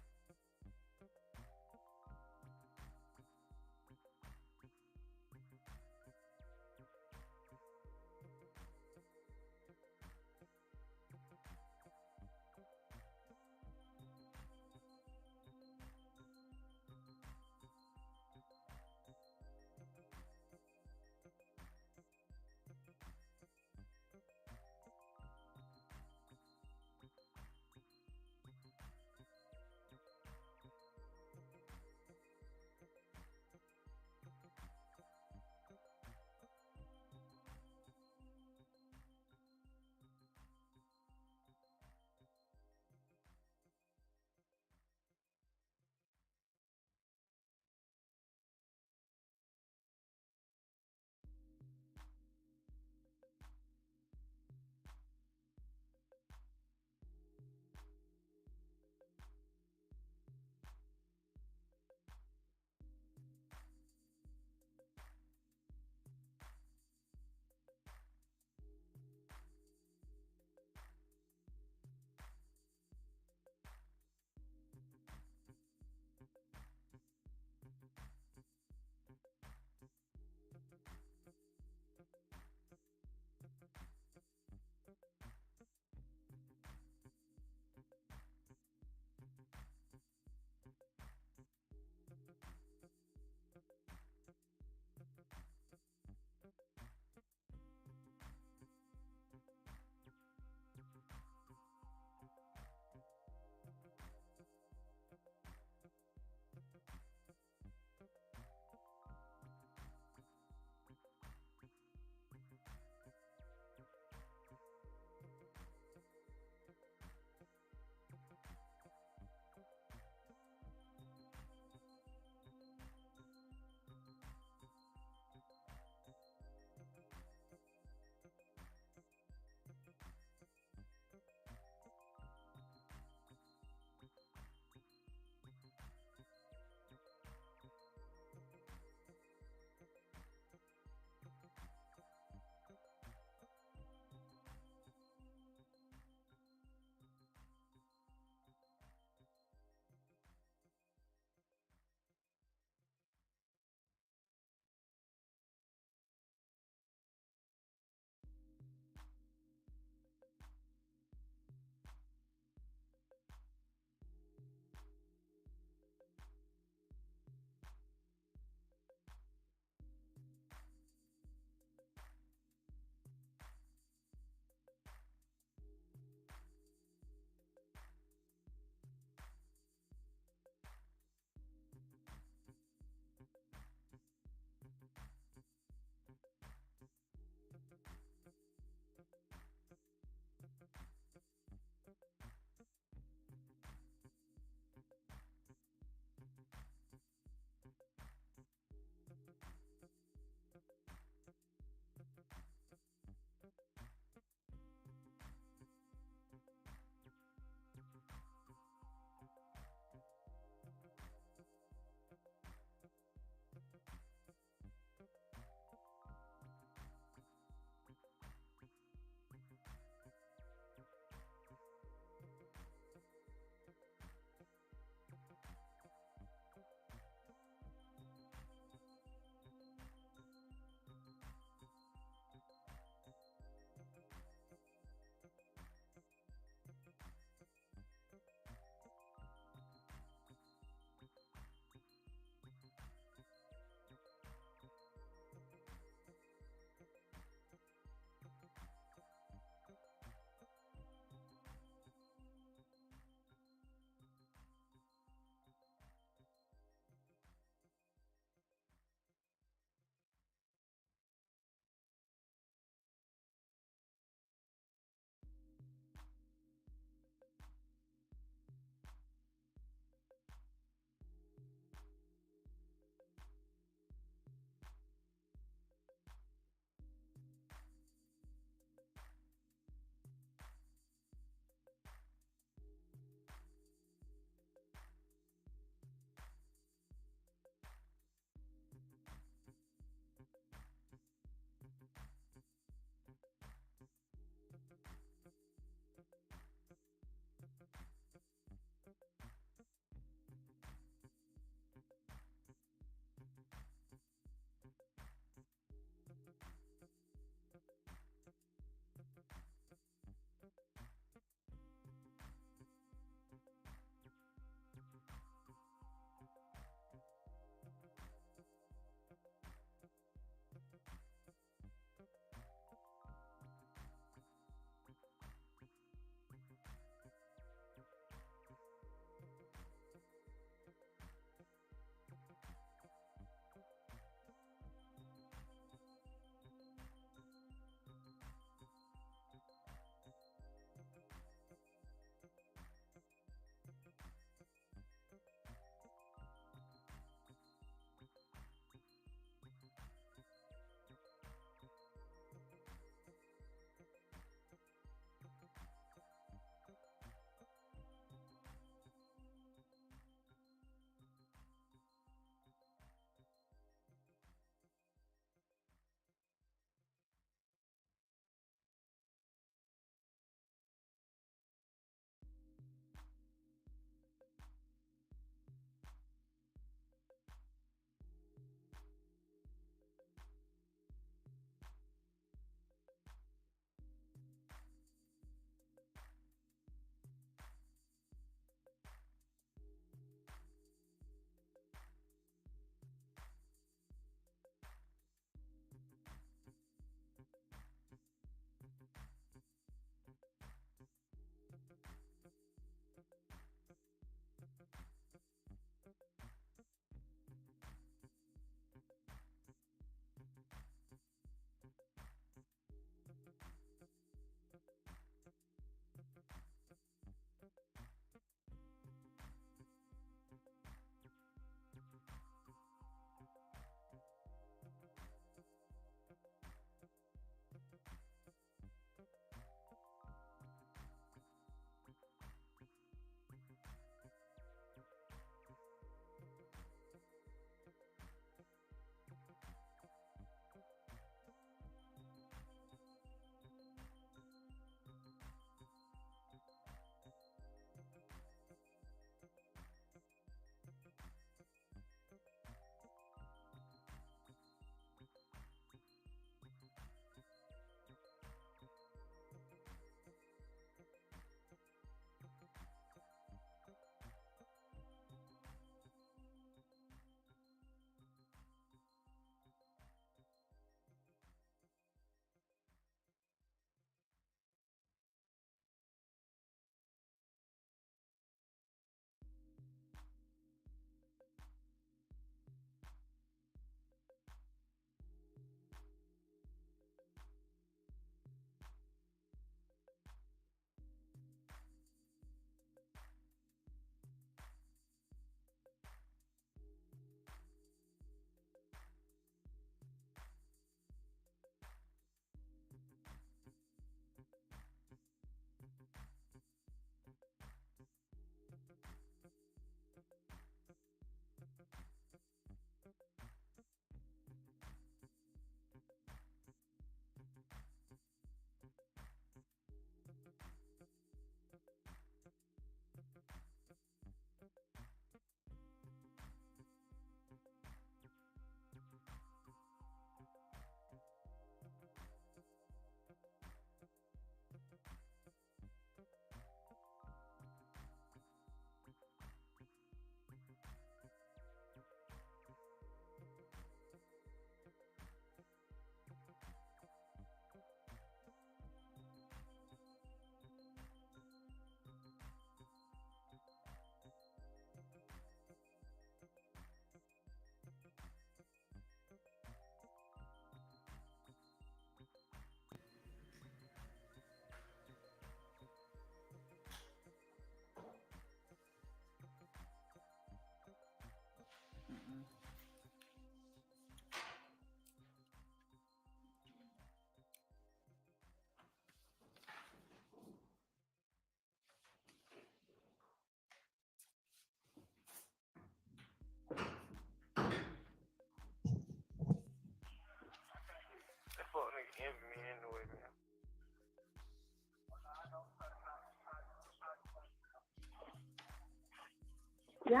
Yeah.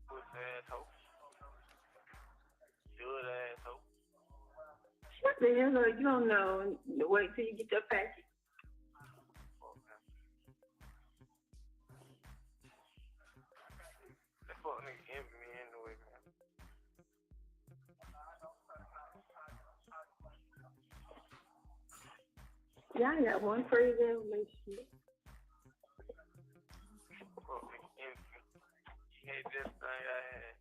Pussy asshole. Good asshole. Shut the hell up. You don't know. Wait till you get your package. That fuck nigga envy me anyway, man. Yeah, I got one crazy relationship. Fuck nigga envy me. He hates everything I had.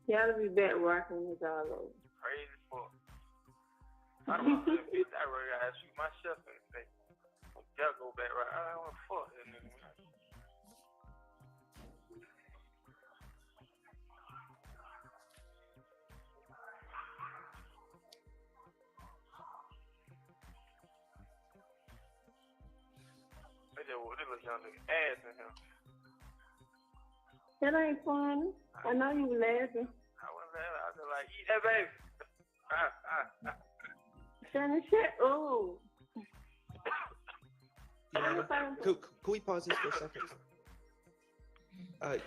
Y'all be back rocking this all over. Crazy fuck. I don't know that bitch. I really gotta shoot myself in the face. Y'all go back right. I don't wanna fuck that nigga, man. They just want this little young nigga ass in him. That ain't funny. I know you laughing. I was laughing. I was just like, eat that baby. Shannon, shut up. Your Honor, could we pause this for a second?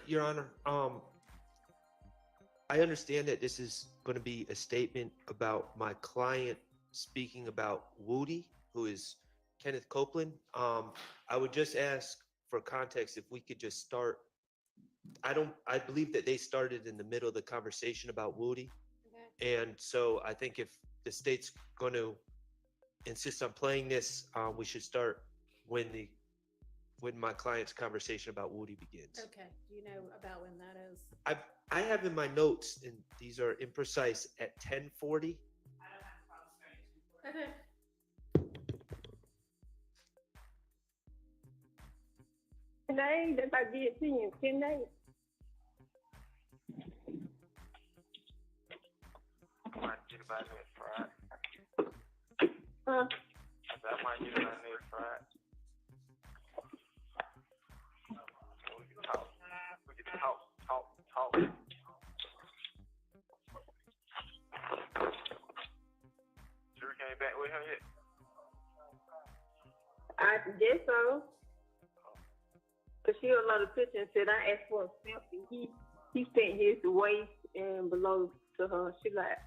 Your Honor, I understand that this is going to be a statement about my client speaking about Woody, who is Kenneth Copeland. I would just ask for context if we could just start. I believe that they started in the middle of the conversation about Woody. Okay. And so I think if the state's going to insist on playing this, we should start when my client's conversation about Woody begins. Okay. Do you know about when that is? I have in my notes, and these are imprecise, at 10:40. Okay. Today, that I did to you. 10 days. I might get about next Friday. Huh? I said I might get about next Friday. And we can talk. We can talk. Drew came back with him yet? I guess so. But she a lot of pictures and said I asked for a selfie. He sent his waist and below to her. She like,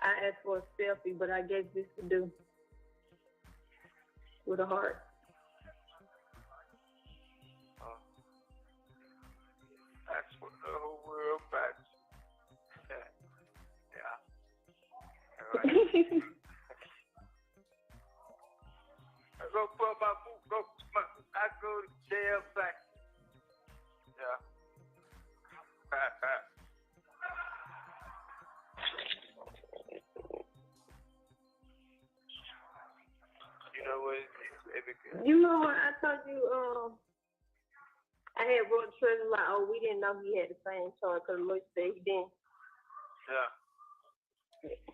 I asked for a selfie, but I guess this to do with a heart. That's what the whole world about. Yeah. I go put my boot, I go to jail back. Yeah. You know what? You know what? I told you, I had wrote Treasure like, oh, we didn't know he had the same charge because Lloyd said he didn't. Yeah.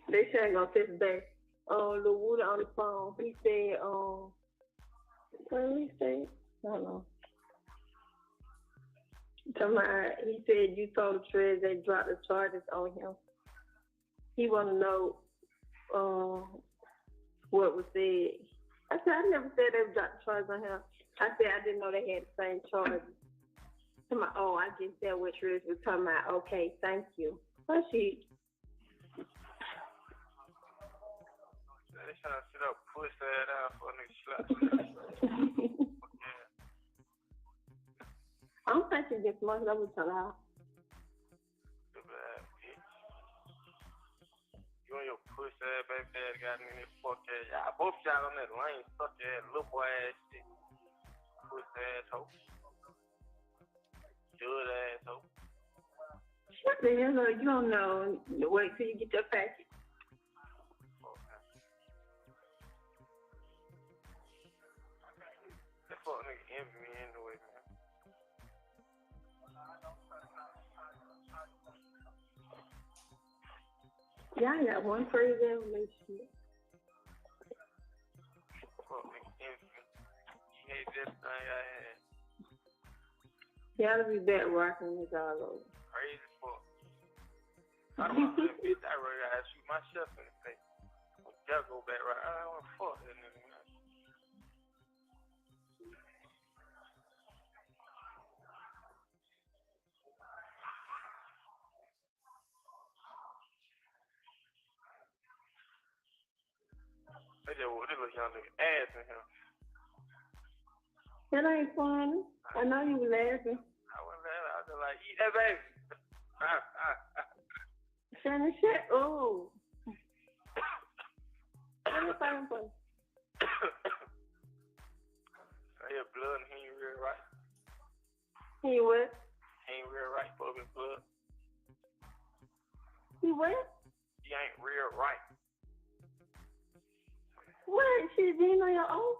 They said gonna test today. Lil Woody on the phone. He said, what did he say? I don't know. He said you told Trez they dropped the charges on him. He want to know what was said. I said, I never said they dropped the charges on him. I said, I didn't know they had the same charges. I guess that what Trez was talking about. Okay, thank you. But she. They trying to sit up, push that out for a nigga slap. I don't think she gets much. That was so loud. You and your push ass baby daddy got in there, fuck ass. Y'all both y'all on that lane, suck ass, little boy ass shit. Push ass hoe. Good ass hoe. Shut the hell up. You don't know. Wait till you get your package. That fuck nigga envy me anyway, man. Yeah, I got one crazy relationship. Fuck nigga envy me. He hates everything I had. Y'all be back rocking this all over. Crazy fuck. I don't know that bitch. I really gotta shoot myself in the face. Y'all go back right. I don't wanna fuck that nigga, man. They just this little young nigga ass in him. That ain't funny. I know you were laughing. I was laughing. I was just like, eat that baby. Shannon, shit. Oh. Let me find him. Say your blood and he ain't real right. He what? He ain't real right, fucking blood. He what? He ain't real right. What? Shit, you know your own?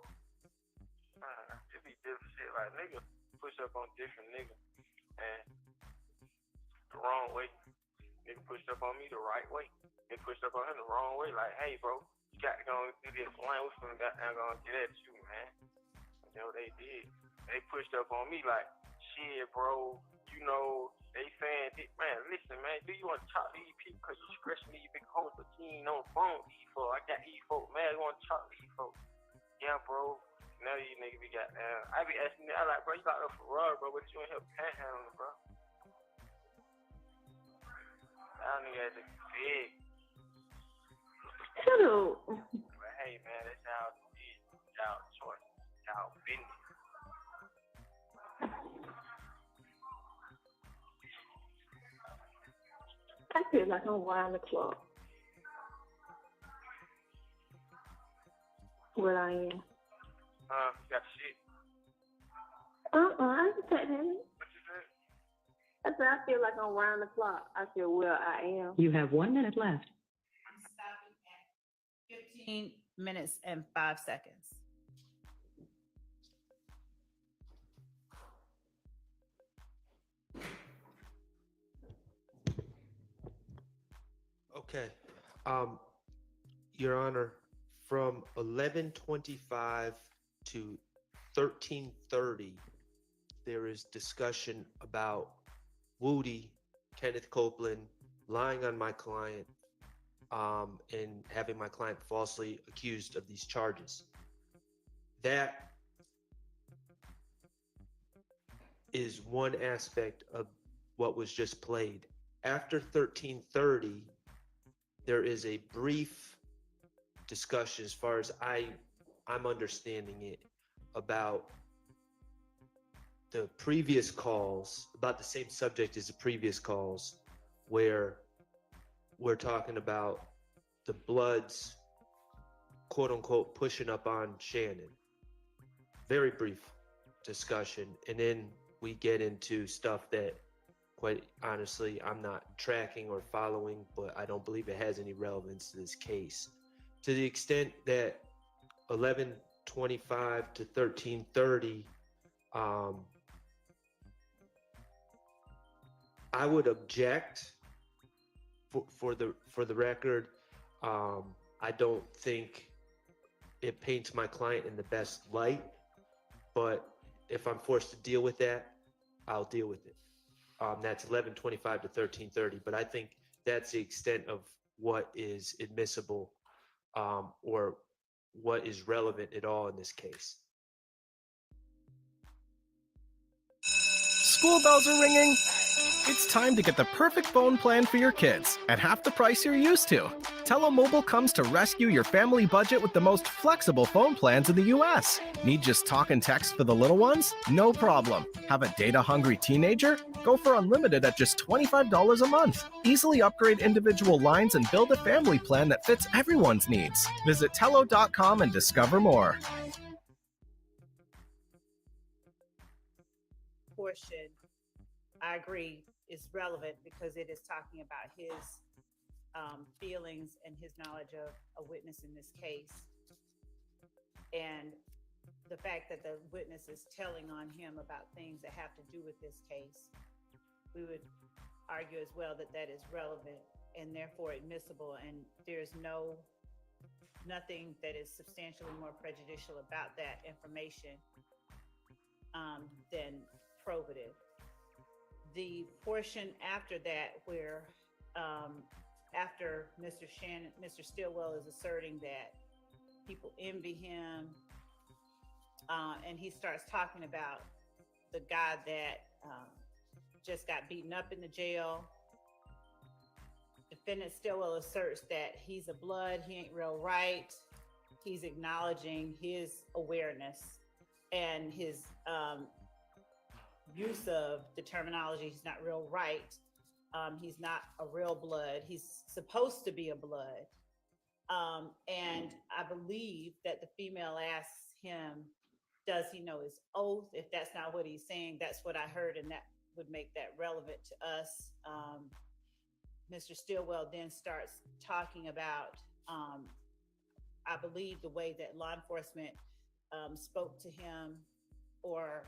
It be different shit. Like, niggas push up on different niggas. And the wrong way. Nigga pushed up on me the right way. They pushed up on him the wrong way. Like, hey, bro, you got to go and do this. Man, we finna goddamn gonna get at you, man. You know, they did. They pushed up on me like, shit, bro, you know, they saying, man, listen, man, do you want to talk to these people because you scratching these big hoes, but you ain't on the phone with these folks. I got these folks, man, you want to talk to these folks. Yeah, bro. Now these niggas be goddamn. I be asking, I like, bro, you got no Ferrari, bro, but you ain't help panhandling, bro. Y'all niggas is big. Shut up. But hey, man, that's y'all did. Y'all choice. Y'all business. I feel like I'm wild the clock. What I am. You got shit. I can take that. What you said? I said I feel like I'm round the clock. I feel well I am. You have 1 minute left. I'm stopping at 15 minutes and 5 seconds. Okay. Your Honor, from 11:25 to 13:30, there is discussion about Woody, Kenneth Copeland, lying on my client, and having my client falsely accused of these charges. That is one aspect of what was just played. After 13:30, there is a brief discussion, as far as I'm understanding it, about the previous calls, about the same subject as the previous calls, where we're talking about the Bloods, quote unquote, pushing up on Shannon. Very brief discussion. And then we get into stuff that, quite honestly, I'm not tracking or following, but I don't believe it has any relevance to this case. To the extent that 11:25 to 13:30, I would object. For the record, I don't think it paints my client in the best light, but if I'm forced to deal with that, I'll deal with it. That's 11:25 to 13:30, but I think that's the extent of what is admissible, or what is relevant at all in this case. School bells are ringing. It's time to get the perfect phone plan for your kids at half the price you're used to. Telemobile comes to rescue your family budget with the most flexible phone plans in the US. Need just talk and text for the little ones? No problem. Have a data-hungry teenager? Go for unlimited at just $25 a month. Easily upgrade individual lines and build a family plan that fits everyone's needs. Visit tello.com and discover more. Portion, I agree, is relevant because it is talking about his feelings and his knowledge of a witness in this case. And the fact that the witness is telling on him about things that have to do with this case, we would argue as well that that is relevant and therefore admissible. And there's nothing that is substantially more prejudicial about that information than probative. The portion after that, where after Mr. Stillwell is asserting that people envy him, and he starts talking about the guy that just got beaten up in the jail. Defendant Stillwell asserts that he's a blood, he ain't real right. he's acknowledging his awareness and his use of the terminology, he's not real right. He's not a real blood. He's supposed to be a blood. And I believe that the female asks him, does he know his oath? If that's not what he's saying, that's what I heard, and that would make that relevant to us. Mr. Stillwell then starts talking about, I believe, the way that law enforcement spoke to him, or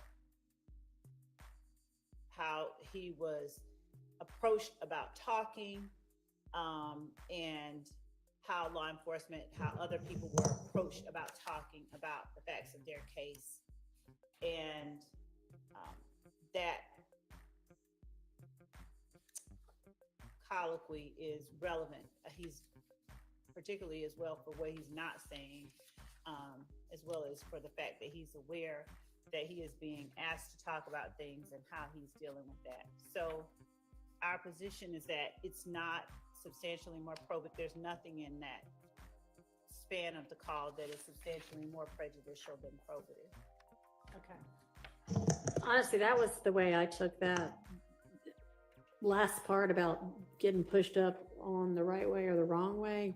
how he was approached about talking, and how law enforcement, how other people were approached about talking about the facts of their case. And that colloquy is relevant. He's particularly as well for what he's not saying, as well as for the fact that he's aware that he is being asked to talk about things and how he's dealing with that. So our position is that it's not substantially more probative. There's nothing in that span of the call that is substantially more prejudicial than probative. Okay. Honestly, that was the way I took that last part about getting pushed up on the right way or the wrong way.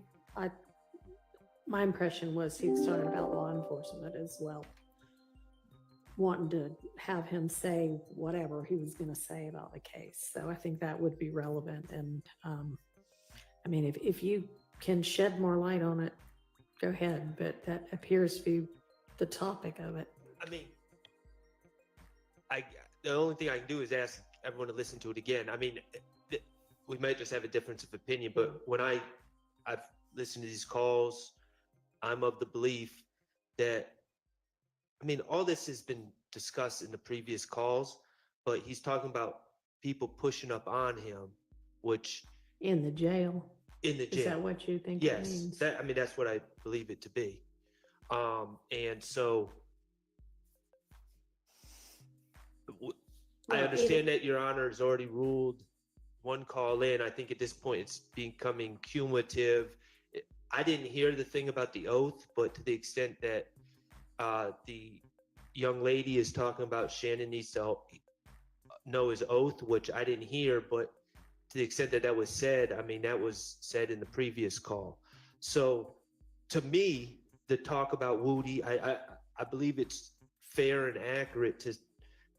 My impression was he was talking about law enforcement as well, wanting to have him say whatever he was going to say about the case. So I think that would be relevant. And I mean, if you can shed more light on it, go ahead. But that appears to be the topic of it. I mean, the only thing I can do is ask everyone to listen to it again. I mean, we might just have a difference of opinion, but when I've listened to these calls, I'm of the belief that, I mean, all this has been discussed in the previous calls, but he's talking about people pushing up on him, which In the jail. in the jail. Is that what you think it Yes, means? I mean, that's what I believe it to be. And so I Well, understand that Your Honor has already ruled one call in. I think at this point it's becoming cumulative. I didn't hear the thing about the oath, but to the extent that the young lady is talking about Shannon needs to know his oath, which I didn't hear, but to the extent that that was said, I mean, that was said in the previous call. So to me, the talk about Woody, I believe it's fair and accurate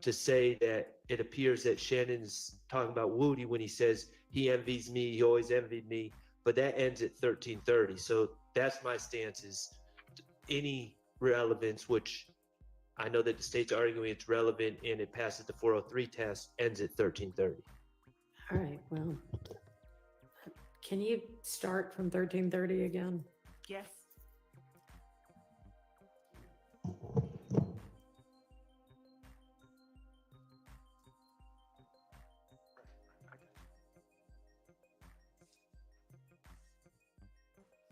to say that it appears that Shannon's talking about Woody when he says he envies me, he always envied me, but that ends at 1330. So that's my stance, is any relevance, which I know that the state's arguing it's relevant and it passes the 403 test, ends at 1330. All right, well, can you start from 1330 again? Yes.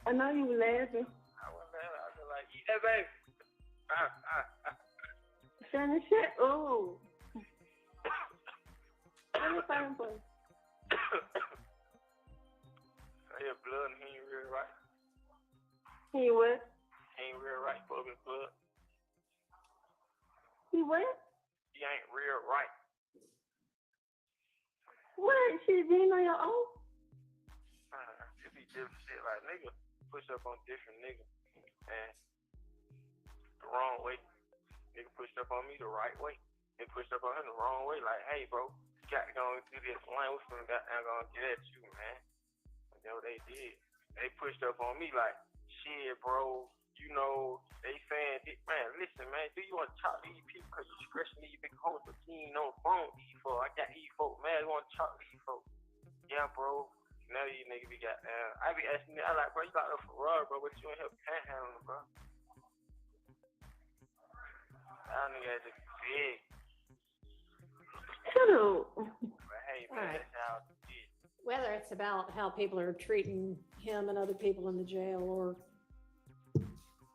I know you were laughing. I was like, eat that baby. Shannon, shut up. Let me find one. Your blood and he ain't real right. He what? He ain't real right, public blood. He what? He ain't real right. What? Shit, you know your own? It be different shit, like nigga push up on different niggas and the wrong way. Nigga pushed up on me the right way. They pushed up on him the wrong way. Like, hey, bro, you got to go and do this line. We're finna goddamn gonna get at you, man. And that's what they did. They pushed up on me like, shit, bro. You know, they saying, man, listen, man, do you want to talk to these people because you stressing these big hoes, but you ain't on the phone with these folks. I got these folks, man, you want to talk to these folks. Yeah, bro. Now these niggas be goddamn. I be asking me, I like, bro, you got a Ferrari, bro, but you ain't help panhandling, bro. That nigga had to big. Shut up. But hey, man, All right. that's how it is. Whether it's about how people are treating him and other people in the jail or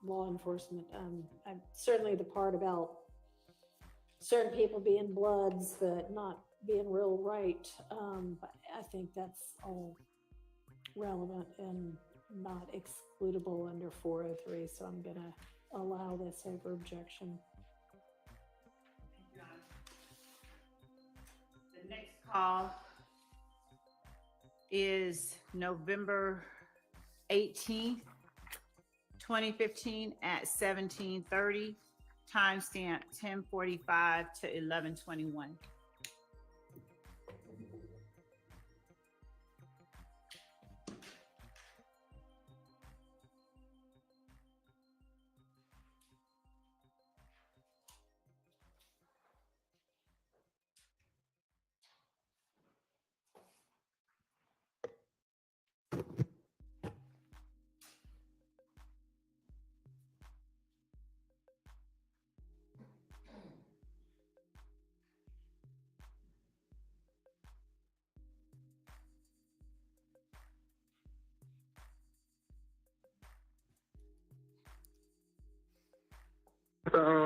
law enforcement, certainly the part about certain people being bloods but not being real right, I think that's all relevant, and not excludable under 403, so I'm gonna allow this over objection. The next call is November 18th, 2015 at 17:30, timestamp 10:45 to 11:21.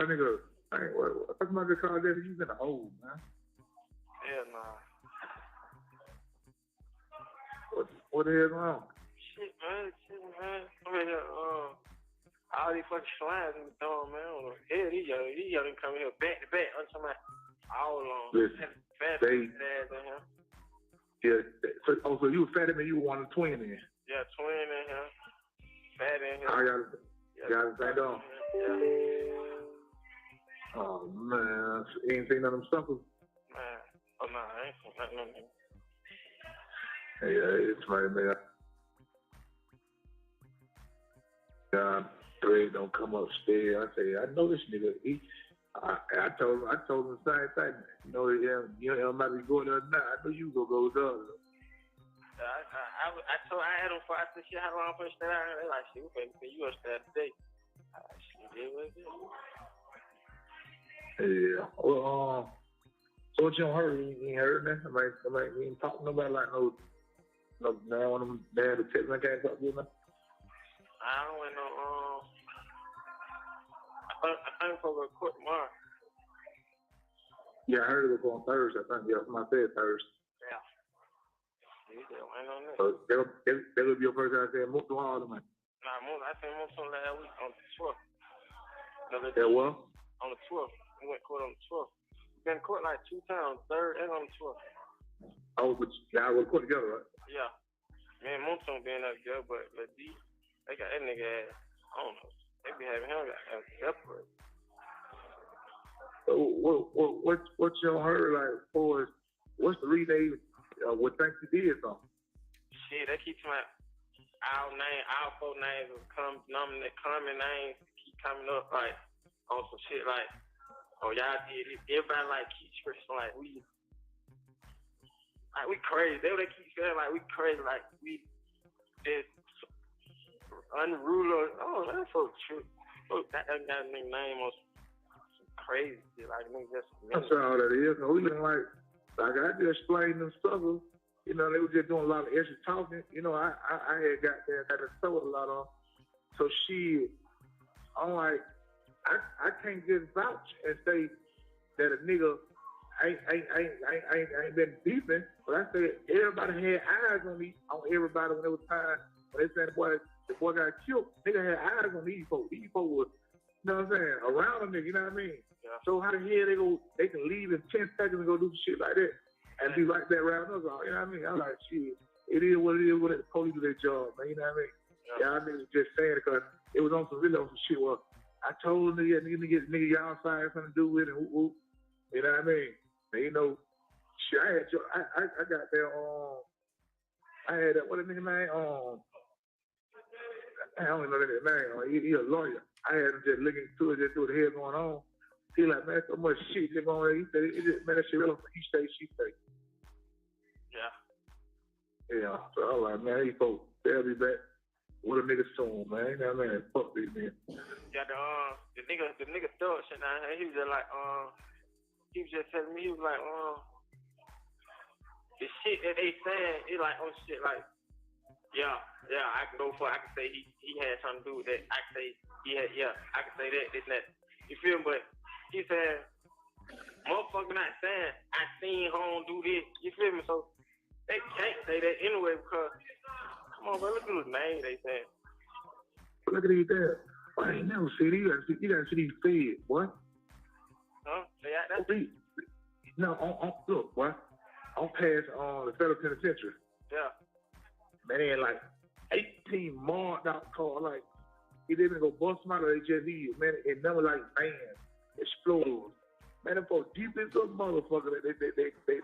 Nigga, what's my good call that? He's in a hole, man. Hell nah. What the hell's wrong? Shit, man. I mean, all these fucking slides in the dome, man. I don't know. Hell, these y'all done come here back to back. I'm talking about all along. Listen, Fat they- ass in here. Yeah. So you were fat man, you were one of the twin in. Yeah, twin in here. Fat in here. I got the same on. Yeah. Oh man, you ain't seen none of them suckers. Man. Oh, nah, I ain't seen nothing on them. Yeah, it's right, man. Thread don't come upstairs. I say, I know this nigga. I told him the same thing. You know, you might be going there now. I know you gonna go there. I had them for, I said, shit, how long for stay down here? They like, shit, we better pay you upstairs today. I like, shit, it was it. Yeah. Well, so what you don't heard? You ain't heard that? I ain't talking to nobody like no one of them damn detectives I can't talk to you, man. I don't went no, I think for the court tomorrow. Yeah, I heard it was on Thursday. I think, yeah, somebody said Thursday. Yeah. You just went on that. So that'll be your first time saying move to all of them. Nah, I think most on last week on the 12th. Yeah, well? On the 12th. We went to court on the 12th. We've been to court like 2 times, 3rd and on the 12th. Oh, but y'all were put together, right? Yeah. Me and Monson being up together, but D, they got that nigga ass, I don't know. They be having him separate. So what y'all heard like for what's the reason they would think you did something? Shit, they keep talking about our 4 names will come common names keep coming up like on some shit like, oh y'all did it. Everybody like keep stressing like we crazy. They keep saying like we crazy, like we just unruly. Oh, that's so true. Oh, that got a name on some crazy shit. Like nigga just. That's all that is. We looking like I just explained them struggles. You know, they were just doing a lot of extra talking. You know, I had got there, got to throw it a lot on. So I'm like, I can't just vouch and say that a nigga ain't been beefing, but I said everybody had eyes on everybody when it was time when they said the boy got killed. Nigga had eyes on these folks. These folks was, you know what I'm saying, around a nigga, you know what I mean? Yeah. So how the hell they can leave in 10 seconds and go do shit like that and be like that around us all, you know what I mean? I'm like, shit, it is what it is, what the police do their job, man, you know what I mean? Yeah, I mean, just saying it because it was on some shit where I told nigga y'all outside something to do with it, whoop, you know what I mean? And you know, shit, I got there I had that, what the nigga name? I don't even know that name. He a lawyer. I had him just looking through it, just through the hell going on. He like, man, so much shit just going on. He said, man, that shit real. He say, she say. Yeah. Yeah. So I was like, man, these folks, they'll be back with a nigga soon, man. You know what I mean? Fuck these men. Yeah, the nigga thug shit down here. He was just like, he was just telling me, he was like, the shit that they saying, it like, oh shit, like, yeah, I can go for it. I can say he had something to do with that. I can say I can say that, this and that. You feel me? But he said, motherfucker not saying I seen home do this. You feel me? So they can't say that anyway because Come on, bro. Look at the name they said. Look at these there. I ain't never seen these. You gotta see these feds, boy. Huh? Yeah, that's No, look, boy. I'm past the federal penitentiary. yeah. Man, they had like 18 marked out cars. Like, he didn't go bust them out of they just eat. Man, it never like bam, explode. Man, them folks deep as a motherfucker. They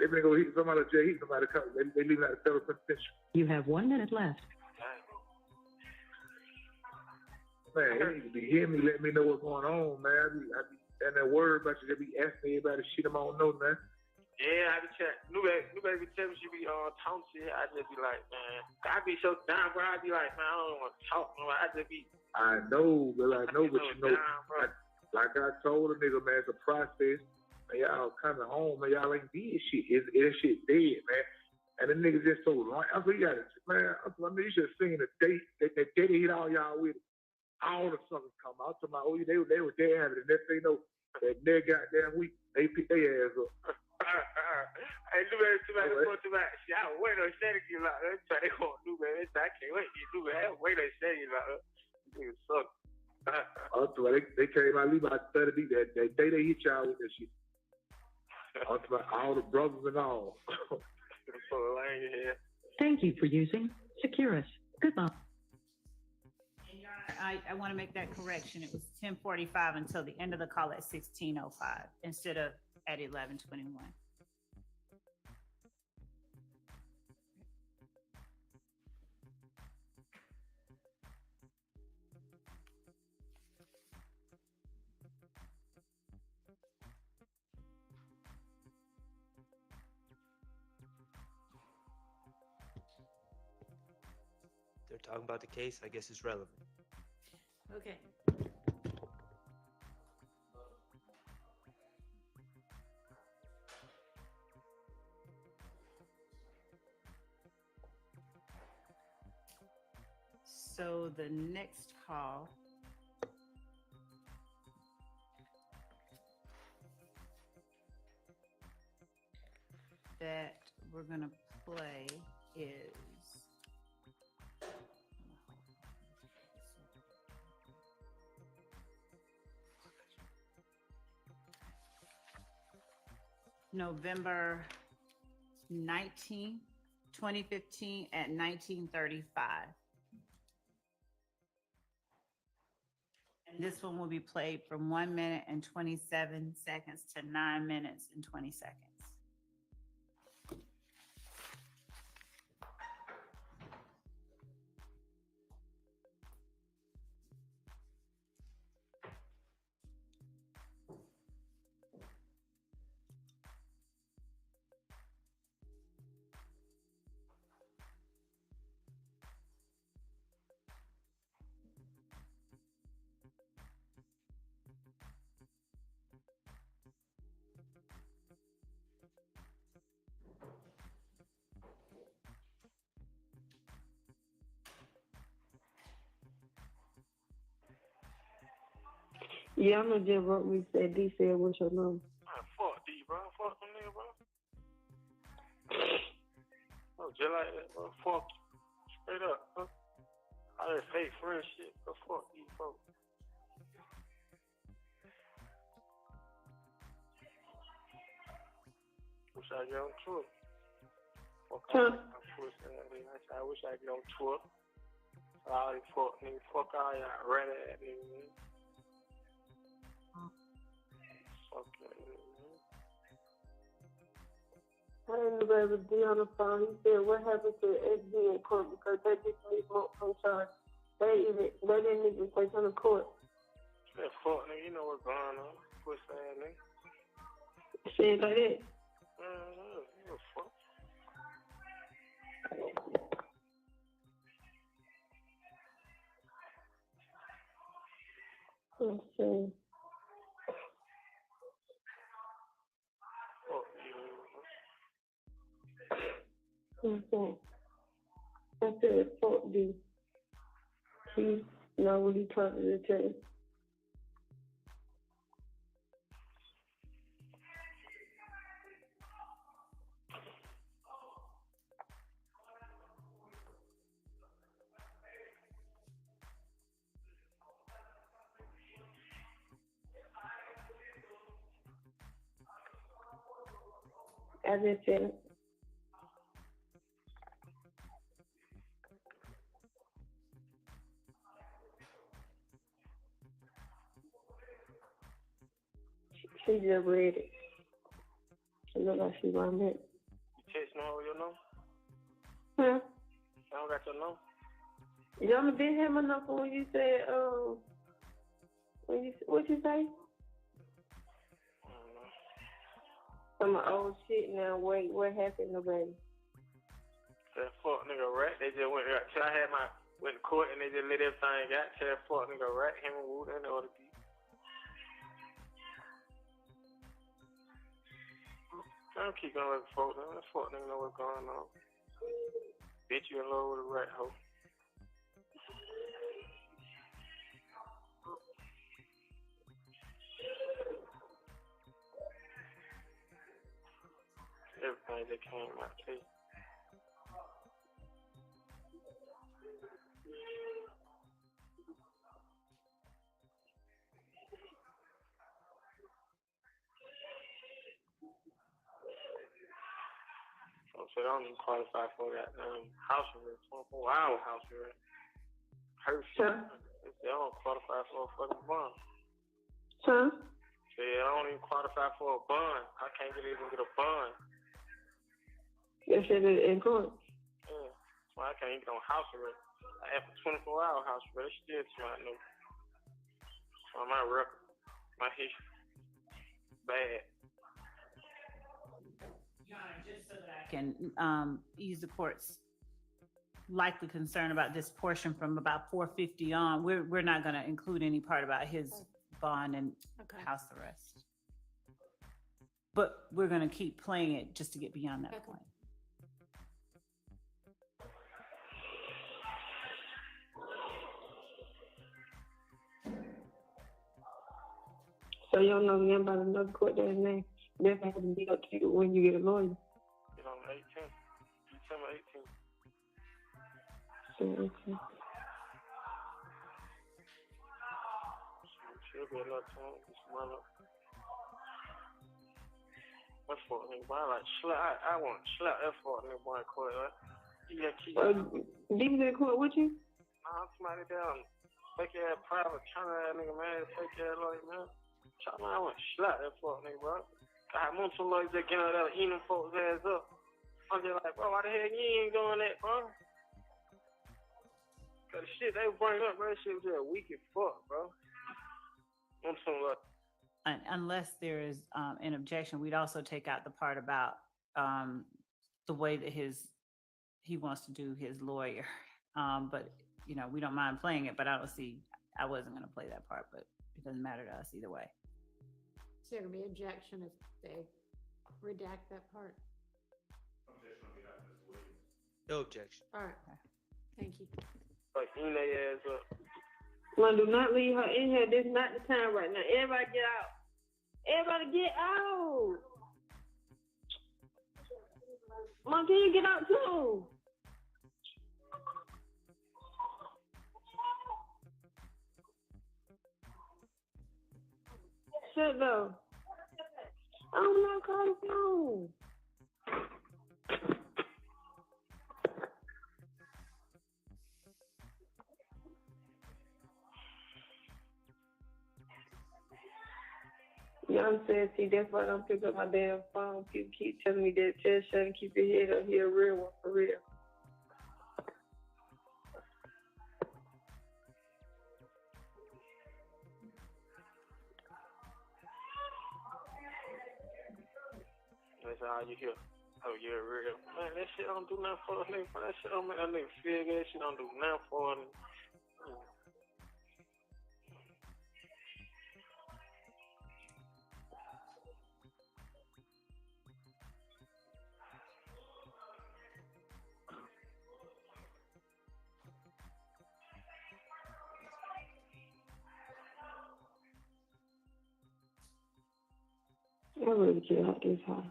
been go hit somebody jail, hit somebody. They leave out the federal penitentiary. You have 1 minute left. Man, they need to be hearing me, let me know what's going on, man. I be and that word about you, they be asking me about the shit I don't know, man. Yeah, I be check. New baby tell me she be talking shit. I just be like, man, I be so down, bro. I be like, man, I don't want to talk, no. I just be. I know, but you know, like I told a nigga, man, it's a process. Man, y'all coming home, man, y'all ain't did shit. That shit dead, man. And the niggas just so long. I said, man, you should have seen the date that they hit all y'all with. All the suckers come out to my they were there having it. Next thing you know, that next goddamn week, they pick their ass up. Hey, new baby, somebody go to my shit. I was waiting on Shannon to get locked up. They gonna do, man. I can't wait to get new baby. I was waiting on Shannon to get locked up. Niggas suck. They came out leave about 30 days. That day they hit y'all with that shit. All the brothers and all. Thank you for using Securus. Goodbye. I want to make that correction. It was 10:45 until the end of the call at 16:05 instead of at 11:21. They're talking about the case. I guess it's relevant. Okay. So the next call that we're gonna play is November 19, 2015 at 19:35. And this one will be played from 1 minute and 27 seconds to 9 minutes and 20 seconds. Yeah, I'm gonna just wrote me said D said what's your number. Man, fuck D, bro. Fuck them nigga, bro. Oh, just like that, bro. Fuck you. Straight up, huh? All that fake friend shit, bro. Fuck these folks. Wish I get on tour. Fuck all that pussy ass nigga. I wish I get on tour. All these fuck niggas. Fuck all y'all rat ass niggas, man. Fuck that nigga, man. I didn't know there was D on the phone. He said, what happened to XD in court because they just need smoke from charge. They didn't even place on the court. That fuck nigga, you know what's going on. Pussy ass nigga. Shit like that. You know fuck. Let's see. Fuck you. Okay. I said, fuck D. He know what he trying to tell you. I just said, she just read it. It look like she run it. You text me over your number? Huh? I don't got your number. You only didn't have my number when you said, what you say? Some old shit now. Wait, what happened, nobody? That fuck nigga rat. They just went till I had went to court and they just let everything got. Tell that fuck nigga rat him and Wood and the other people. I don't keep going with folks. That fuck nigga know what's going on. Bitch, you in love with a rat hoe. Everything that came out to you. So I don't even qualify for that house arrest, 24-hour house arrest. Hershey. Sure. They say I don't qualify for a fucking bond. Huh? Say I don't even qualify for a bond. I can't even get a bond. You said it in court. Yeah. So I can't even get on house arrest. I have a 24-hour house arrest. They still trying to know. So my record, my history, bad. Just so that I can ease the court's likely concern about this portion from about 450 on, we're not going to include any part about his bond and house arrest. But we're going to keep playing it just to get beyond that point. So you don't know nothing about another court that name. That's going to be up to you when you get a lawyer. Get on 18th. December 18th. Okay. Should be enough time. This month. That fuck nigga boy, I want to slap that fuck nigga boy in court, right? You got to keep. Did you court with you? Nah, somebody down. Fake ass private China ass nigga, man. Fake ass lawyer, man. I want to slap that fuck nigga, bro. I want some lawyers that get out there eating them folks' ass up. I'm just like, bro, why the hell you ain't doing that, bro? Cause the shit they bring up, bro, that shit was just weak as fuck, bro. I'm some like. Unless there is an objection, we'd also take out the part about the way that he wants to do his lawyer. But you know, we don't mind playing it. But I wasn't going to play that part, but it doesn't matter to us either way. Is there gonna be objection if they redact that part? No objection. All right. Thank you. Like, eating their ass up. Well, do not leave her in here. This is not the time right now. Everybody get out. Everybody get out. Mom, can you get out too? Shut up. I'm not calling phone. You know what I'm saying? See, that's why I don't pick up my damn phone. People keep telling me that, tell shut and keep your head up. He a real one, for real. That's all you hear. Oh, you're real. Man, that shit don't do nothing for a nigga. That shit don't make a nigga feel good. That shit don't do nothing for a nigga. I really get out this house.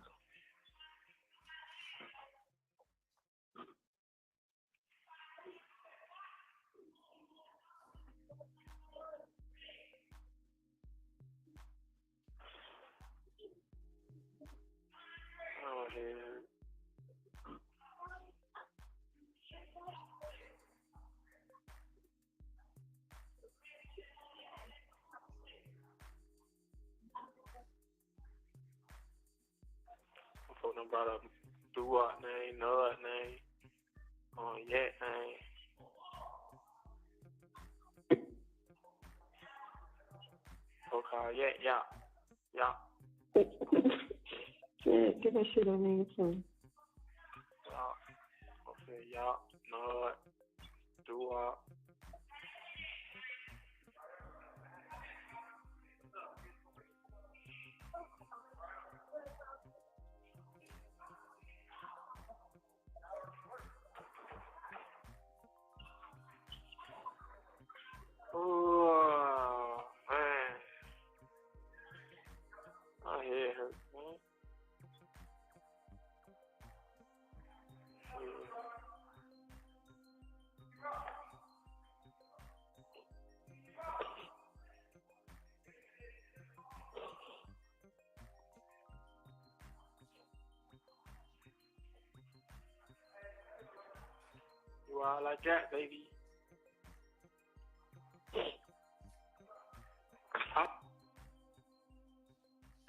Oh, hell. done brought up Duwop name, Nud name, Yet name. Okay, yeah. Get that shit on me, too. Okay, yeah, Nud, Duwop. Oh, man. My head hurts, man. You out like that, baby.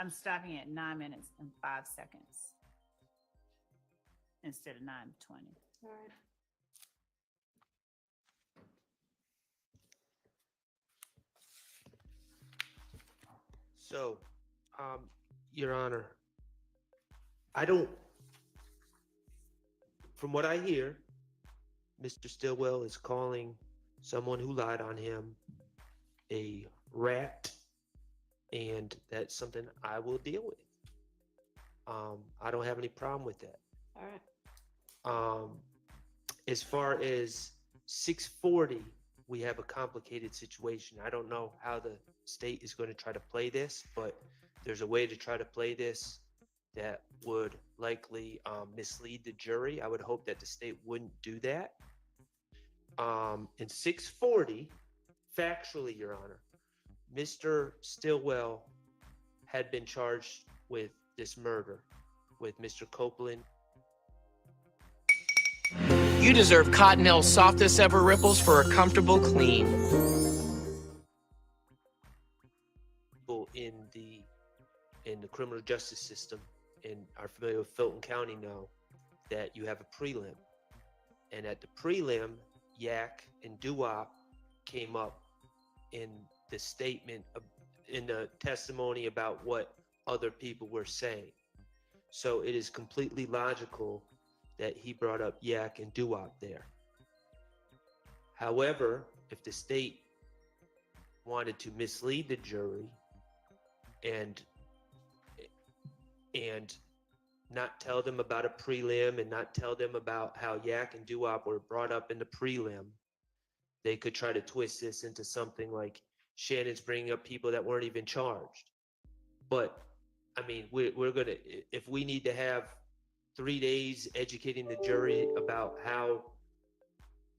I'm stopping at 9 minutes and 5 seconds instead of 9:20. All right. So, Your Honor, from what I hear, Mr. Stillwell is calling someone who lied on him a rat, and that's something I will deal with. I don't have any problem with that. All right. As far as 640, we have a complicated situation. I don't know how the state is going to try to play this, but there's a way to try to play this that would likely mislead the jury. I would hope that the state wouldn't do that. In 640, factually, Your Honor, Mr. Stillwell had been charged with this murder with Mr. Copeland. You deserve Cottonelle's softest ever ripples for a comfortable clean. People in the criminal justice system and are familiar with Fulton County know that you have a prelim. And at the prelim, Yak and Duwop came up in the statement, in the testimony about what other people were saying. So it is completely logical that he brought up Yak and Duwop there. However, if the state wanted to mislead the jury and not tell them about a prelim and not tell them about how Yak and Duwop were brought up in the prelim, they could try to twist this into something like Shannon's bringing up people that weren't even charged. But I mean, we're gonna, if we need to have 3 days educating the jury about how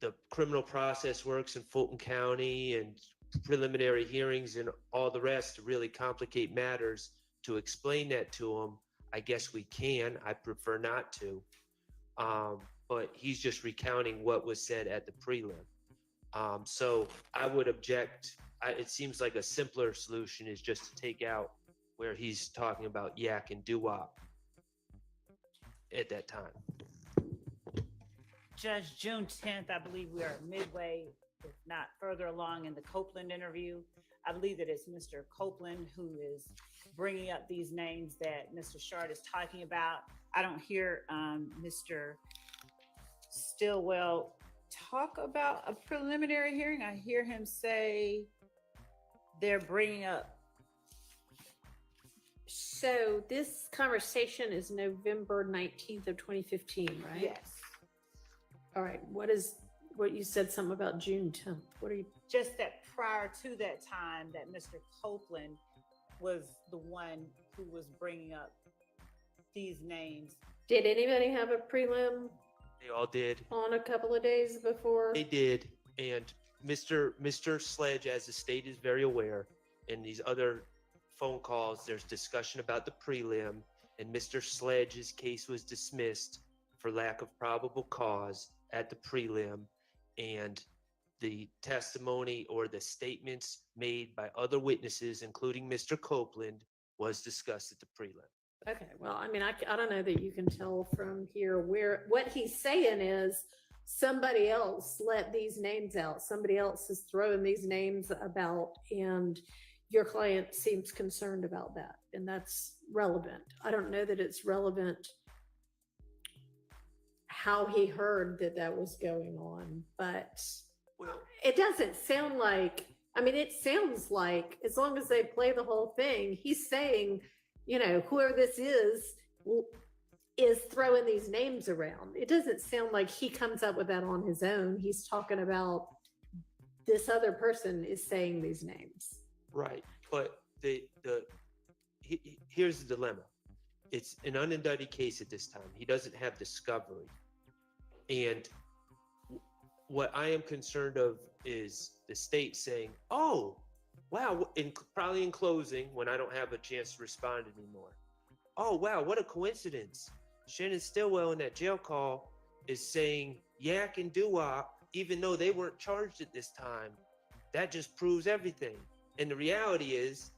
the criminal process works in Fulton County and preliminary hearings and all the rest to really complicate matters, to explain that to them, I guess we can. I prefer not to. But he's just recounting what was said at the prelim. So I would object. It seems like a simpler solution is just to take out where he's talking about Yak and Duwop at that time. Judge, June 10th, I believe we are midway, if not further along in the Copeland interview. I believe that it's Mr. Copeland who is bringing up these names that Mr. Shard is talking about. I don't hear Mr. Stillwell talk about a preliminary hearing. I hear him say they're bringing up. So this conversation is November 19th of 2015, right? Yes. All right. What you said something about June 10th. What are you? Just that prior to that time that Mr. Copeland was the one who was bringing up these names. Did anybody have a prelim They all did. on a couple of days before? They did. And Mr. Sledge, as the state is very aware, in these other phone calls, there's discussion about the prelim, and Mr. Sledge's case was dismissed for lack of probable cause at the prelim, and the testimony or the statements made by other witnesses, including Mr. Copeland, was discussed at the prelim. Okay, well, I mean, I don't know that you can tell from here what he's saying is somebody else let these names out. Somebody else is throwing these names about, and your client seems concerned about that, and that's relevant. I don't know that it's relevant how he heard that that was going on, but it doesn't sound like, I mean, it sounds like as long as they play the whole thing, he's saying, whoever this is throwing these names around. It doesn't sound like he comes up with that on his own. He's talking about this other person is saying these names. Right, but here's the dilemma. It's an unindicted case at this time. He doesn't have discovery. And what I am concerned of is the state saying, oh, wow, probably in closing when I don't have a chance to respond anymore. Oh, wow, what a coincidence. Shannon Stillwell in that jail call is saying yak and doo-wop, even though they weren't charged at this time. That just proves everything. And the reality is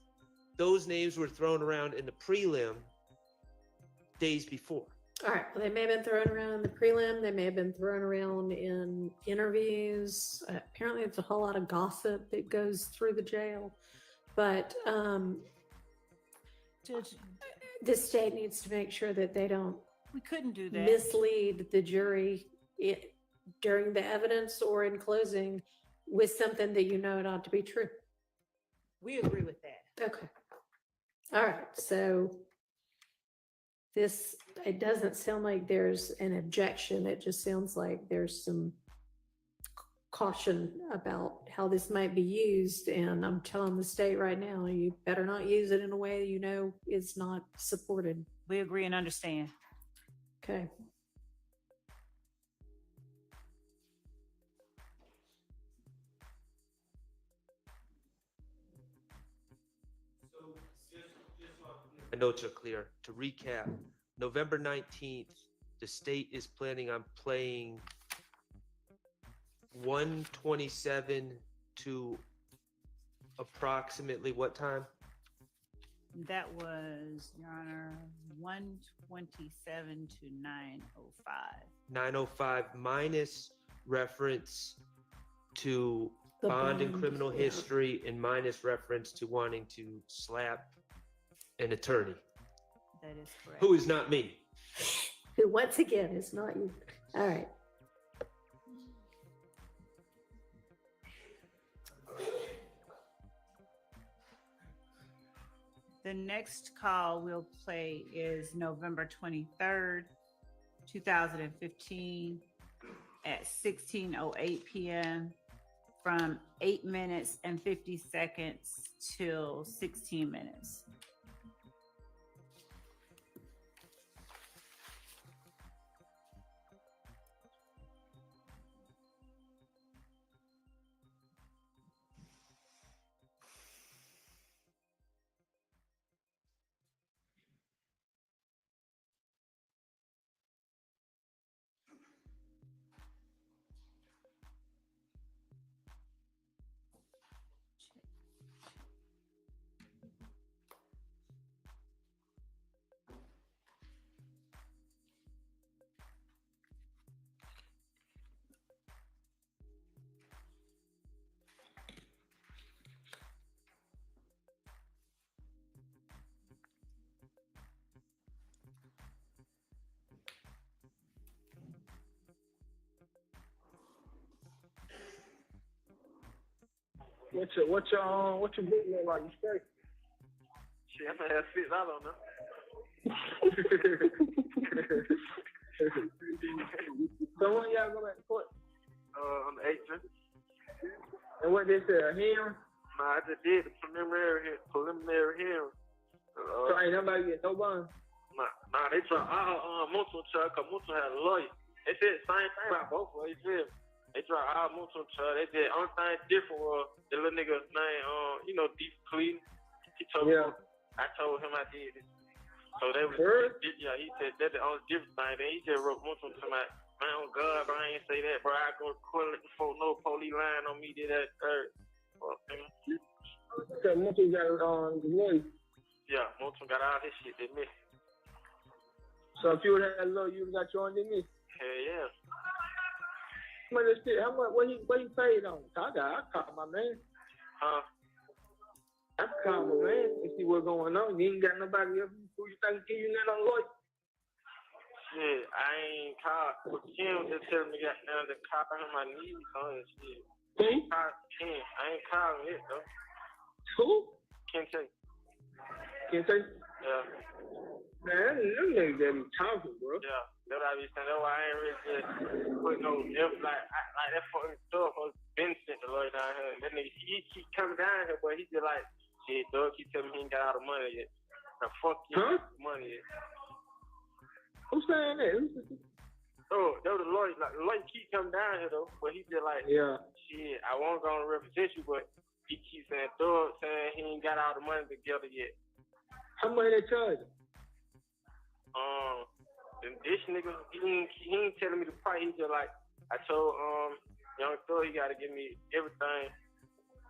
those names were thrown around in the prelim days before. All right, well, they may have been thrown around in the prelim. They may have been thrown around in interviews. Apparently, it's a whole lot of gossip that goes through the jail. But the state needs to make sure that they don't We couldn't do that. mislead the jury during the evidence or in closing with something that not to be true. We agree with that. Okay. All right, so it doesn't sound like there's an objection. It just sounds like there's some caution about how this might be used. And I'm telling the state right now, you better not use it in a way is not supported. We agree and understand. Okay. My notes are clear. To recap, November 19th, the state is planning on playing 1:27 to approximately what time? That was, Your Honor, 1:27 to 9:05. 9:05 minus reference to The bond and bond, criminal yeah. history and minus reference to wanting to slap an attorney That is correct. who is not me. Who, once again, is not you. All right. The next call we'll play is November 23rd, 2015 at 16:08 p.m. from 8 minutes and 50 seconds till 16 minutes. What your book look like? You straight? Shit, I'm gonna have $6 on them. So when y'all go back to court? On the 18th. And what they said, a hearing? Nah, I just did the preliminary hearing. So ain't nobody get no bond? Nah, they try all Mutu charge, cause Mutu had a lawyer. They said the same thing about both of them. They try all Mutu charge. They did only thing different was the little nigga's name, Deep Cleveland. He told me, I told him I did it. So they was, he said that's the only different thing. Then he just wrote Mutu to my, man, oh God, bro, I ain't say that, bro. I go to court before no police lying on me, did that third. So Mutu got the lawyer. Yeah, Mutu got all this shit they missed. So if you would have low, you would have got your own than me. Hell yeah. How much, what he paid on it? I called my man. Huh? I called my man and see what's going on. You ain't got nobody else who you think give you nothing on lawyer. Shit, I ain't called. But Kim just telling me got down to call him my knees on and shit. Who? Kim, I ain't calling it though. Who? Kente. Kente? Yeah. Man, them niggas that be talking, bro. Yeah. That's what I be saying. That's why I ain't really just put no like that fucking stuff was been sent the lawyer down here. That nigga he keep coming down here, but he just like shit, dog keep telling me he ain't got all the money yet. Now fuck you, money yet. Who's saying that? Oh, that was the lawyer. Like the lawyer keep coming down here though, but he just like shit. I won't go and represent you, but he keeps saying dog saying he ain't got all the money together yet. How much they charge? And this nigga, he ain't telling me the price. He just like, I told Young Thug he gotta give me everything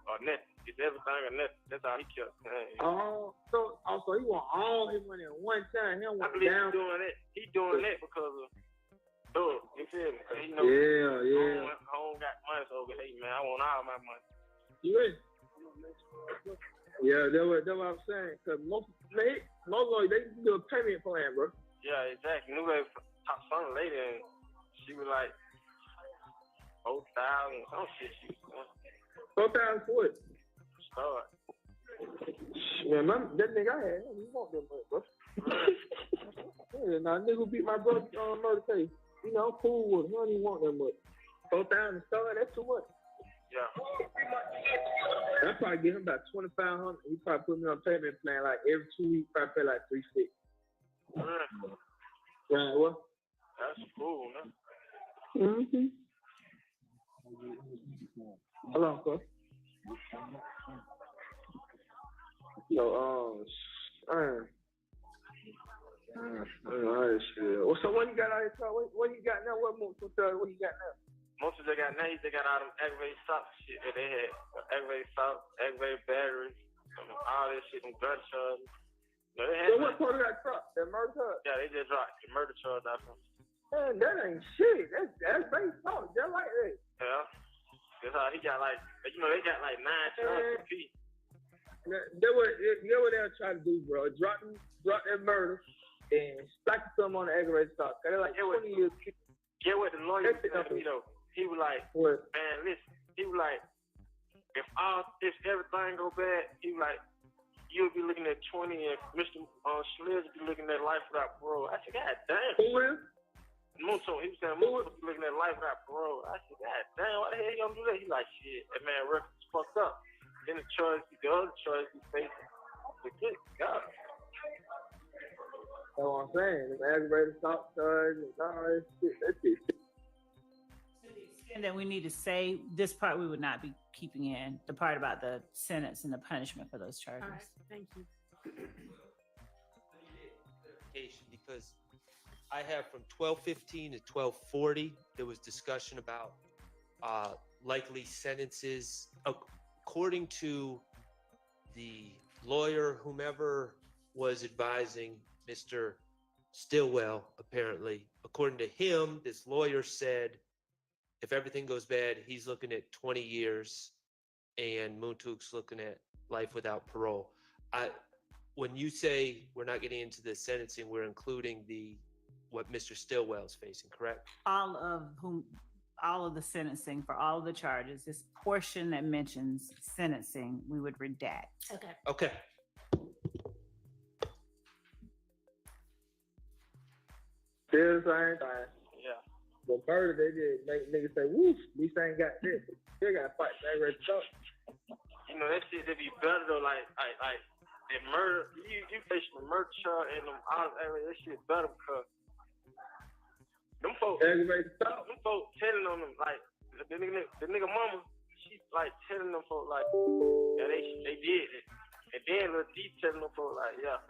or nothing. It's everything or nothing. That's all he kept saying. So he want all his money at one time. He don't I want believe down. he's doing that. He doing that because of Thug. You feel me? 'Cause he knows I don't got money, so hey man, I want all my money. You ready? Yeah, that's what I'm saying. Cause most lawyers they do a payment plan, bro. Yeah, exactly. New lady talked to some lady and she was like 4,000 some shit. She was 4,000 for it. start. Man, that nigga I had, he want that money, bro. Yeah, now nigga who beat my brother on murder case. You know, I'm cool with him. He don't even want that much. 4,000 to start, that's too much. Yeah. I probably give him about 2,500. He probably put me on payment plan like every 2 weeks. Probably pay like $350. Right, what? That's cool, man. Mm-hmm. Hold on, cuz. Yo, shit. Well, so what you got out here? What you got now? What you got now? Most of they got now, they got all them aggravated socks shit that they had. Aggravated socks, aggravated batteries, all this shit, them gun charges. No, they had So what part of that truck? That murder charge? Yeah, they just dropped the murder charge out from. Man, that ain't shit. That's based on just like that. Yeah. That's how he got like, you know, they got like 9 charges apiece. That what they'll try to do, bro. Drop that murder and stack some on the aggravated stock. They're like 20 years. Get what the lawyer said to me though. He was like, what? Man, listen. He was like, if everything go bad, he was like, you'll be looking at 20 and Mr. Schliz will be looking at life without parole. I said, God damn. Who is? Musso, he was saying Musso will be looking at life without parole. I said, God damn, why the hell you gonna do that? He like, shit, that man record's fucked up. Then the other choice he facing. Good God. That's what I'm saying. The aggravated stock charge and all that shit. That shit. And then we need to say this part we would not be keeping in, the part about the sentence and the punishment for those charges. All right, thank you. Because I have from 12:15 to 12:40, there was discussion about likely sentences. According to the lawyer, whomever was advising Mr. Stillwell, apparently, according to him, this lawyer said, if everything goes bad, he's looking at 20 years and Muntuk's looking at life without parole. When you say we're not getting into the sentencing, we're including what Mr. Stillwell is facing, correct? All of the sentencing for all of the charges, this portion that mentions sentencing, we would redact. Okay. Okay. Still the same thing. Yeah. But murder, they just make niggas say, woof, these ain't got this. They got to fight that red stuff. You know, that shit, they be better though, like that murder, you facing the murder charge and them all that shit better because them folks telling on them, like, the nigga mama, she like telling them folks like, yeah, they did it. And then Lil D telling them folks like, yeah,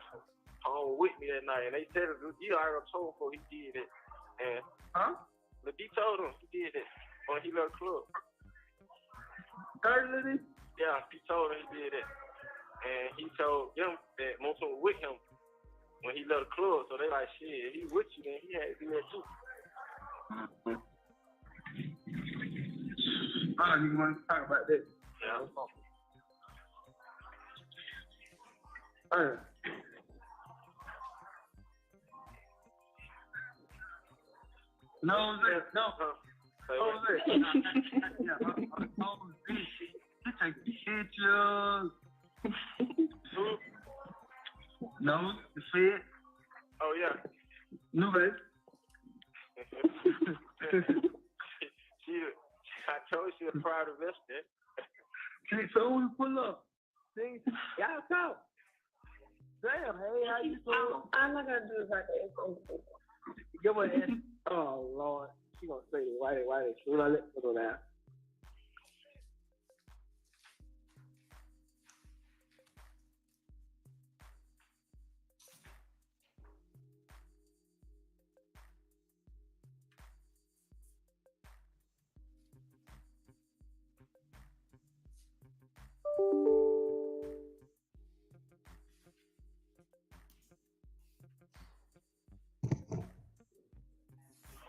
home with me that night. And they said, Lil D already told folks he did it. And Lil D told him he did it when he left the club. Lil D? Yeah, he told him he did it. And he told them that Monson was with him when he left the club. So they like, shit, he with you, then he had to do that too. I don't even want to talk about that. Yeah. No, no. You take pictures. No, the Fed. Oh, yeah. No, babe. I told you she a proud investor. See, so we pull up. See, y'all talk. Damn, hey, how you doing? I'm not gonna do it like that. Give her an oh, Lord. She gonna say it. Why they? She gonna let her go down.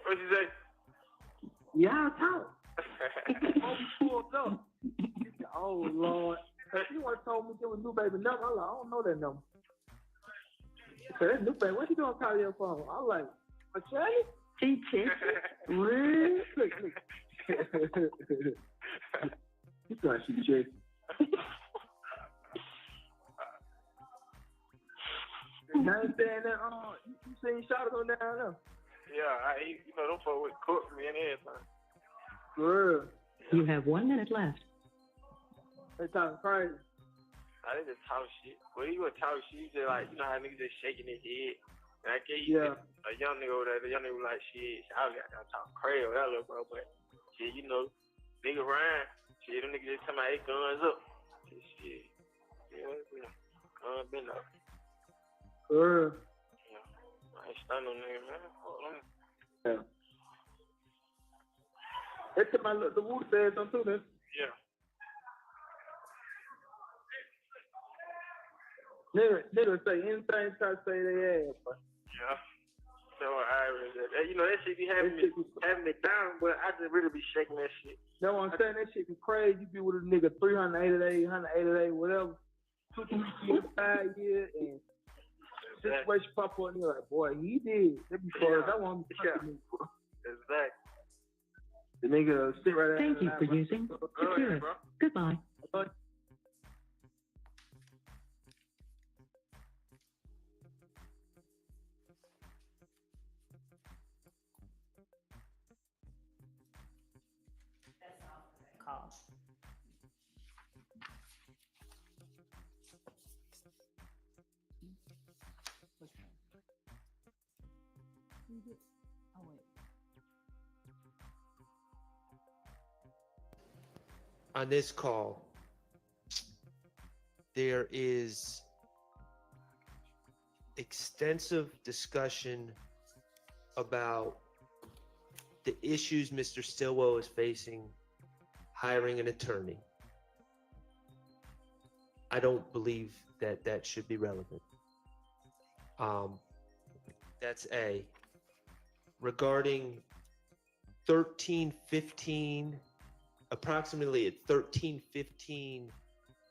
What you say? Y'all talk. Pulled up. Oh, Lord. She once told me there was new baby number. I'm like, I don't know that number. So that new baby, what you doing calling your phone? I'm like, Charlie? She checking. Real quick. She thought she checking. Now you saying that, you seen Shotty go down there? Yeah, you know, them folks would cook me and everything. Girl. You have 1 minute left. They talking crazy. I didn't just talk shit. Well, he would talk shit. He just like, you know how niggas just shaking his head. And I gave you a young nigga over there. The young nigga was like, shit, I was got talking crazy with that little bro. But shit, you know, nigga Ryan, shit, them niggas just talking about their guns up. Shit. Yeah, guns been up. Girl. Yeah. I ain't stunned no nigga, man. Hold on. Yeah. That's my the Wu said something too, then. Yeah. Nigga say anything, try to say they ass, but. Yeah. So you know, that shit be having me down, but I just really be shaking that shit. That's what I'm saying. That shit be crazy. You be with a nigga 380 days, 180 days, whatever. 2 years, 5 years, and situation pop up and you're like, boy, he did. That be fun. That one be me, bro. Exactly. The nigga sit right there. Thank you for using Securus. Goodbye. Bye. Call. Oh, wait. On this call, there is extensive discussion about the issues Mr. Stillwell is facing hiring an attorney. I don't believe that that should be relevant. That's A. Regarding 1315, approximately at 1315,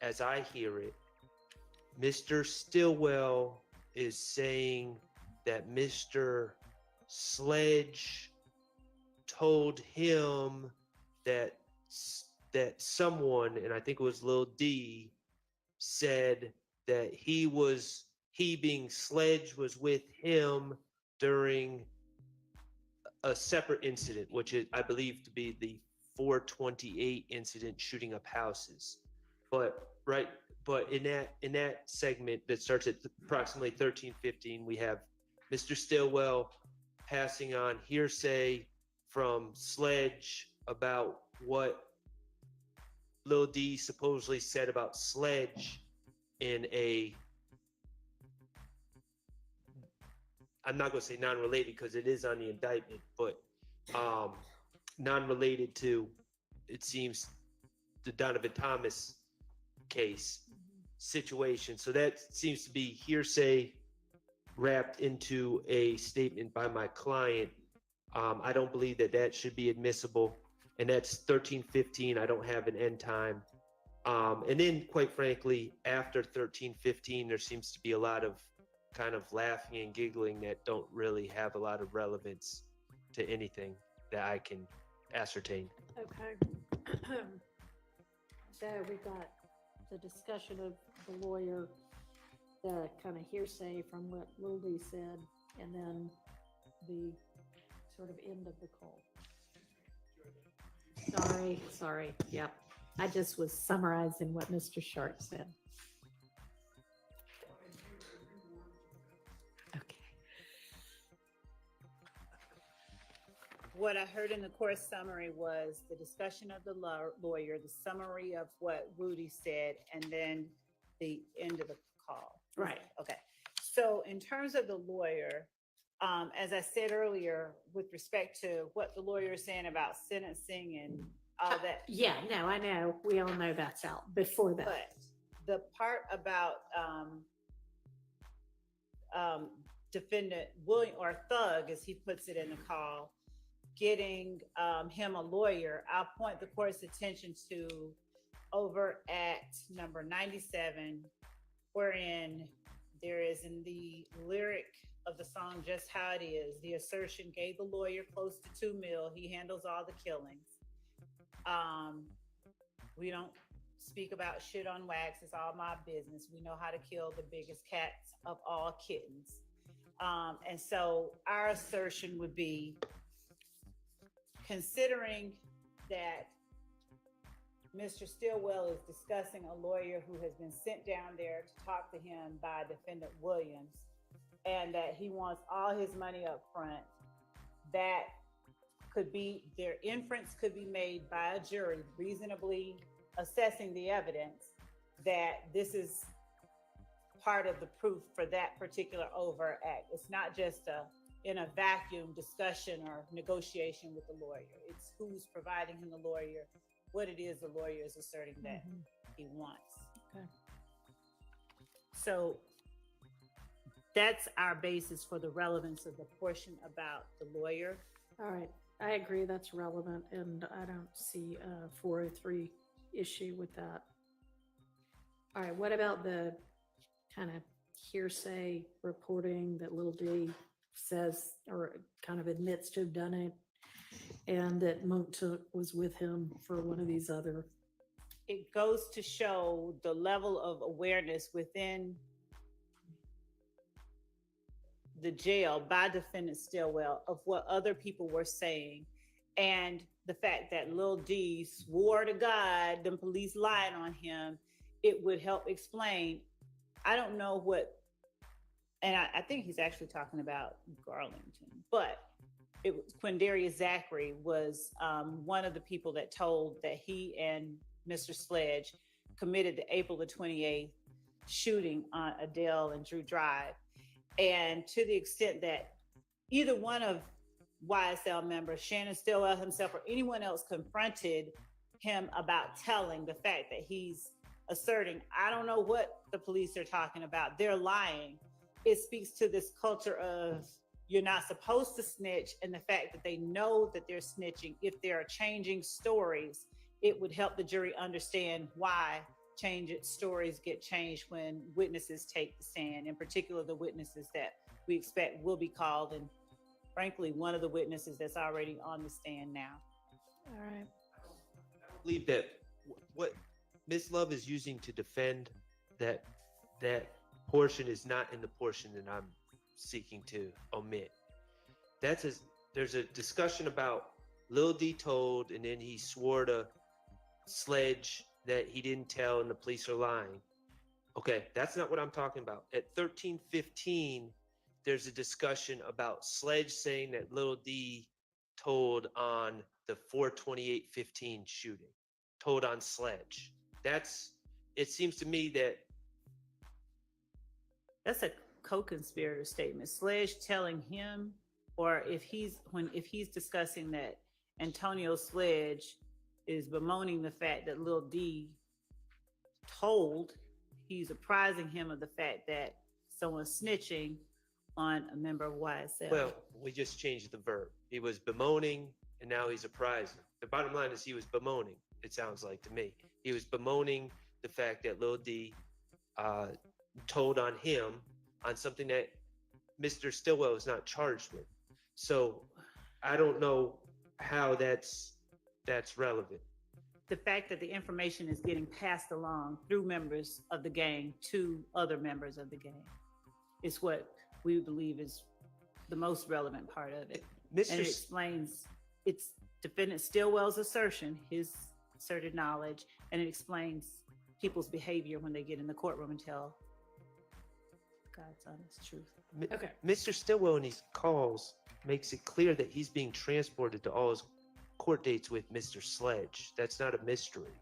as I hear it, Mr. Stillwell is saying that Mr. Sledge told him that someone, and I think it was Lil D, said that he being Sledge was with him during a separate incident, which is, I believe, to be the 428 incident shooting up houses. But in that segment that starts at approximately 1315, we have Mr. Stillwell passing on hearsay from Sledge about what Lil D supposedly said about Sledge in a, I'm not going to say non-related because it is on the indictment, but non-related to, it seems, the Donovan Thomas case situation. So that seems to be hearsay wrapped into a statement by my client. I don't believe that that should be admissible. And that's 1315. I don't have an end time. And then, quite frankly, after 1315, there seems to be a lot of kind of laughing and giggling that don't really have a lot of relevance to anything that I can ascertain. Okay. So we got the discussion of the lawyer, the kind of hearsay from what Lil D said, and then the sort of end of the call. Sorry. Yep. I just was summarizing what Mr. Sharp said. Okay. What I heard in the court summary was the discussion of the lawyer, the summary of what Rudy said, and then the end of the call. Right. Okay. So in terms of the lawyer, as I said earlier, with respect to what the lawyer is saying about sentencing and all that. Yeah, no, I know. We all know that's out before that. But the part about defendant William, or Thug, as he puts it in the call, getting him a lawyer, I'll point the court's attention to over at number 97, wherein there is in the lyric of the song Just How It Is, the assertion gave the lawyer close to $2 million. He handles all the killings. We don't speak about shit on wax. It's all my business. We know how to kill the biggest cats of all kittens. And so our assertion would be, considering that Mr. Stillwell is discussing a lawyer who has been sent down there to talk to him by defendant Williams, and that he wants all his money up front, that could be, their inference could be made by a jury reasonably assessing the evidence that this is part of the proof for that particular overt act. It's not just in a vacuum discussion or negotiation with the lawyer. It's who's providing him the lawyer, what it is the lawyer is asserting that he wants. Okay. So that's our basis for the relevance of the portion about the lawyer. All right. I agree that's relevant, and I don't see a 403 issue with that. All right. What about the kind of hearsay reporting that Lil D says or kind of admits to have done it, and that Monktook was with him for one of these other? It goes to show the level of awareness within the jail by defendant Stillwell of what other people were saying, and the fact that Lil D swore to God them police lied on him. It would help explain. I don't know what, and I think he's actually talking about Garlington, but it was Quindarius Zachary was one of the people that told that he and Mr. Sledge committed the April the 28th shooting on Adele and Drew Drive. And to the extent that either one of YSL members, Shannon Stillwell himself or anyone else, confronted him about telling, the fact that he's asserting, I don't know what the police are talking about, they're lying. It speaks to this culture of you're not supposed to snitch, and the fact that they know that they're snitching. If they're changing stories, it would help the jury understand why stories get changed when witnesses take the stand, in particular the witnesses that we expect will be called, and frankly one of the witnesses that's already on the stand now. All right. I believe that what Ms. Love is using to defend that portion is not in the portion that I'm seeking to omit. There's a discussion about Lil D told, and then he swore to Sledge that he didn't tell and the police are lying. Okay, that's not what I'm talking about. At 1315, there's a discussion about Sledge saying that Lil D told on the 4/28/15 shooting, told on Sledge. It seems to me that that's a co-conspirator statement. Sledge telling him, or if he's discussing that Antonio Sledge is bemoaning the fact that Lil D told, he's apprising him of the fact that someone's snitching on a member of YSL. Well, we just changed the verb. He was bemoaning and now he's apprising. The bottom line is he was bemoaning, it sounds like to me. He was bemoaning the fact that Lil D told on him on something that Mr. Stillwell is not charged with. So I don't know how that's relevant. The fact that the information is getting passed along through members of the gang to other members of the gang is what we believe is the most relevant part of it. Mr. And it explains, it's defendant Stillwell's assertion, his asserted knowledge, and it explains people's behavior when they get in the courtroom and tell God's honest truth. Okay. Mr. Stillwell in his calls makes it clear that he's being transported to all his court dates with Mr. Sledge. That's not a mystery.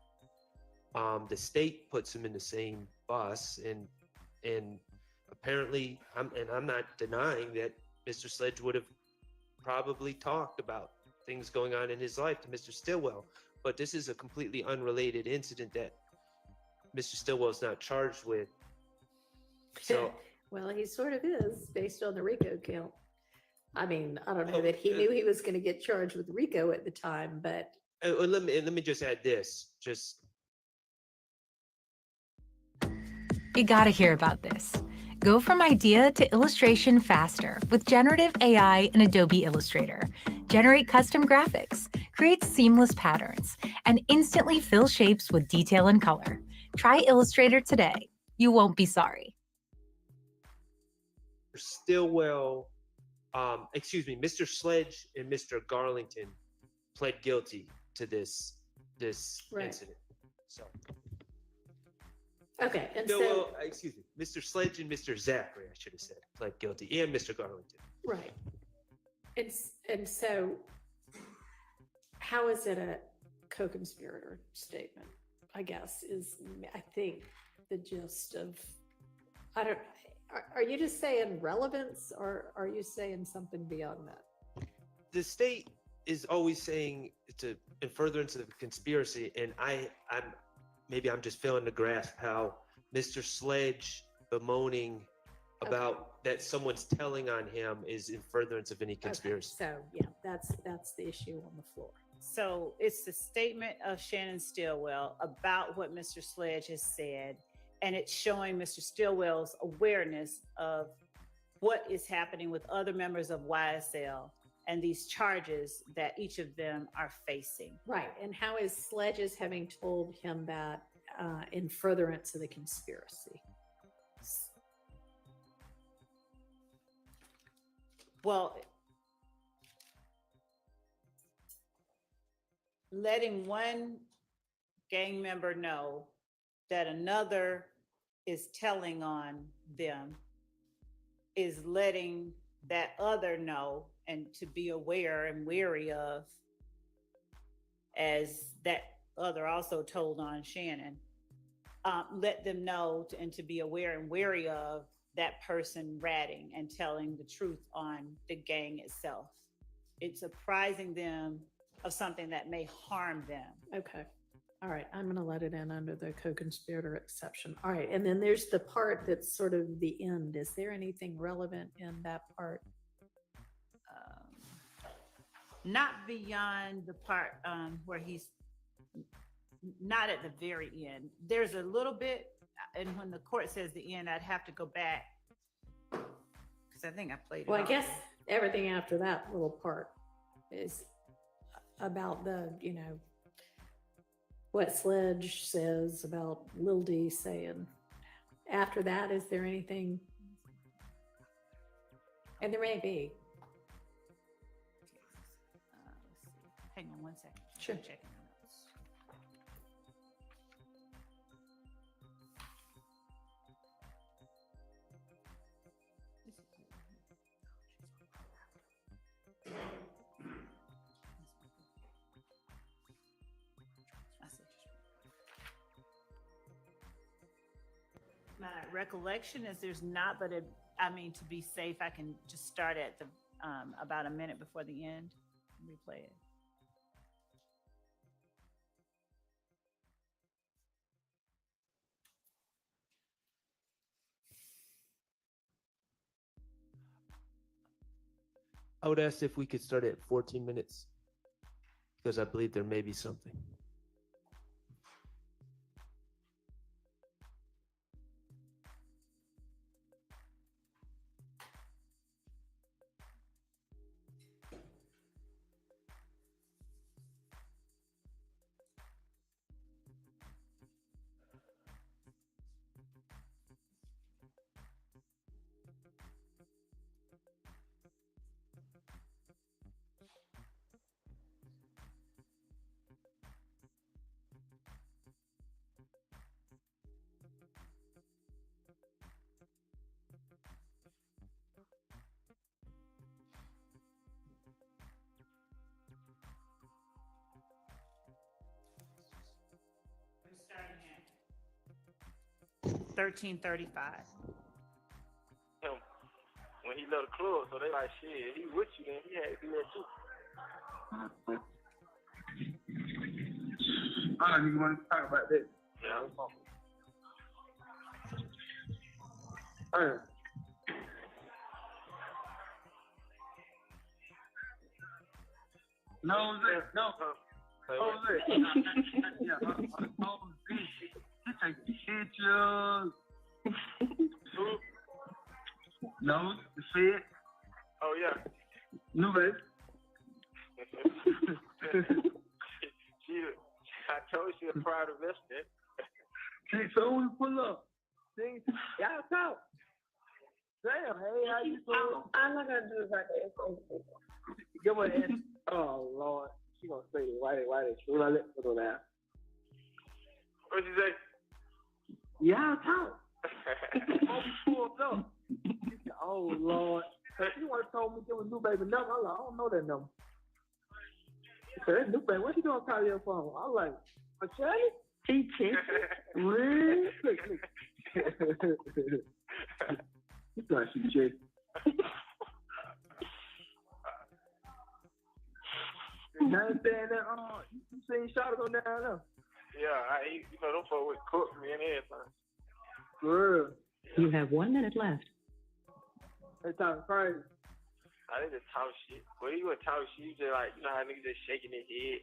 The state puts him in the same bus, and apparently, I'm not denying that Mr. Sledge would have probably talked about things going on in his life to Mr. Stillwell, but this is a completely unrelated incident that Mr. Stillwell's not charged with. So Well, he sort of is based on the RICO count. I mean, I don't know that he knew he was going to get charged with RICO at the time, but let me just add this. You gotta hear about this. Go from idea to illustration faster with generative AI in Adobe Illustrator. Generate custom graphics, create seamless patterns, and instantly fill shapes with detail and color. Try Illustrator today. You won't be sorry. Stillwell, Mr. Sledge and Mr. Garlington pled guilty to this Right. incident. So okay. And Stillwell, Mr. Sledge and Mr. Zachary, I should have said, pled guilty, and Mr. Garlington. right. And so how is it a co-conspirator statement? I guess is, I think, the gist of, are you just saying relevance, or are you saying something beyond that? The state is always saying it's in furtherance of the conspiracy, and I'm just failing to grasp how Mr. Sledge bemoaning about that someone's telling on him is in furtherance of any conspiracy. Okay, so yeah, that's the issue on the floor. So it's the statement of Shannon Stillwell about what Mr. Sledge has said, and it's showing Mr. Stillwell's awareness of what is happening with other members of YSL and these charges that each of them are facing. Right. And how is Sledge's having told him that in furtherance of the conspiracy? Well, letting one gang member know that another is telling on them is letting that other know and to be aware and wary of, as that other also told on Shannon, let them know and to be aware and wary of that person ratting and telling the truth on the gang itself. It's apprising them of something that may harm them. Okay. All right. I'm going to let it in under the co-conspirator exception. All right. And then there's the part that's sort of the end. Is there anything relevant in that part? Not beyond the part where he's not at the very end. There's a little bit, and when the court says the end, I'd have to go back because I think I played it. Well, I off. guess everything after that little part is about the, what Sledge says about Lil D saying. After that, is there anything? And there may be. Hang on one second. Sure. I'm checking the notes. My recollection is there's not, but to be safe, I can just start at the about a minute before the end and replay it. I would ask if we could start at 14 minutes because I believe there may be something. We're starting at 13:35. Him, when he left the club, so they like, shit, he with you, then he had to do that too. I don't even want to talk about that. Yeah. No, no. Jose. Yeah, Jose. He take pictures. No, the Fed. Oh, yeah. No, babe. I told you she a proud investor. See, so we pull up. See, y'all talk. Damn, hey, how you doing? I'm not gonna do this right there. Give her an oh, Lord. She gonna say it. Why they? She gonna let her go down. What'd you say? Y'all talk. Before we pulled up. She said, oh, Lord. She wanna told me give a new baby number. I'm like, I don't know that number. She said, that new baby, what you gonna call your phone? I'm like, Charlie? She checked real quickly. You thought she checked. You understand that? You seen Shot go down there? Yeah, you know, them folks would cook me and everything. Girl. You have 1 minute left. They talking crazy. I didn't just talk shit. Well, you would talk shit, you just like, you know how niggas just shaking their head.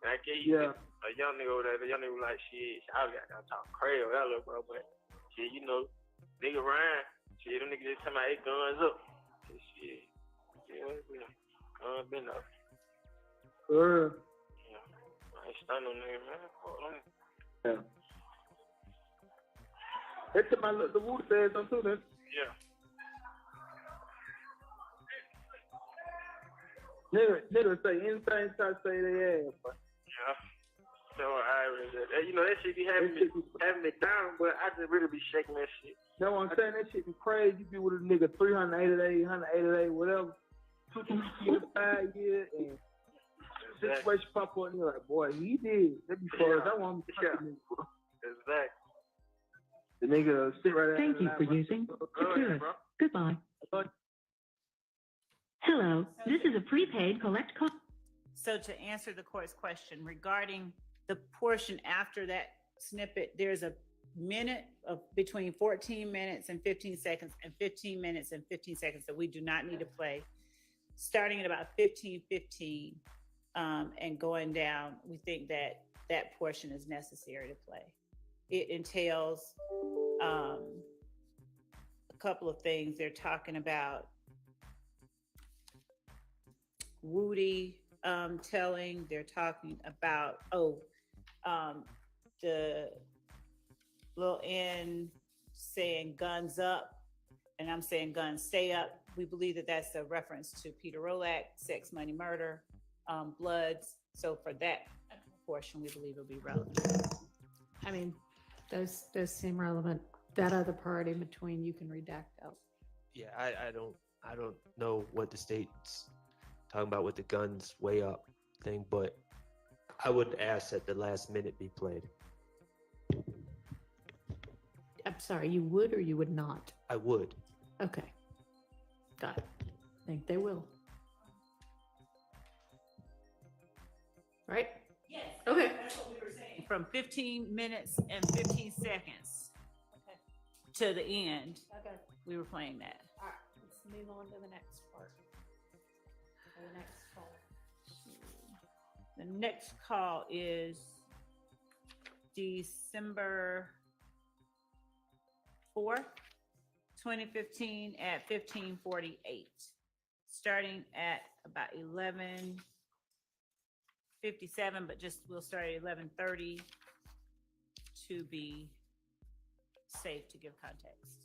And I gave you a young nigga over there, the young nigga was like, shit, I got to talk crazy with that little bro, but shit, you know, nigga Ryan, shit, them niggas just talking about their guns up. Shit, guns been up. Girl. Yeah, I ain't stunning on nigga, man. Fuck them. Yeah. They took my the Wu says on too, then. Yeah. Nigga say anything try to say they ass, but. Yeah. So you know, that shit be having me down, but I just really be shaking that shit. That's what I'm saying. That shit be crazy. You be with a nigga 380 days, 180 days, whatever. 2 years, 5 years, and situation pop up and you're like, boy, he did. That be fun. That's what I'm saying. Exactly. The nigga sit right there. Thank you for using Secure. Goodbye. Hello, this is a prepaid collect call. So to answer the court's question regarding the portion after that snippet, there's a minute of between 14 minutes and 15 seconds and 15 minutes and 15 seconds that we do not need to play. Starting at about 15:15 and going down, we think that that portion is necessary to play. It entails a couple of things. They're talking about Woody telling, they're talking about, the little N saying guns up, and I'm saying guns stay up. We believe that that's a reference to Peter Rolak, sex, money, murder, Bloods. So for that portion, we believe it'll be relevant. I mean, those seem relevant. That other part in between, you can redact out. Yeah, I don't know what the state's talking about with the guns way up thing, but I would ask that the last minute be played. I'm sorry, you would or you would not? I would. Okay. Got it. I think they will. Right? Yes. Okay. That's what we were saying. From 15 minutes and 15 seconds to the end, Okay. we were playing that. All right, let's move on to the next part. the next call. The next call is December 4th, 2015 at 15:48, starting at about 11:57, but just we'll start at 11:30 to be safe to give context.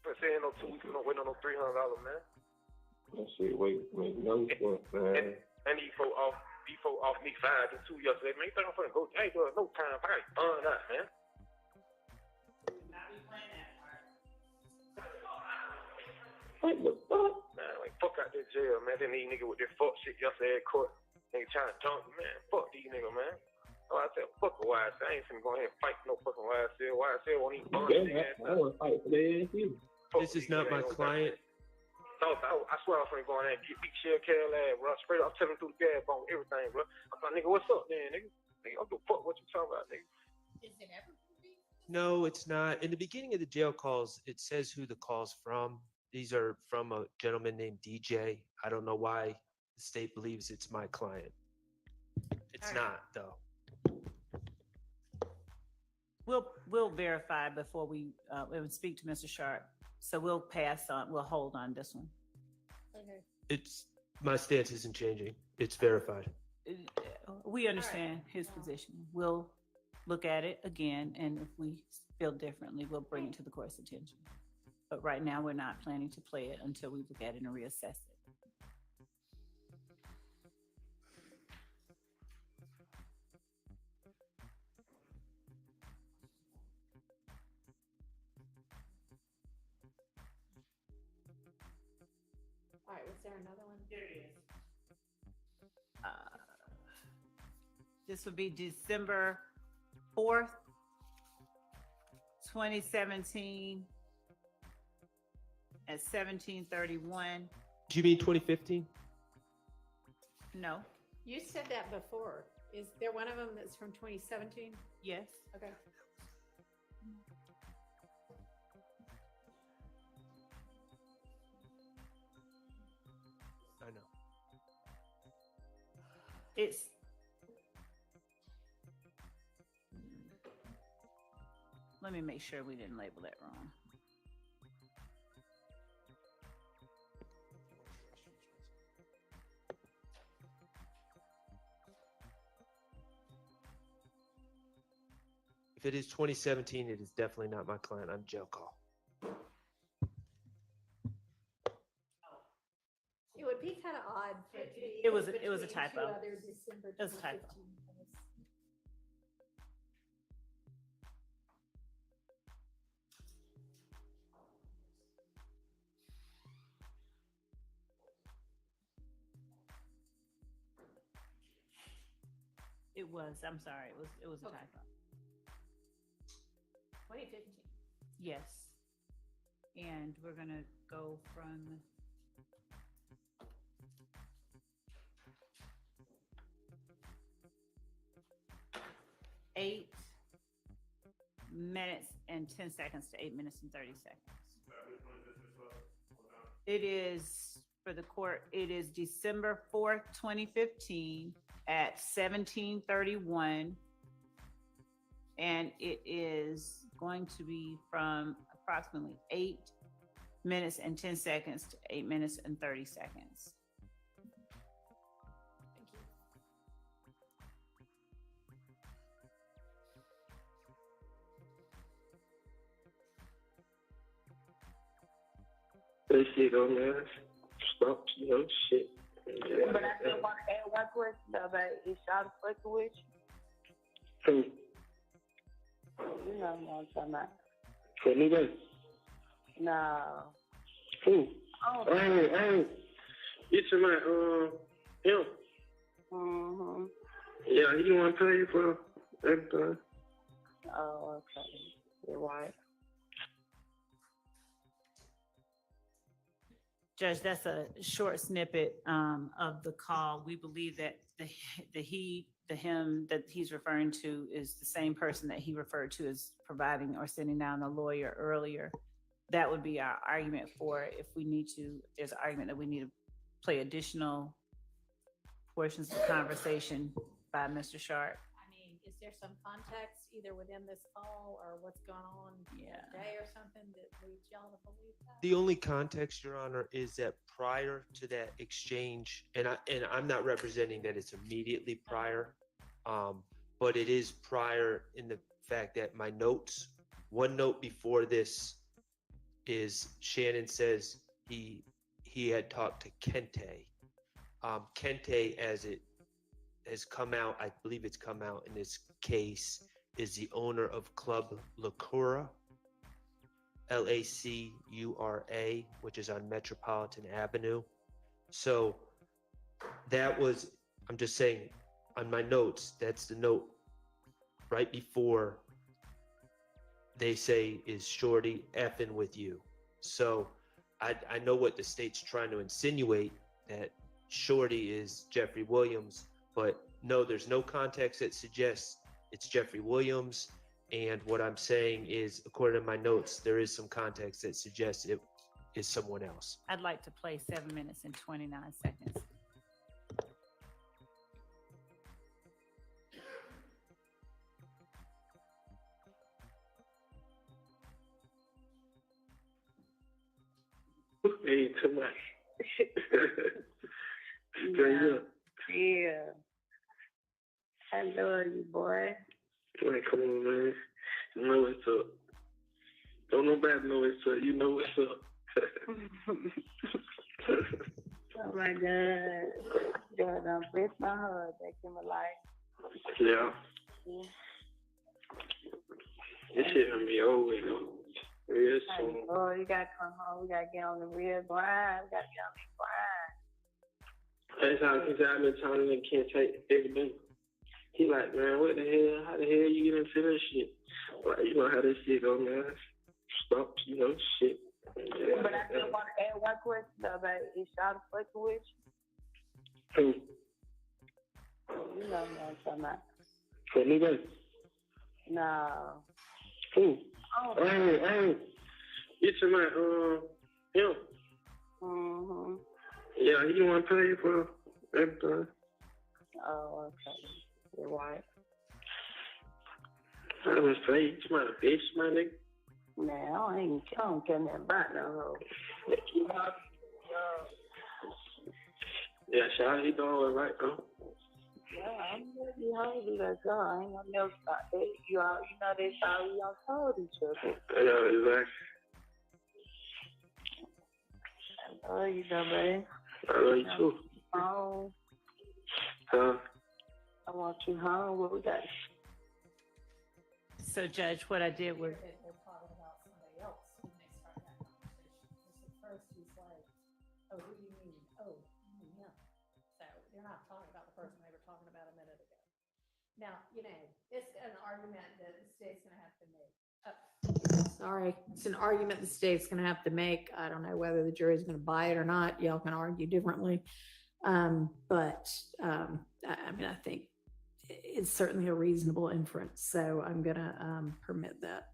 But saying no 2 weeks, we don't wait on no $300, man. That shit, wait, no fuck, man. And these folk off me 5 and 2 yesterday, man. You think I'm finna go? Hey, there's no time. I got burned out, man. What the fuck? Man, like, fuck out this jail, man. Then these niggas with their fuck shit yesterday at court. Nigga trying to dunk me, man. Fuck these niggas, man. Oh, I said, fuck a YSL. I ain't finna go ahead and fight no fucking YSL. YSL won't even burn his ass. I want to fight for their ass, too. This is not my client. I swear I'm finna go in there and get big shell Carol ass, bro. Straight up, telling through the gas bone, everything, bro. I'm like, nigga, what's up, then, nigga? Nigga, I'm the fuck what you talking about, nigga. Is it ever? No, it's not. In the beginning of the jail calls, it says who the call's from. These are from a gentleman named DJ. I don't know why the state believes it's my client. It's not, though. We'll verify before we would speak to Mr. Sharp. So we'll pass on, we'll hold on this one. Okay. It's my stance isn't changing. It's verified. We understand his position. We'll look at it again, and if we feel differently, we'll bring it to the court's attention. But right now, we're not planning to play it until we look at it and reassess it. All right, was there another one? There it is. This would be December 4th, 2017 at 17:31. Do you mean 2015? No. You said that before. Is there one of them that's from 2017? Yes. Okay. I know. It's let me make sure we didn't label that wrong. If it is 2017, it is definitely not my client. I'm jail call. It would be kind of odd for it to be. It was a between two typo. other December It was a typo. 2015 ones. It was, I'm sorry, it was a Okay. typo. 2015. Yes. And we're gonna go from eight minutes and 10 seconds to 8 minutes and 30 seconds. It is, for the court, it is December 4th, 2015 at 17:31. And it is going to be from approximately 8 minutes and 10 seconds to 8 minutes and 30 seconds. Thank you. That shit on there. Stop, shit. Yeah. But I still want to add one question though, babe. Is y'all fucking with Who? you? You know what I'm talking about. For me, baby? No. Who? Oh. You to my, him? Mm-hmm. Yeah, he the one pay you for everything. Oh, okay. You're right. Judge, that's a short snippet of the call. We believe that the him that he's referring to is the same person that he referred to as providing or sending down a lawyer earlier. That would be our argument for it. If we need to, there's an argument that we need to play additional portions of the conversation by Mr. Sharp. I mean, is there some context either within this call or what's going on today or something that leads y'all to believe that? The only context, Your Honor, is that prior to that exchange, and I'm not representing that it's immediately prior, but it is prior in the fact that my notes, one note before this is Shannon says he had talked to Kente. Kente, as it has come out, I believe it's come out in this case, is the owner of Club Lacura, Lacura, which is on Metropolitan Avenue. So that was, I'm just saying on my notes, that's the note right before they say, is Shorty effing with you? So I know what the state's trying to insinuate, that Shorty is Jeffrey Williams, but no, there's no context that suggests it's Jeffrey Williams. And what I'm saying is, according to my notes, there is some context that suggests it is someone else. I'd like to play 7 minutes and 29 seconds. Ain't too much. Straight up. Yeah. I love you, boy. Man, come on, man. You know what's up. Don't nobody know what's up. You know what's up. Oh my God. God, bless my heart back in my life. Yeah. This shit gonna be over though. Real soon. Oh, you gotta come home. We gotta get on the real grind. We gotta get on the grind. That's how I've been telling him can't take everything. He like, man, what the hell? How the hell you get into that shit? Like, you know how this shit go, man. Stop, shit. Yeah. But I still want to add one question though, babe. Is y'all fucking with Who? you? You know what I'm talking about. For me, baby? No. Who? Oh. Hey. You to my, him? Mm-hmm. Yeah, he the one pay you for everything. Oh, okay. You're right. I was saying, you my bitch, my nigga. Nah, I don't care nothing about no hoe. Yeah, Shawty, he doing right, though. Yeah, I'm gonna be hungry like God. I ain't gonna never stop that. You know that's how we all told each other. Yeah, exactly. I love you, though, babe. I love you too. Oh, Huh? I want you home. What we got? So, Judge, what I did was They're talking about somebody else when they start that conversation. Because at first he's like, oh, who do you mean? Oh, you mean him. So they're not talking about the person they were talking about a minute ago. Now, it's an argument that the state's going to have to make. Sorry, it's an argument the state's going to have to make. I don't know whether the jury's going to buy it or not. Y'all can argue differently. But I think it's certainly a reasonable inference. So I'm going to permit that.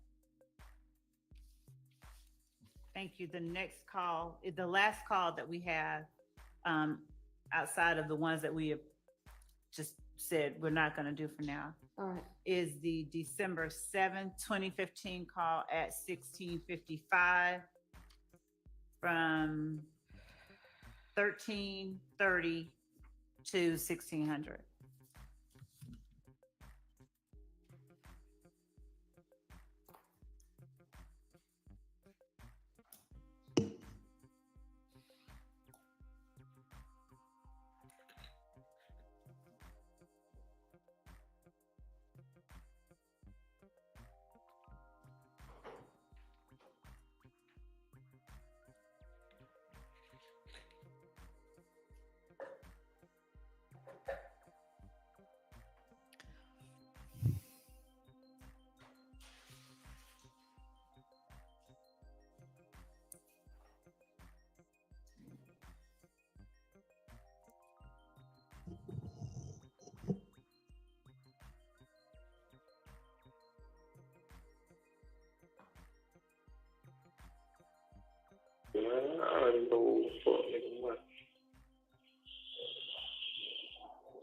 Thank you. The next call, the last call that we have, outside of the ones that we have just said we're not going to do for now, all right, is the December 7th, 2015 call at 16:55 from 1330 to 1600. niggas know fuck nigga money.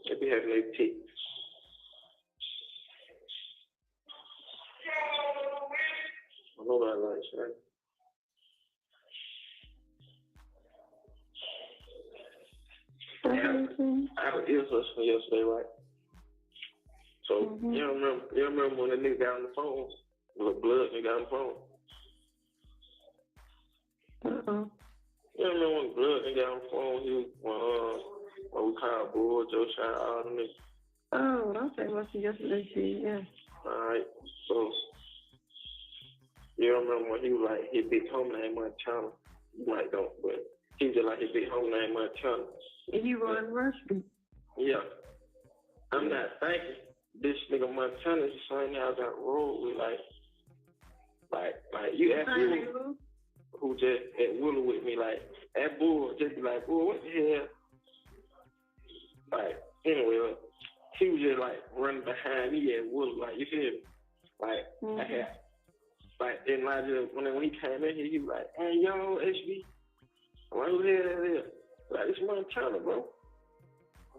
They be having their ticks. I know that like right? I have an ear hustle from yesterday, right? So you remember when the nigga got on the phone? The blood nigga got on the phone. You remember when blood nigga got on the phone? He was when we called Bull, Joe Shot, all them niggas. Oh, okay. What's yesterday? Yeah. Alright, so you remember when he was like his big homie named Montana? You might don't, but he was just like his big homie named Montana. And you run Rushby. Yeah. I'm not thinking this nigga Montana is the same guy I got rolled with, like you ask me who just at Willow with me, like that Bull just be like, Bull, what the hell? Like, anyway, he was just like running behind me at Willow, like you feel me? Like I had like then I just when he came in here, he was like, hey yo, HB, I'm like, who the hell that is? Like, it's Montana, bro.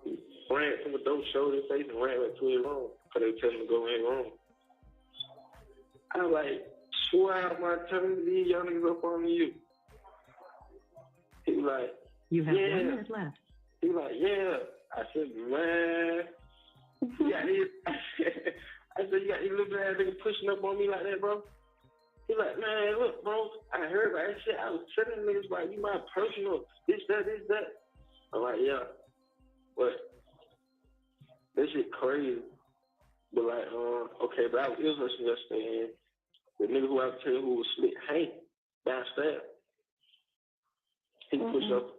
He ran from the door, showed his face, and ran back to his room. Because they were telling him to go in his room. I was like, swear Montana, these young niggas up on you. He was like, You have yeah. 1 minute left. He was like, yeah. I said, man. I said, you got these little ass niggas pushing up on me like that, bro? He like, man, look, bro, I heard about that shit. I was telling niggas, like, you my personal, this, that. I'm like, yeah. But this shit crazy. But like, okay, but I was ill hustling yesterday, and the nigga who I was telling who was split Hank downstairs, he pushed up.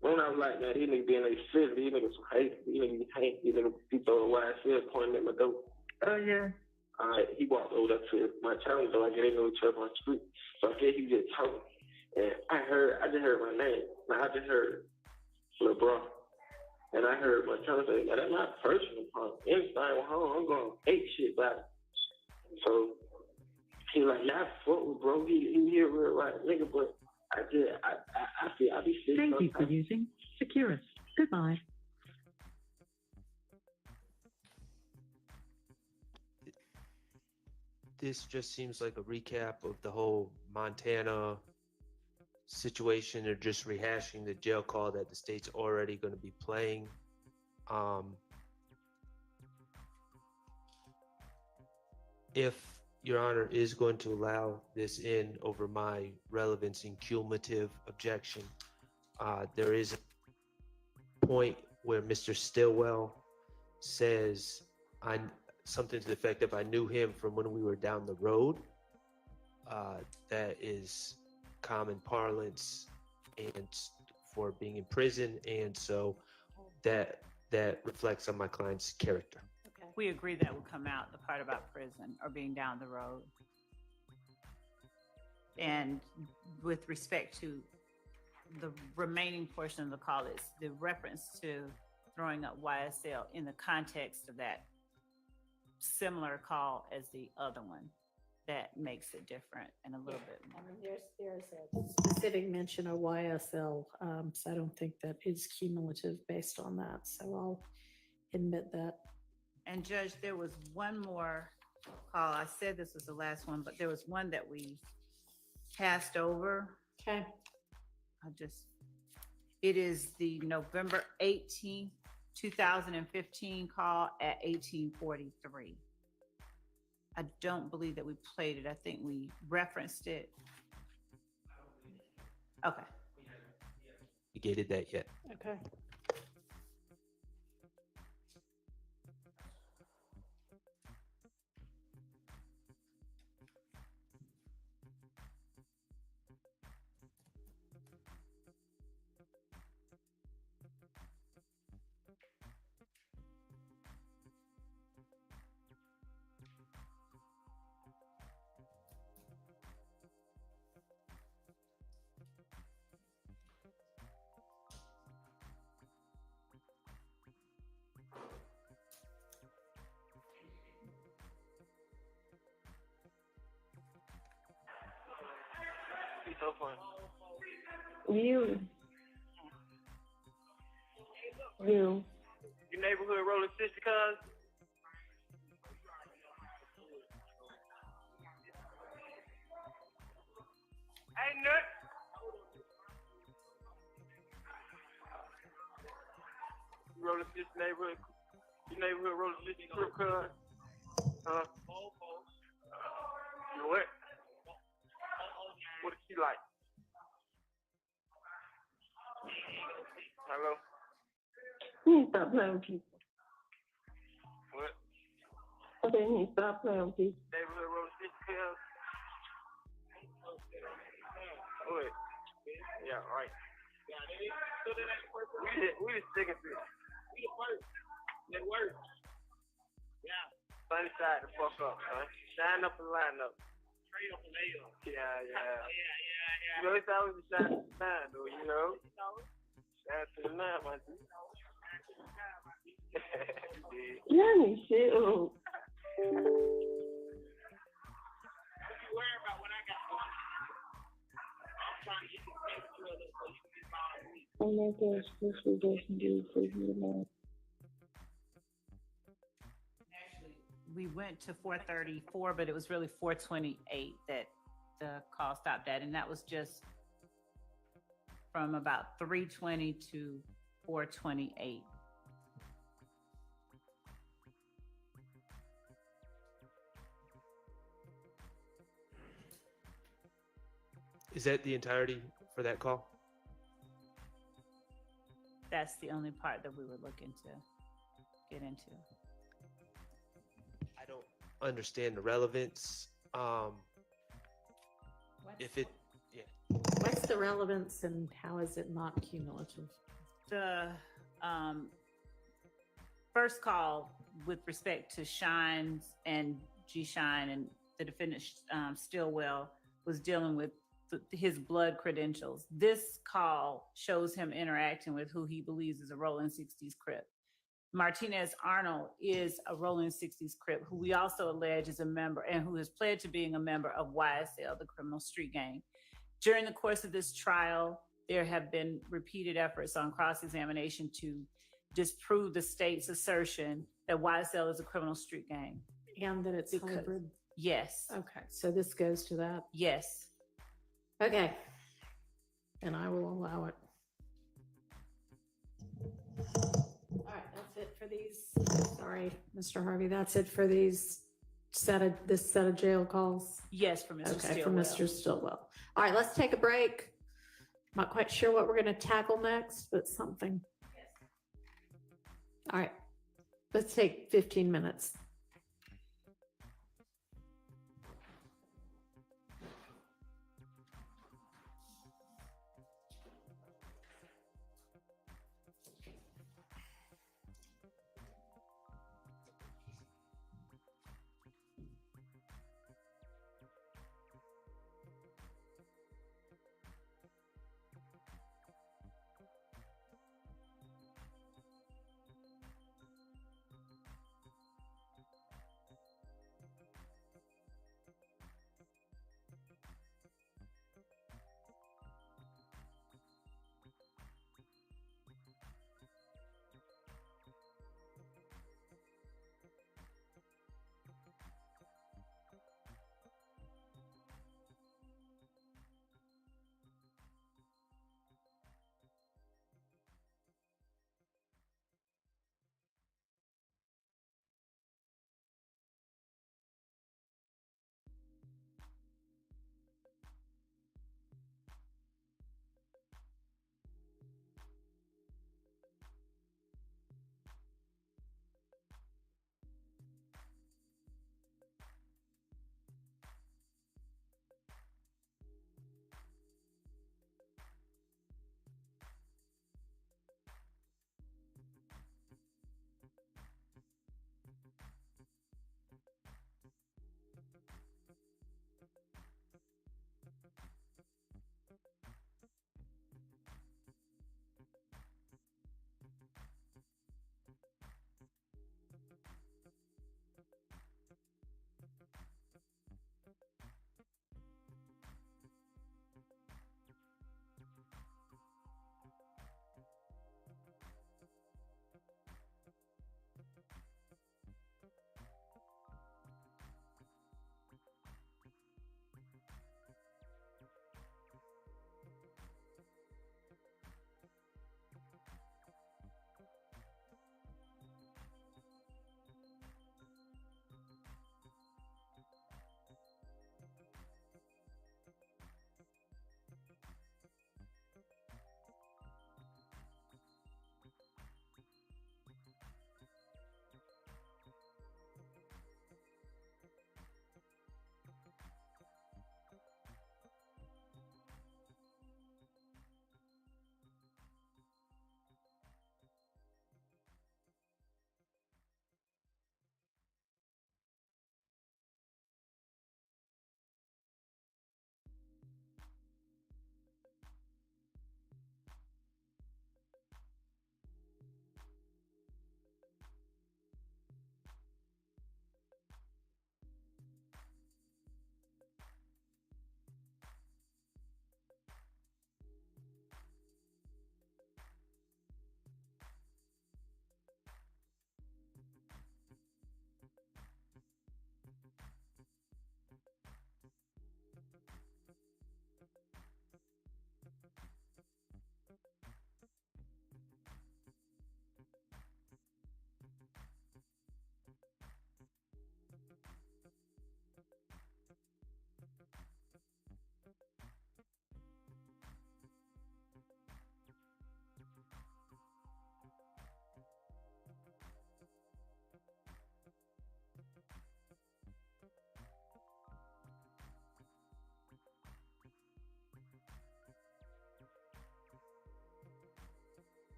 When I was like, man, these niggas being like silly, these niggas some hate, these niggas be hate, these niggas be throwing YSL pointing at my door. Oh, yeah. He walked over there to my challenge door. I didn't know each other on the street. So I guess he was just talking. And I just heard my name. Now I just heard LeBron. And I heard my challenge say, that's not personal, punk. Anything went home, I'm going to hate shit about it. So he like, yeah, I fuck with bro. He here real right nigga, but I feel I be sick. Thank you for using Securus. Goodbye. This just seems like a recap of the whole Montana situation. They're just rehashing the jail call that the state's already going to be playing. If Your Honor is going to allow this in over my relevance and cumulative objection, there is a point where Mr. Stillwell says something to the effect of, I knew him from when we were down the road. That is common parlance and for being in prison, and so that reflects on my client's character. Okay. We agree that will come out, the part about prison or being down the road. And with respect to the remaining portion of the call, it's the reference to throwing up YSL in the context of that similar call as the other one that makes it different and a little bit more. I mean, there's a specific mention of YSL, so I don't think that is cumulative based on that. So I'll admit that. And Judge, there was one more call. I said this was the last one, but there was one that we passed over. Okay. It is the November 18th, 2015 call at 1843. I don't believe that we played it. I think we referenced it. Okay. You gated that yet? Okay. So fun. You. Your neighborhood rolling 60 cars? Ain't nothing. You rolling 60 neighborhood? Your neighborhood rolling 60 crib cars? Huh? You know what? What is she like? Hello? You need to stop playing with people. What? I said you need to stop playing with people. Neighborhood rolling 60 cars? What? Yeah, right. We the second fish. We the first. That works. Yeah. Sunny side the fuck up, son. Shine up and line up. Straight up and lay up. Yeah. You know, it's always a shine to the nine, though, you know? Shine to the nine, my dude. Yeah, need shit. Oh. Oh my gosh, this was just do for you tomorrow. Actually, we went to 434, but it was really 428 that the call stopped at, and that was just from about 320 to 428. Is that the entirety for that call? That's the only part that we were looking to get into. I don't understand the relevance. If it, yeah. What's the relevance and how is it not cumulative? The first call with respect to Shines and G Shine and the defendant Stillwell was dealing with his blood credentials. This call shows him interacting with who he believes is a Rolling 60s Crip. Martinez Arnold is a Rolling 60s Crip who we also allege is a member and who has pled to being a member of YSL, the criminal street gang. During the course of this trial, there have been repeated efforts on cross-examination to disprove the state's assertion that YSL is a criminal street gang. And that it's hybrid? Yes. Okay, so this goes to that? Yes. Okay, and I will allow it. All right, that's it for these. Sorry, Mr. Harvey, that's it for these this set of jail calls? Yes, for Mr. Okay, Stillwell. for Mr. Stillwell. All right, let's take a break. Not quite sure what we're going to tackle next, but something. All right, let's take 15 minutes.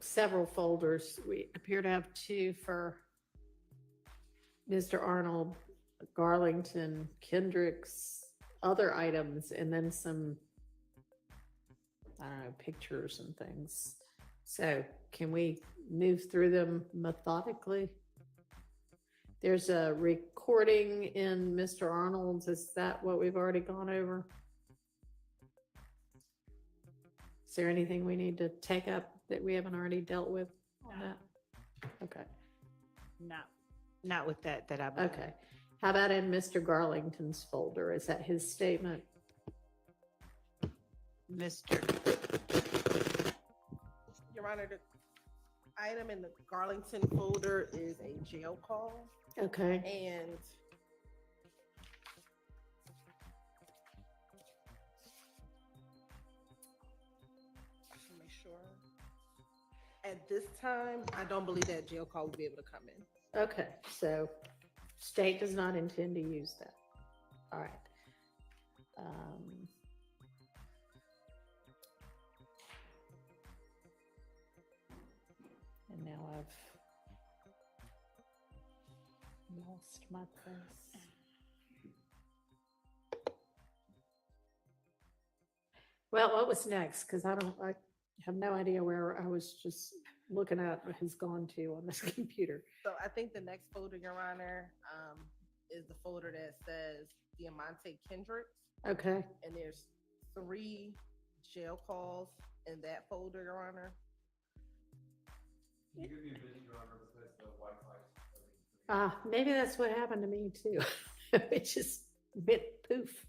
several folders. We appear to have two for Mr. Arnold, Garlington, Kendrick's, other items, and then some, I don't know, pictures and things. So can we move through them methodically? There's a recording in Mr. Arnold's. Is that what we've already gone over? Is there anything we need to take up that we haven't already dealt with on that? Okay. Not with that I believe. Okay. How about in Mr. Garlington's folder? Is that his statement? Your Honor, the item in the Garlington folder is a jail call. Okay. And make sure. At this time, I don't believe that jail call will be able to come in. Okay, so state does not intend to use that. All right. And now I've lost my place. Well, what was next? Because I have no idea where I was just looking at has gone to on this computer. So I think the next folder, Your Honor, is the folder that says Diamante Kendricks. Okay. And there's 3 jail calls in that folder, Your Honor. Can you give me a minute, Your Honor, because the Wi-Fi. Maybe that's what happened to me too. It just went poof.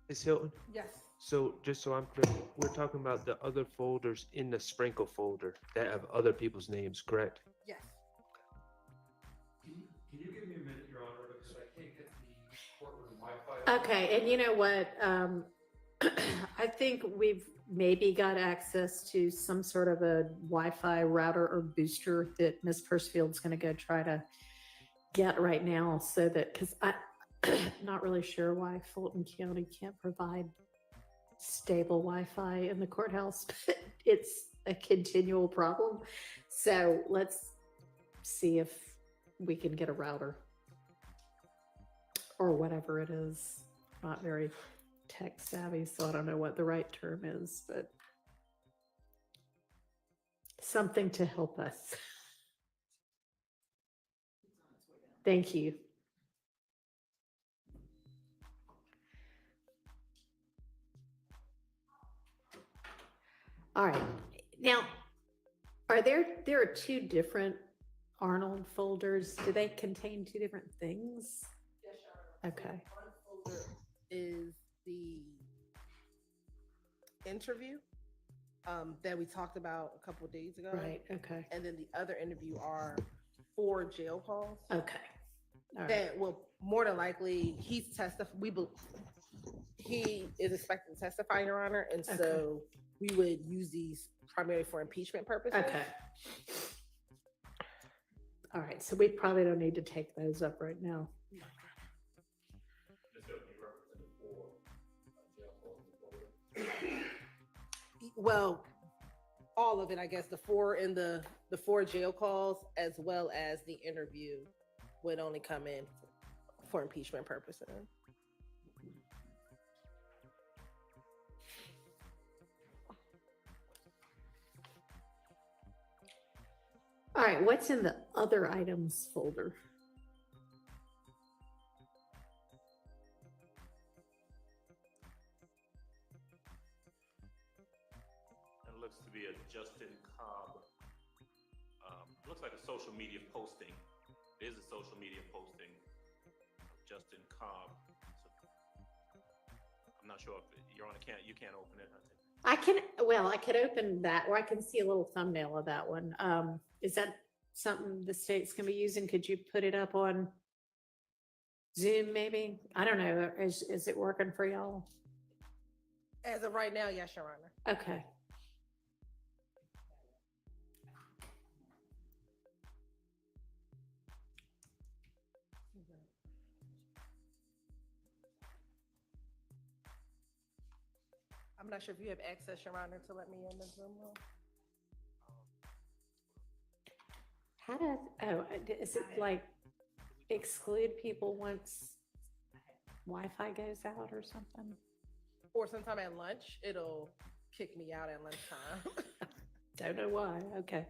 Ms. Hilton? Yes. So just so I'm clear, we're talking about the other folders in the sprinkle folder that have other people's names, correct? Yes. Can you give me a minute, Your Honor, because I can't get the courtroom Wi-Fi. Okay, and you know what? I think we've maybe got access to some sort of a Wi-Fi router or booster that Ms. Persfield's going to go try to get right now, so that, because I'm not really sure why Fulton County can't provide stable Wi-Fi in the courthouse, but it's a continual problem. So let's see if we can get a router or whatever it is. Not very tech savvy, so I don't know what the right term is, but something to help us. Thank you. All right. Now, there are 2 different Arnold folders. Do they contain 2 different things? Yes, Your Honor. Okay. One folder is the interview that we talked about a couple of days ago. Right. Okay. And then the other interview are 4 jail calls. Okay. All right. That will more than likely he is expected to testify, Your Honor, and so we would use these primarily for impeachment purposes. Okay. All right. So we probably don't need to take those up right now. Well, all of it, I guess, the 4 in the 4 jail calls as well as the interview would only come in for impeachment purposes. All right. What's in the other items folder? It looks to be a Justin Cobb. Looks like a social media posting. It is a social media posting of Justin Cobb. So, I'm not sure if Your Honor you can't open it. I think. I could open that, or I can see a little thumbnail of that one. Is that something the state's gonna be using? Could you put it up on Zoom maybe? I don't know. Is it working for y'all? As of right now, yes, Your Honor. Okay. I'm not sure if you have access, Your Honor, to let me in the Zoom room. How does, is it like exclude people once Wi-Fi goes out or something? Or sometime at lunch, it'll kick me out at lunchtime. Don't know why. Okay.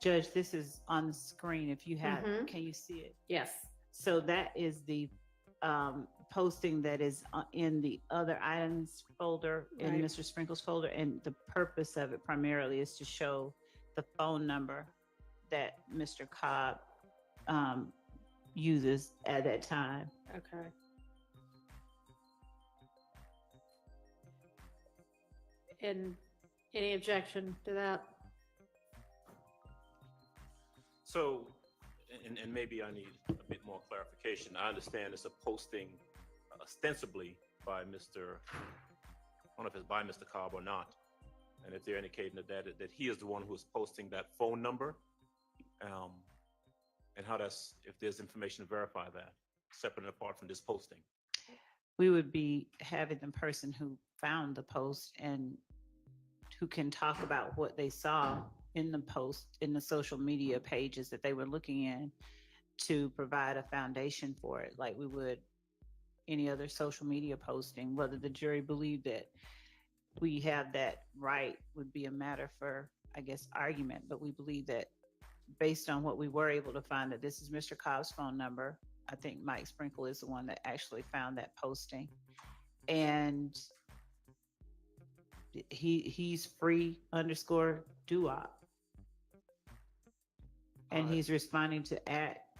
Judge, this is on the screen. If you have, Mhm. can you see it? Yes. So that is the posting that is in the other items folder in Right. Mr. Sprinkle's folder. And the purpose of it primarily is to show the phone number that Mr. Cobb uses at that time. Okay. And any objection to that? So, and maybe I need a bit more clarification. I understand it's a posting ostensibly by Mr., I don't know if it's by Mr. Cobb or not. And if they're indicating that he is the one who is posting that phone number, and how that's, if there's information to verify that, separate and apart from this posting. We would be having the person who found the post and who can talk about what they saw in the post, in the social media pages that they were looking in, to provide a foundation for it, like we would any other social media posting. Whether the jury believed that we have that right would be a matter for, I guess, argument. But we believe that based on what we were able to find, that this is Mr. Cobb's phone number. I think Mike Sprinkle is the one that actually found that posting. And he's free _ doo-wop. And he's responding to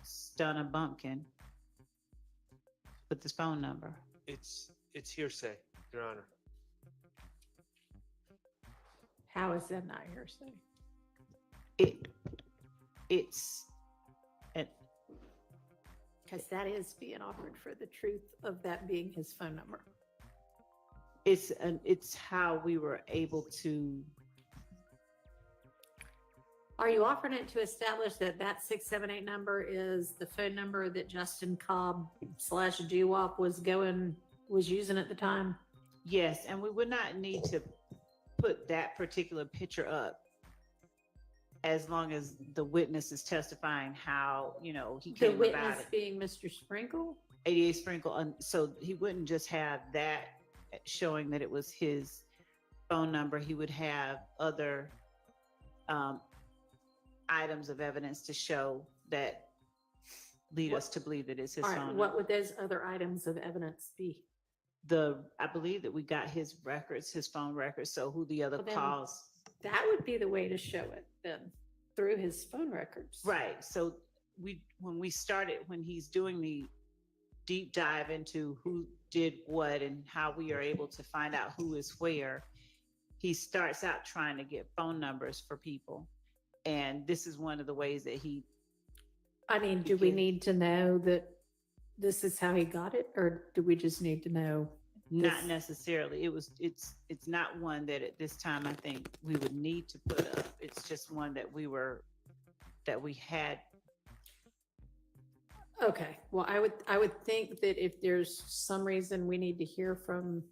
@Stunna Bumpkin with his phone number. It's hearsay, Your Honor. How is that not hearsay? It's because that is being offered for the truth of that being his phone number. It's how we were able to. Are you offering it to establish that that 678 number is the phone number that Justin Cobb / doo-wop was using at the time? Yes, and we would not need to put that particular picture up as long as the witness is testifying how, he The came about witness it. being Mr. Sprinkle? 88 Sprinkle. So he wouldn't just have that showing that it was his phone number. He would have other items of evidence to show that lead us to believe that it's his All phone right, number. what would those other items of evidence be? I believe that we got his records, his phone records. So who the other Well, then calls. That would be the way to show it then, through his phone records. Right. So when he's doing the deep dive into who did what and how we are able to find out who is where, he starts out trying to get phone numbers for people. And this is one of the ways that do we need to know that this is how he got it, or do we just need to know? Not necessarily. It's not one that at this time I think we would need to put up. It's just one that we had. Okay, well, I would think that if there's some reason we need to hear from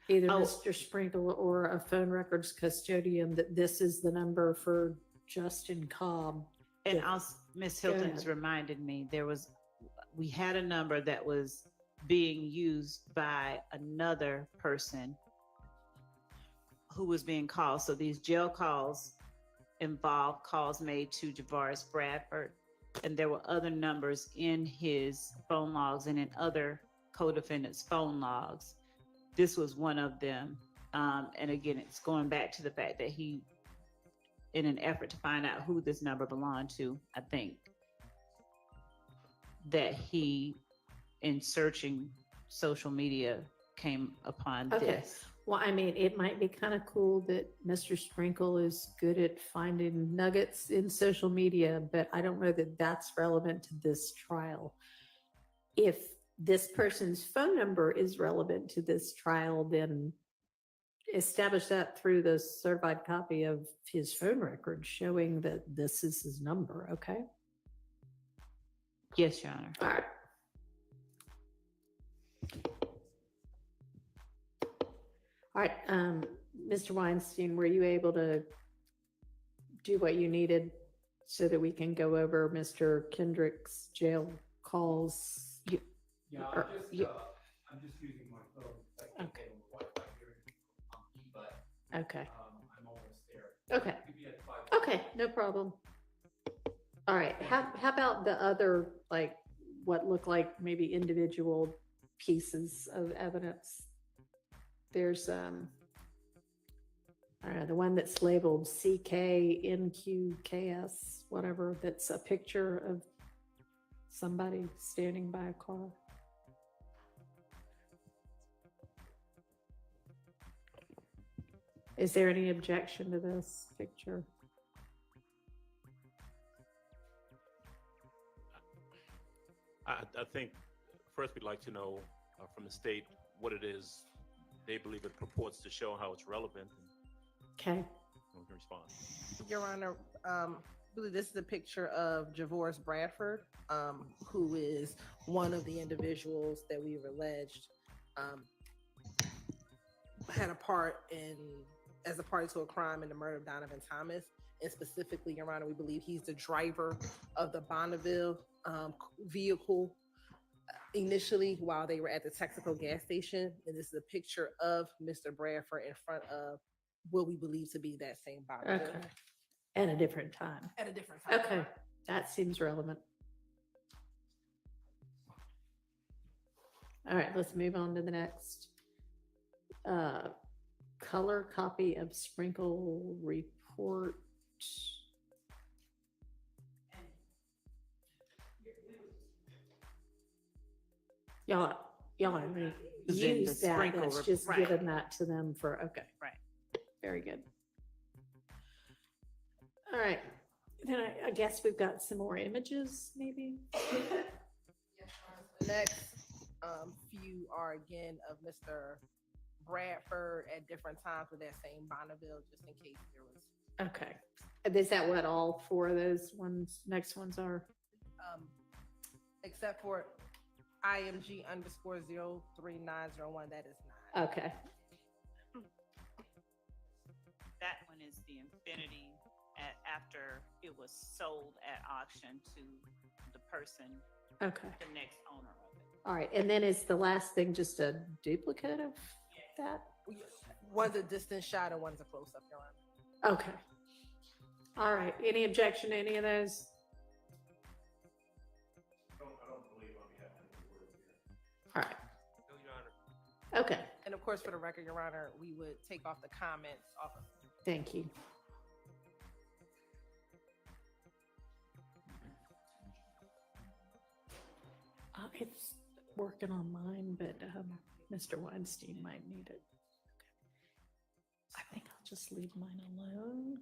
either Mr. Sprinkle or a phone records custodian that this is the number for Justin Cobb. And Ms. Hilton's reminded me, we had a number that was being used by another person who was being called. So these jail calls involved calls made to Javaris Bradford, and there were other numbers in his phone logs and in other co-defendants' phone logs. This was one of them. And again, it's going back to the fact that he in an effort to find out who this number belonged to, I think that he, in searching social media, came upon Okay. this. Well, I mean, it might be kind of cool that Mr. Sprinkle is good at finding nuggets in social media, but I don't know that that's relevant to this trial. If this person's phone number is relevant to this trial, then establish that through the certified copy of his phone record showing that this is his number, okay? Yes, Your Honor. All right. All right, Mr. Weinstein, were you able to do what you needed so that we can go over Mr. Kendrick's jail calls? Yeah, Or- I'm just using my phone. I can't get on the Wi-Fi here, but, Okay, I'm almost there. okay, Give me a 5 okay, no problem. All right, how about the other, like, what look like maybe individual pieces of evidence? There's, I don't know, the one that's labeled CKNQKS, whatever, that's a picture of somebody standing by a car. Is there any objection to this picture? I think first we'd like to know from the state what it is they believe it purports to show, how it's relevant. Okay. We can respond. Your Honor, really, this is a picture of Javoris Bradford, who is one of the individuals that we've alleged had a part in, as a party to a crime in the murder of Donovan Thomas. And specifically, Your Honor, we believe he's the driver of the Bonneville vehicle initially while they were at the Texaco gas station. And this is a picture of Mr. Bradford in front of what we believe to be that same Bonneville. Okay. At a different time. At a different time. Okay, that seems relevant. All right, let's move on to the next. Color copy of Sprinkle report. Y'all already Is in the used that, Sprinkle that's rep- just right. given that to them for, okay. Right. Very good. All right, then I guess we've got some more images, maybe? The next few are again of Mr. Bradford at different times with that same Bonneville, just in case there was. Okay, and is that what all four of those ones, next ones are? Except for IMG _03901, that is not. Okay, That one is the Infinity after it was sold at auction to the person, okay. the next owner of it. All right, and then is the last thing just a duplicate of that? One's a distant shot and one's a close-up, Your Honor. Okay. All right, any objection to any of those? I don't believe on behalf of the board here. All right, No, Your Honor. okay, And of course, for the record, Your Honor, we would take off the comments off of. thank you. It's working on mine, but Mr. Weinstein might need it. Okay. I think I'll just leave mine alone.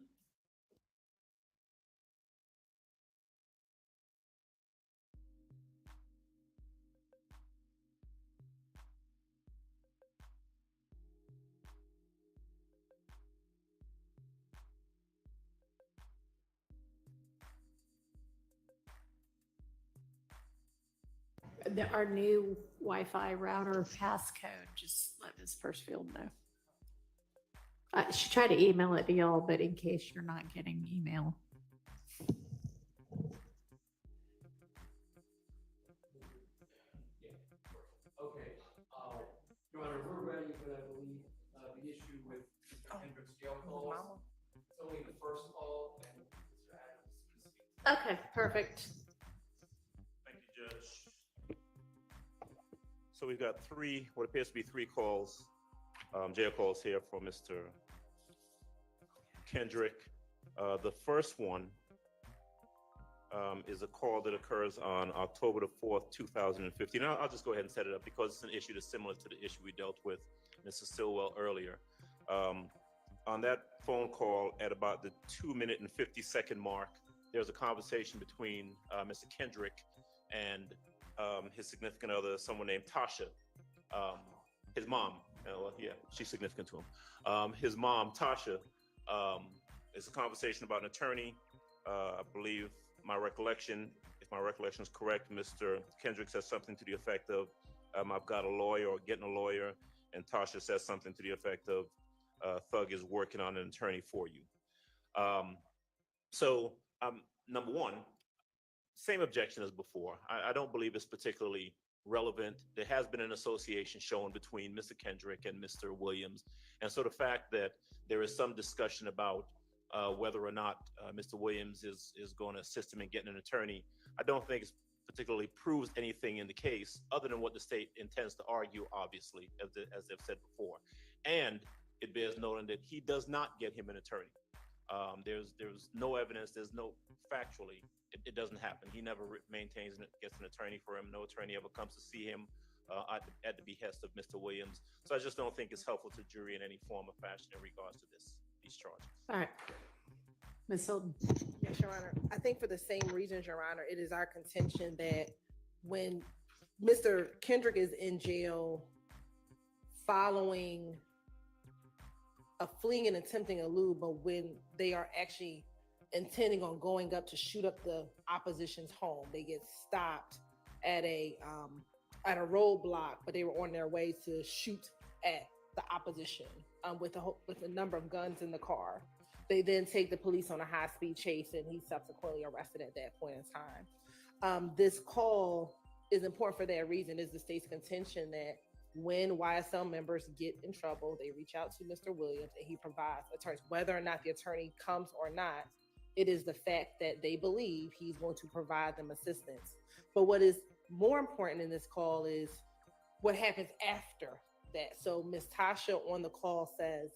Our new Wi-Fi router passcode, just let Ms. Persfield know. I should try to email it to y'all, but in case you're not getting email. Okay, Your Honor, we're ready, but I believe the issue with Mr. Kendrick's jail calls, it's only the first call, and Mr. Adams can speak. Okay, perfect. Thank you, Judge. So we've got three, what appears to be three calls, jail calls here for Mr. Kendrick. The first one is a call that occurs on October the 4th, 2015. I'll just go ahead and set it up because it's an issue that's similar to the issue we dealt with Mrs. Stillwell earlier. On that phone call at about the 2-minute and 50-second mark, there's a conversation between Mr. Kendrick and his significant other, someone named Tasha. His mom, yeah, she's significant to him. His mom, Tasha, it's a conversation about an attorney. I believe my recollection, if my recollection is correct, Mr. Kendrick says something to the effect of, I've got a lawyer or getting a lawyer. And Tasha says something to the effect of, Thug is working on an attorney for you. Number one, same objection as before. I don't believe it's particularly relevant. There has been an association shown between Mr. Kendrick and Mr. Williams. And so the fact that there is some discussion about whether or not Mr. Williams is going to assist him in getting an attorney, I don't think it particularly proves anything in the case other than what the state intends to argue, obviously, as they've said before. And it bears noting that he does not get him an attorney. There's no evidence, there's no factually, it doesn't happen. He never maintains and gets an attorney for him. No attorney ever comes to see him at the behest of Mr. Williams. So I just don't think it's helpful to the jury in any form or fashion in regards to these charges. All right. Ms. Hilton. Yes, Your Honor. I think for the same reasons, Your Honor, it is our contention that when Mr. Kendrick is in jail following a fleeing and attempting elude, but when they are actually intending on going up to shoot up the opposition's home, they get stopped at a roadblock, but they were on their way to shoot at the opposition with a number of guns in the car. They then take the police on a high-speed chase, and he's subsequently arrested at that point in time. This call is important for that reason. Is the state's contention that when YSL members get in trouble, they reach out to Mr. Williams and he provides attorneys. Whether or not the attorney comes or not, it is the fact that they believe he's going to provide them assistance. But what is more important in this call is what happens after that. So Ms. Tasha on the call says,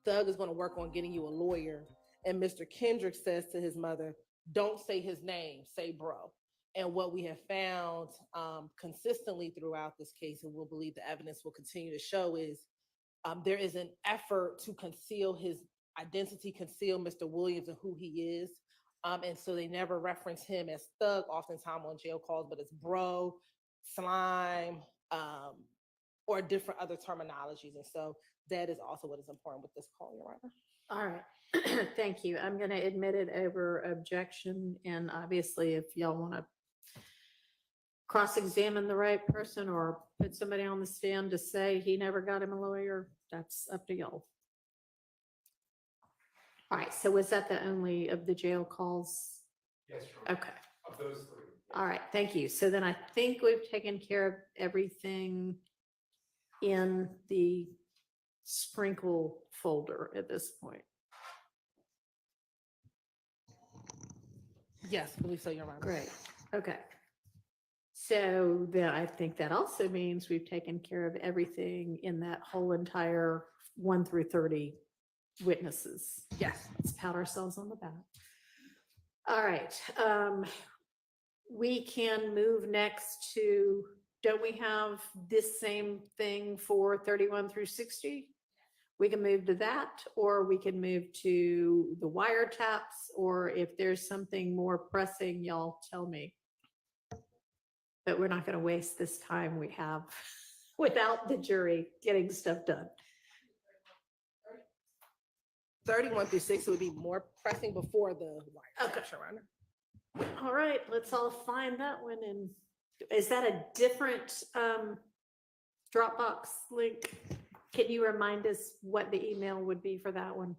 Thug is going to work on getting you a lawyer. And Mr. Kendrick says to his mother, don't say his name, say bro. And what we have found consistently throughout this case, and we'll believe the evidence will continue to show, is there is an effort to conceal his identity, conceal Mr. Williams and who he is. And so they never reference him as Thug, oftentimes on jail calls, but it's bro, slime, or different other terminologies. And so that is also what is important with this call, Your Honor. All right. Thank you. I'm going to admit it over objection. And obviously, if y'all want to cross-examine the right person or put somebody on the stand to say he never got him a lawyer, that's up to y'all. All right. So was that the only of the jail calls? Yes, Your Honor. Okay. Of those three. All right. Thank you. So then I think we've taken care of everything in the sprinkle folder at this point. Yes, I believe so, Your Honor. Great. Okay. So then I think that also means we've taken care of everything in that whole entire 1 through 30 witnesses. Yes. Let's pat ourselves on the back. All right. We can move next to, don't we have this same thing for 31 through 60? We can move to that, or we can move to the wiretaps, or if there's something more pressing, y'all tell me. But we're not going to waste this time we have without the jury getting stuff done. 31 through 60 would be more pressing before the wire. Okay. Your Honor. All right, let's all find that one. And is that a different Dropbox link? Can you remind us what the email would be for that one?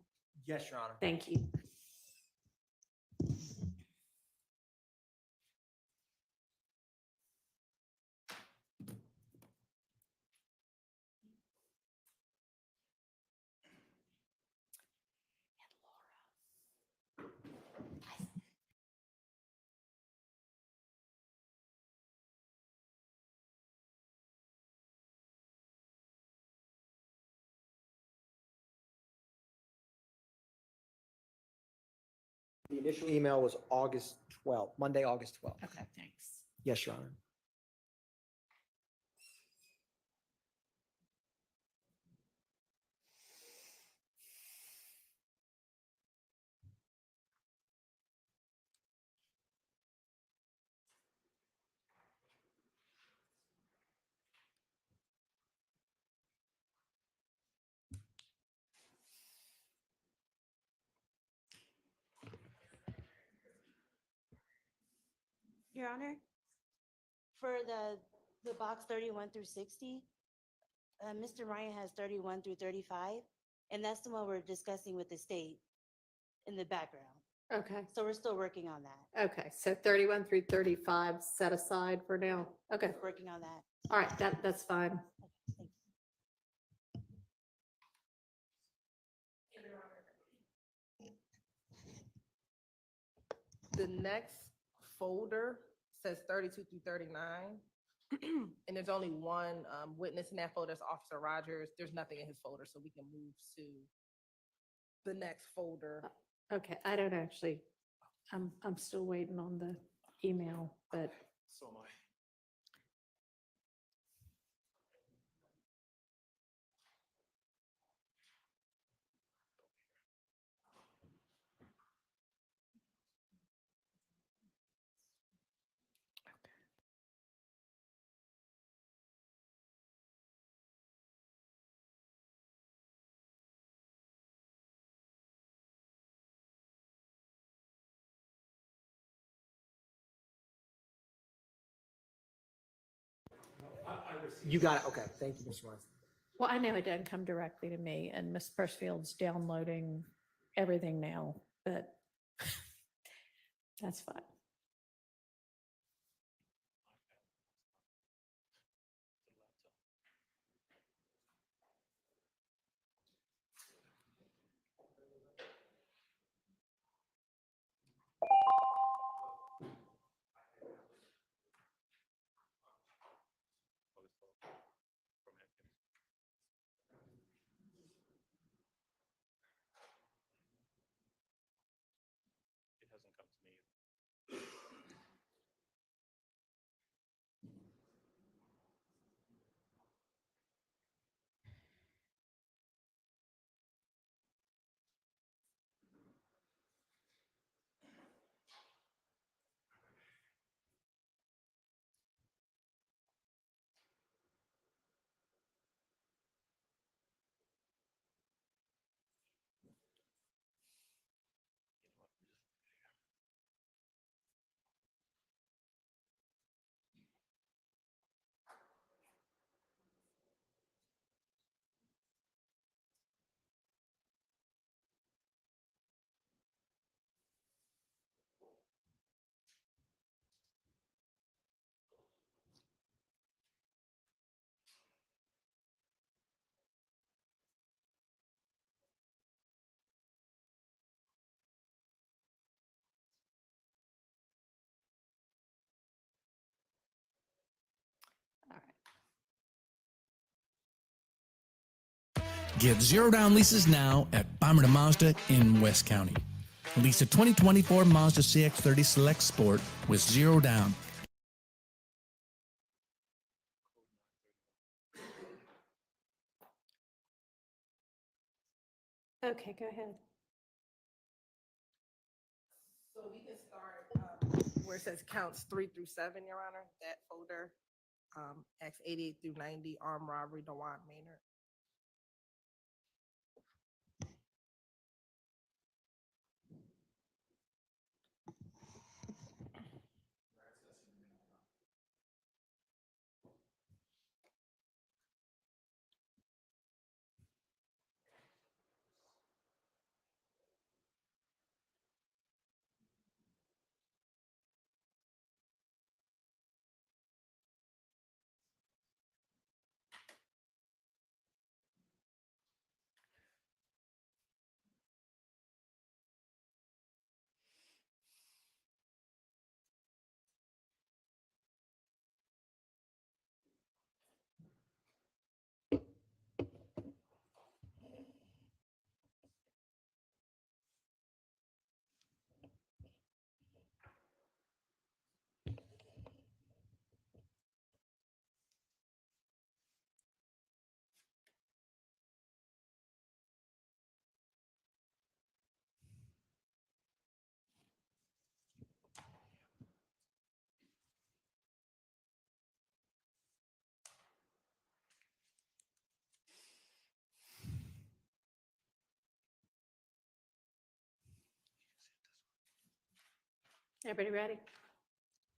Yes, Your Honor. Thank you. The initial email was August 12th, Monday, August 12th. Okay, thanks. Yes, Your Honor. Your Honor, for the box 31 through 60, Mr. Ryan has 31 through 35, and that's the one we're discussing with the state in the background. Okay. So we're still working on that. Okay, so 31 through 35 set aside for now. Okay, Working on that. all right, that's fine. The next folder says 32 through 39. And there's only one witness in that folder, that's Officer Rogers. There's nothing in his folder, so we can move to the next folder. Okay, I don't actually, I'm still waiting on the email, but So am I. You got it. Okay. Thank you, Mr. Weinstein. well, I know it doesn't come directly to me, and Miss Pershfield's downloading everything now, but that's fine. It hasn't come to me either. Get zero down leases now at Bomberton Mazda in West County. Lease a 2024 Mazda CX-30 Select Sport with zero down. Okay, go ahead. So we can start where it says counts 3 through 7, Your Honor, that folder, X 88 through 90, armed robbery, Dewan Maynard. Everybody ready?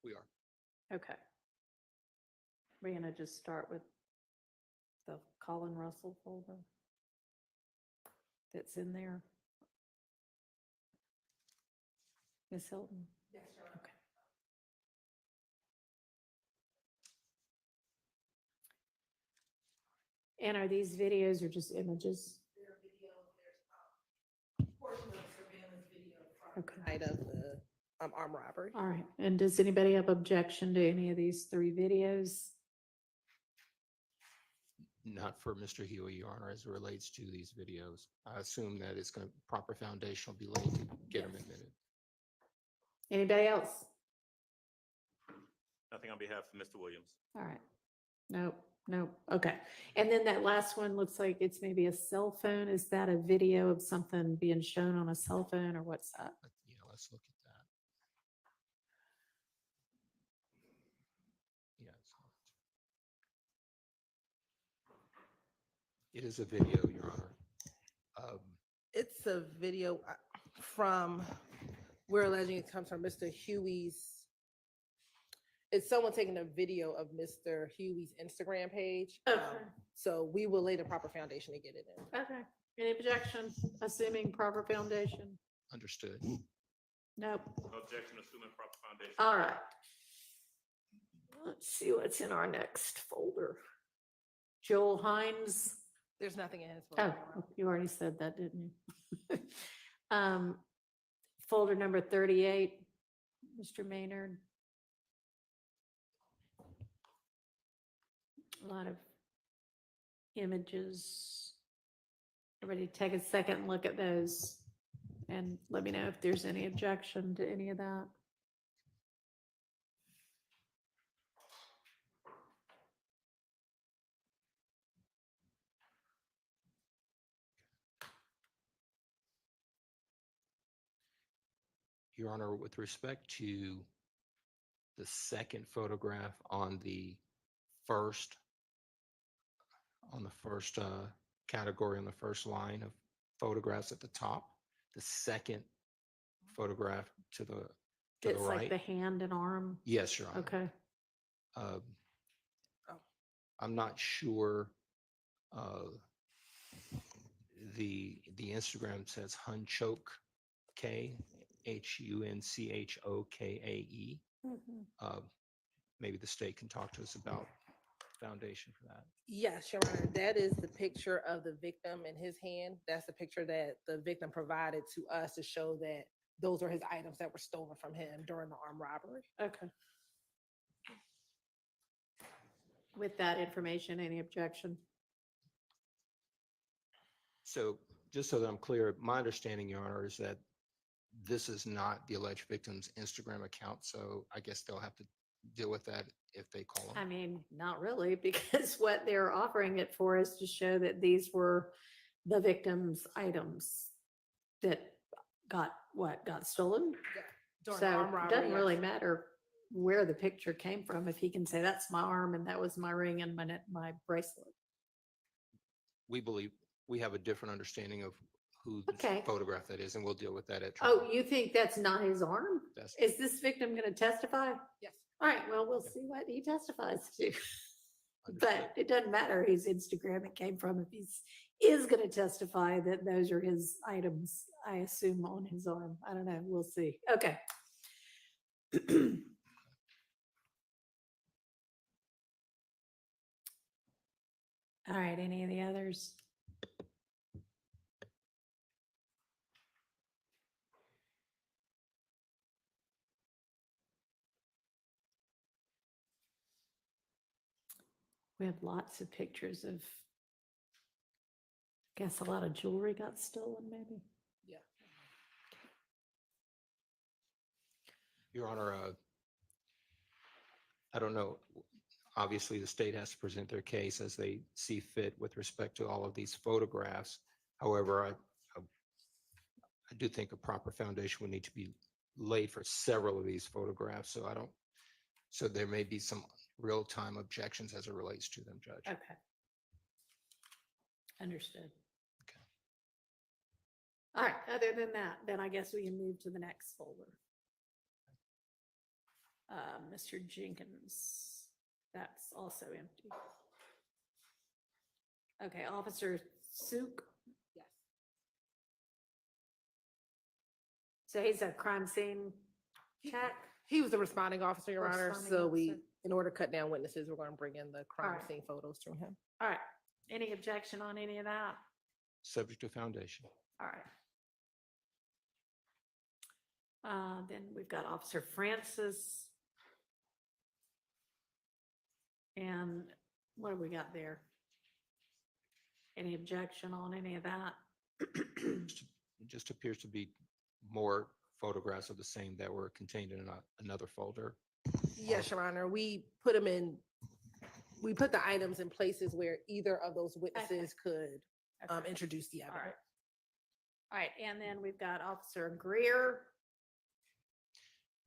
We are. Okay. We're gonna just start with the Colin Russell folder that's in there. Ms. Hilton? Yes, Okay. And are these videos or just images? Portion of the surveillance video from Okay. the night of the armed robbery. All right, and does anybody have objection to any of these 3 videos? Not for Mr. Huey, Your Honor, as it relates to these videos. I assume that it's going to, proper foundation will be laid to get them admitted. Anybody else? Nothing on behalf of Mr. Williams. All right. Nope, nope. Okay. And then that last one looks like it's maybe a cell phone. Is that a video of something being shown on a cell phone or what's that? Yeah, let's look at that. Yeah, it is a video, Your Honor. It's a video from, we're alleging it comes from Mr. Huey's. It's someone taking a video of Mr. Huey's Instagram page. Okay. So we will lay the proper foundation to get it in. Okay. Any objection, assuming proper foundation? Understood. Nope. No objection, assuming proper foundation. All right. Let's see what's in our next folder. Joel Hines. There's nothing in his Oh, folder. you already said that, didn't you? Folder number 38, Mr. Maynard. A lot of images. Everybody take a second and look at those and let me know if there's any objection to any of that. Your Honor, with respect to the second photograph on the first category, on the first line of photographs at the top, the second photograph to the It's like right. the hand and arm. Yes, Your Honor. Okay. I'm not sure. The Instagram says Hunchoke K, HUNCHOKAE. Mhm. Maybe the state can talk to us about foundation for that. Yes, Your Honor, that is the picture of the victim in his hand. That's the picture that the victim provided to us to show that those are his items that were stolen from him during the armed robbery. Okay. With that information, any objection? So just so that I'm clear, my understanding, Your Honor, is that this is not the alleged victim's Instagram account. So I guess they'll have to deal with that if they call I them. mean, not really, because what they're offering it for is to show that these were the victim's items that got stolen. During the So armed it robbery, doesn't really yes. matter where the picture came from. If he can say that's my arm and that was my ring and my bracelet. We believe we have a different understanding of who the Okay. photograph that is, and we'll deal with that at trial. Oh, you think that's not his arm? That's- Is this victim going to testify? Yes. All right, well, we'll see what he testifies to. But it doesn't matter whose Instagram it came from. If he's is going to testify that those are his items, I assume on his arm. I don't know. We'll see. Okay. All right, any of the others? We have lots of pictures of, I guess a lot of jewelry got stolen, maybe. Yeah. Your Honor, I don't know. Obviously, the state has to present their case as they see fit with respect to all of these photographs. However, I do think a proper foundation would need to be laid for several of these photographs. So there may be some real-time objections as it relates to them, Judge. Okay. Understood. Okay. All right, other than that, then I guess we can move to the next folder. Mr. Jenkins, that's also empty. Okay, Officer Suk. Yes. So he's a crime scene check? He was the responding officer, Your Honor. Responding So we, officer. in order to cut down witnesses, we're going to bring in the crime Alright. scene photos from him. All right, any objection on any of that? Subject to foundation. All right. Then we've got Officer Francis. And what do we got there? Any objection on any of that? It just appears to be more photographs of the same that were contained in another folder. Yes, Your Honor. We put them in, we put the items in places where either of those witnesses could Okay. introduce the All right. evidence. All right, and then we've got Officer Greer.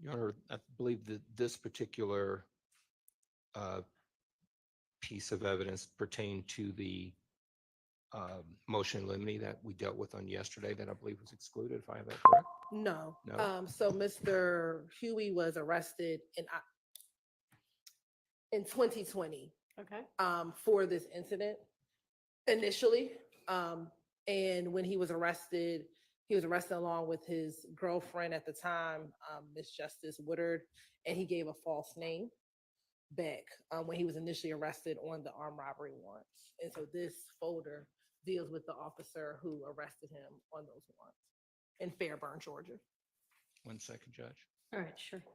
Your Honor, I believe that this particular piece of evidence pertained to the motion in limine that we dealt with on yesterday that I believe was excluded, if I have that correct. No. No? So Mr. Huey was arrested in 2020 Okay. for this incident initially. And when he was arrested along with his girlfriend at the time, Miss Justice Woodard, and he gave a false name back when he was initially arrested on the armed robbery warrants. And so this folder deals with the officer who arrested him on those warrants in Fairburn, Georgia. 1 second, Judge. All right, sure. This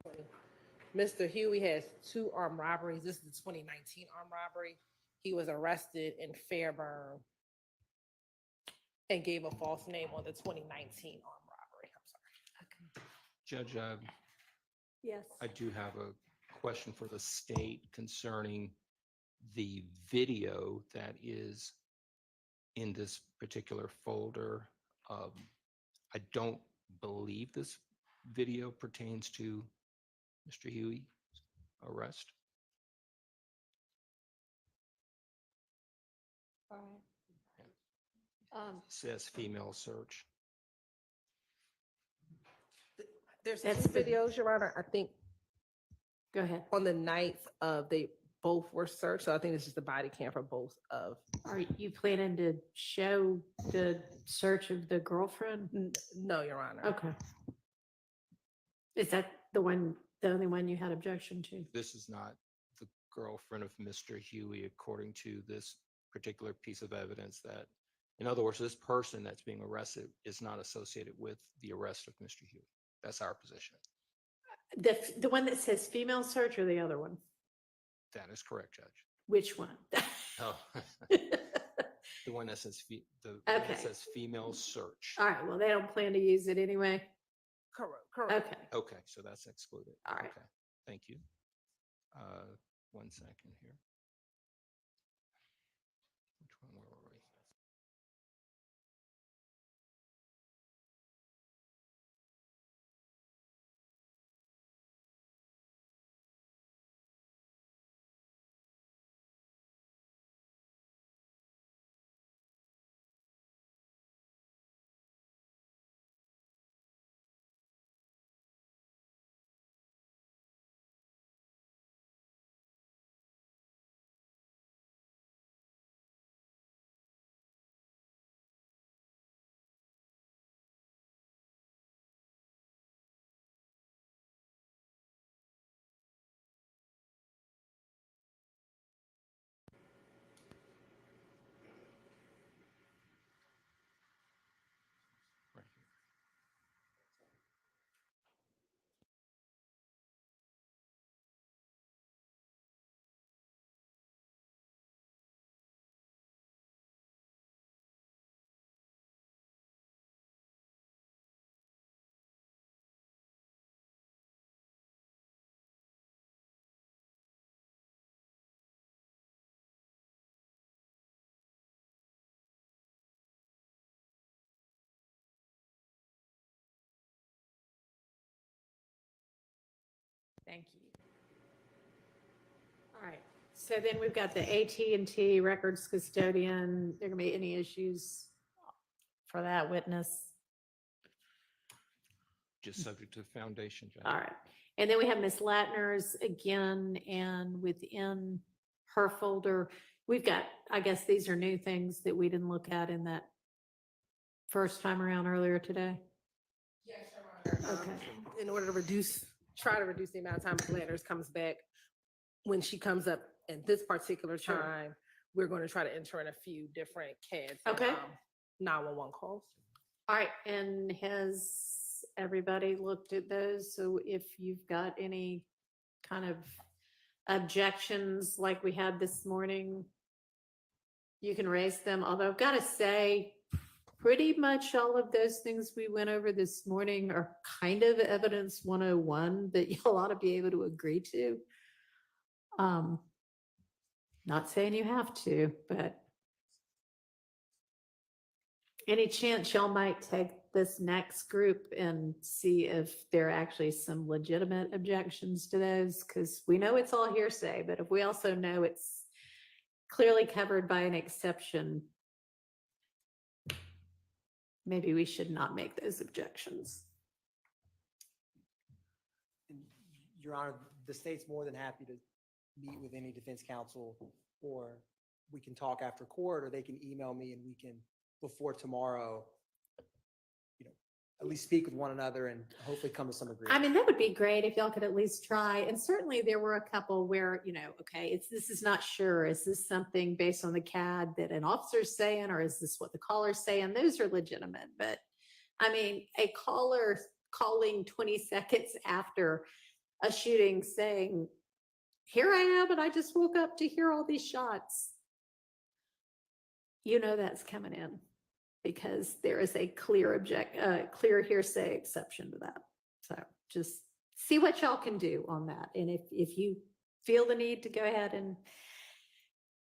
folder here. Mr. Huey has 2 armed robberies. This is the 2019 armed robbery. He was arrested in Fairburn and gave a false name on the 2019 armed robbery. I'm sorry. Judge, Yes. I do have a question for the state concerning the video that is in this particular folder. I don't believe this video pertains to Mr. Huey's arrest. All right. Says female search. There's That's 2 the- videos, Your Honor. I think Go ahead. on the 9th they both were searched. So I think this is the body cam for both of. Are you planning to show the search of the girlfriend? No, Your Honor. Okay. Is that the only one you had objection to? This is not the girlfriend of Mr. Huey, according to this particular piece of evidence that, in other words, this person that's being arrested is not associated with the arrest of Mr. Huey. That's our position. The one that says female search or the other one? That is correct, Judge. Which one? Oh. The one that says, the one that Okay. says female search. All right, well, they don't plan to use it anyway. Correct. Okay. Okay, so that's excluded. All right. Okay, thank you. 1 second here. Which one were we? Thank you. All right, so then we've got the AT&T records custodian. There gonna be any issues for that witness? Just subject to the foundation, Judge. All right, and then we have Ms. Latner's again, and within her folder, we've got, I guess these are new things that we didn't look at in that first time around earlier today. Yes, Your Honor. Okay. In order to try to reduce the amount of time Letters comes back, when she comes up at this particular Sure. time, we're going to try to enter in a few different CADs. and, Okay. 911 calls. All right, and has everybody looked at those? So if you've got any kind of objections like we had this morning, you can raise them. Although I've got to say, pretty much all of those things we went over this morning are kind of evidence 101 that you'll ought to be able to agree to. Not saying you have to, but any chance y'all might take this next group and see if there are actually some legitimate objections to those? Because we know it's all hearsay, but if we also know it's clearly covered by an exception, maybe we should not make those objections. Your Honor, the state's more than happy to meet with any defense counsel, or we can talk after court, or they can email me and we can, before tomorrow, at least speak with one another and hopefully come to some agreement. I mean, that would be great if y'all could at least try. And certainly there were a couple where, okay, this is not sure. Is this something based on the CAD that an officer's saying, or is this what the caller's saying? Those are legitimate. But I mean, a caller calling 20 seconds after a shooting saying, here I am, and I just woke up to hear all these shots. That's coming in, because there is a clear hearsay exception to that. So just see what y'all can do on that. And if you feel the need to go ahead and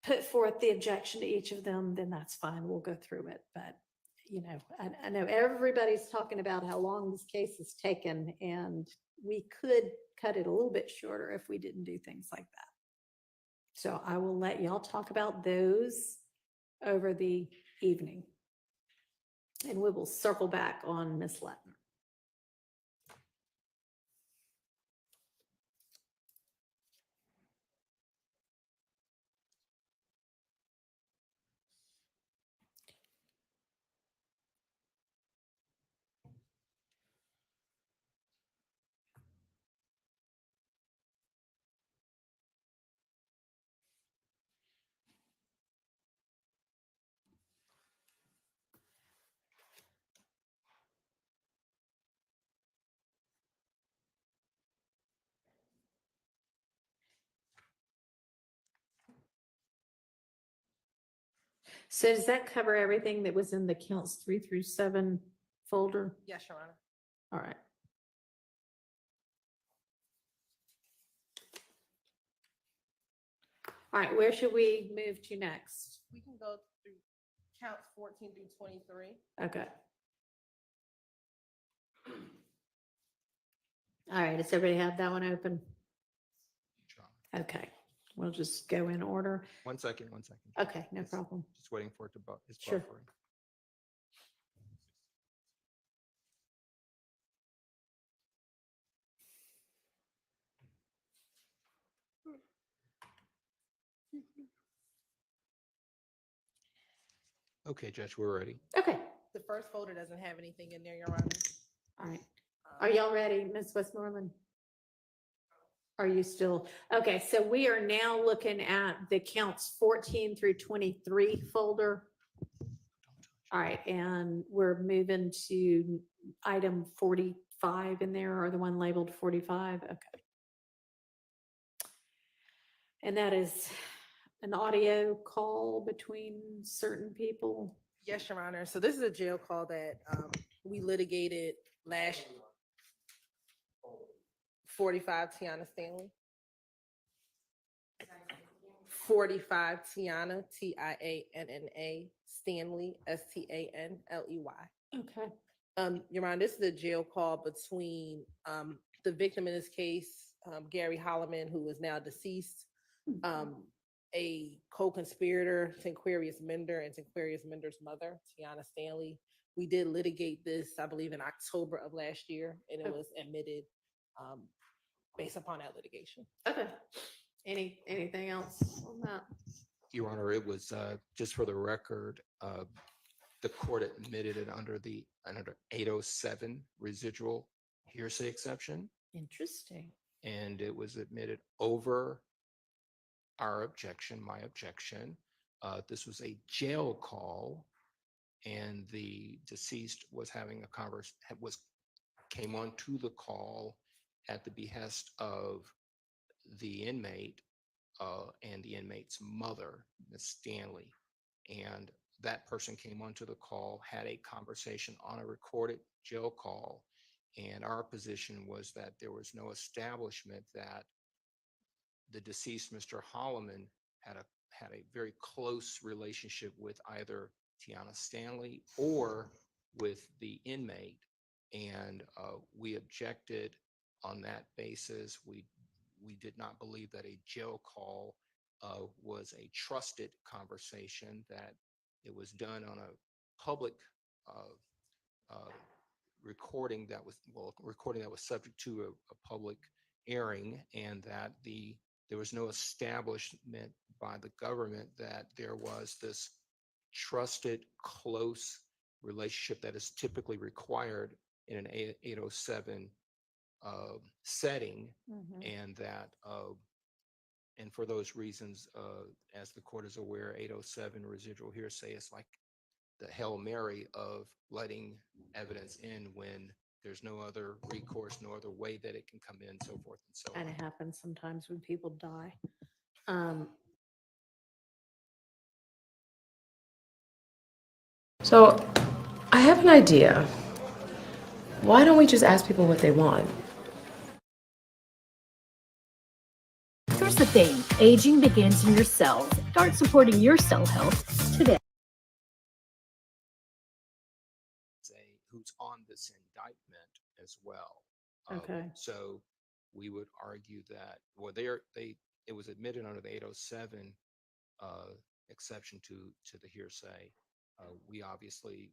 put forth the objection to each of them, then that's fine. We'll go through it. But, I know everybody's talking about how long this case has taken, and we could cut it a little bit shorter if we didn't do things like that. So I will let y'all talk about those over the evening. And we will circle back on Ms. Latner. So does that cover everything that was in the counts 3 through 7 folder? Yes, Your Honor. All right. All right, where should we move to next? We can go through counts 14 through 23. Okay. All right, does everybody have that one open? Okay, we'll just go in order. 1 second. Okay, no problem. Just waiting for it to it's Sure. buffering. Okay, Judge, we're ready. Okay. The first folder doesn't have anything in there, Your Honor. All right. Are y'all ready, Ms. Westmoreland? Are you still? Okay, so we are now looking at the counts 14 through 23 folder. All right, and we're moving to item 45 in there, or the one labeled 45. Okay. And that is an audio call between certain people. Yes, Your Honor. So this is a jail call that we litigated last 45 Tiana Stanley. 45 Tiana, Tianna Stanley, Stanley. Okay. Your Honor, this is a jail call between the victim in this case Gary Holloman, who is now deceased, a co-conspirator, Tinquarius Mender, and Tinquarius Mender's mother, Tiana Stanley. We did litigate this, I believe, in October of last year, and it was admitted based upon that litigation. Okay. Anything else on that? Your Honor, it was, just for the record, the court admitted it under 807 residual hearsay exception, Interesting. and it was admitted over our objection, my objection. This was a jail call, and the deceased was having a came on to the call at the behest of the inmate and the inmate's mother, Ms. Stanley. And that person came onto the call, had a conversation on a recorded jail call. And our position was that there was no establishment that the deceased, Mr. Holloman, had a very close relationship with either Tiana Stanley or with the inmate. And we objected on that basis. We did not believe that a jail call was a trusted conversation, that it was done on a public recording that was subject to a public airing, and that there was no establishment by the government that there was this trusted, close relationship that is typically required in an 807 setting, and that and for those reasons, as the court is aware, 807 residual hearsay is like the Hail Mary of letting evidence in when there's no other recourse, no other way that it can come in, so forth and so on. And it happens sometimes when people die. So I have an idea. Why don't we just ask people what they want? Here's the thing, aging begins in your cells. Start supporting your cell health today. Who's on this indictment as well. Okay. So we would argue that, well, it was admitted under the 807 exception to the hearsay. We obviously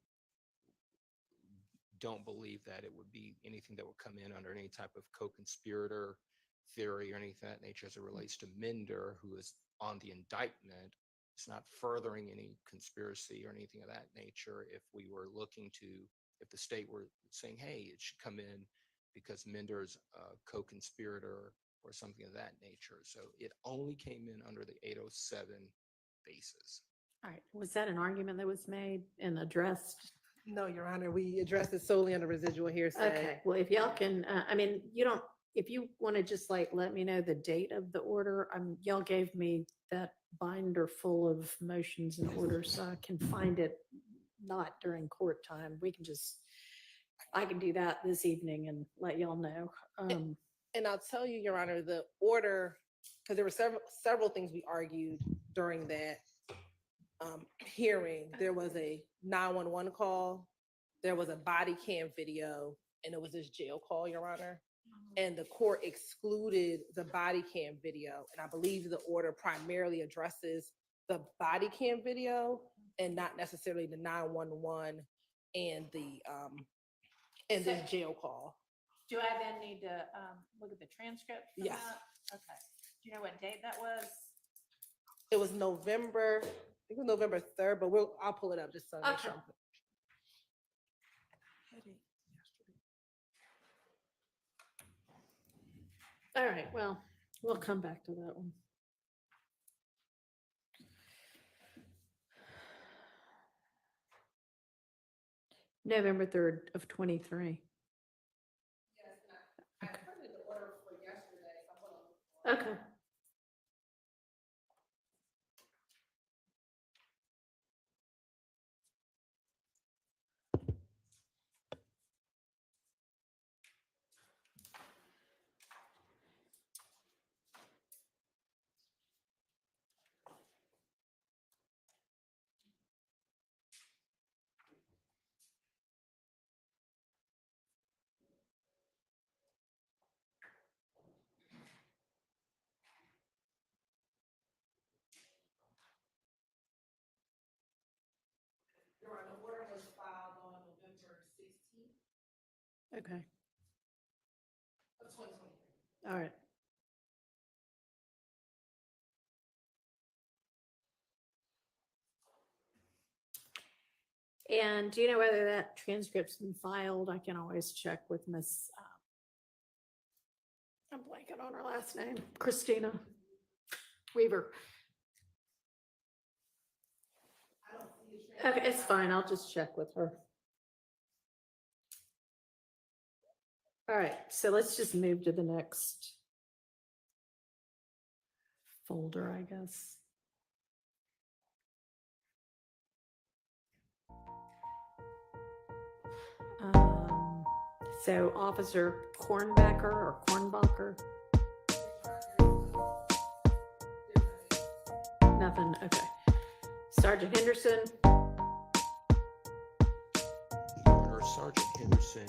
don't believe that it would be anything that would come in under any type of co-conspirator theory or anything of that nature as it relates to Minder, who is on the indictment. It's not furthering any conspiracy or anything of that nature. If the state were saying, hey, it should come in because Minder's a co-conspirator or something of that nature. So it only came in under the 807 basis. All right. Was that an argument that was made and addressed? No, Your Honor, we addressed it solely under residual hearsay. Okay. Well, if y'all can, if you want to just let me know the date of the order, y'all gave me that binder full of motions and orders, so I can find it not during court time. I can do that this evening and let y'all know. And I'll tell you, Your Honor, the order, because there were several things we argued during that hearing. There was a 911 call, there was a body cam video, and it was this jail call, Your Honor. And the court excluded the body cam video. And I believe the order primarily addresses the body cam video and not necessarily the 911 and the jail call. Do I then need to look at the transcript? Yes. Okay. Do you know what date that was? It was November, I think it was November 3rd, but I'll pull it up just so I make sure. All right, well, we'll come back to that one. November 3rd of 23. Okay. Okay. All right. And do you know whether that transcript's been filed? I can always check with Miss, I'm blanking on her last name, Christina Weaver. Okay, it's fine. I'll just check with her. All right, so let's just move to the next folder, I guess. So Officer Kornbacher or Kornbacher? Nothing, okay. Sergeant Henderson? Your Honor, Sergeant Henderson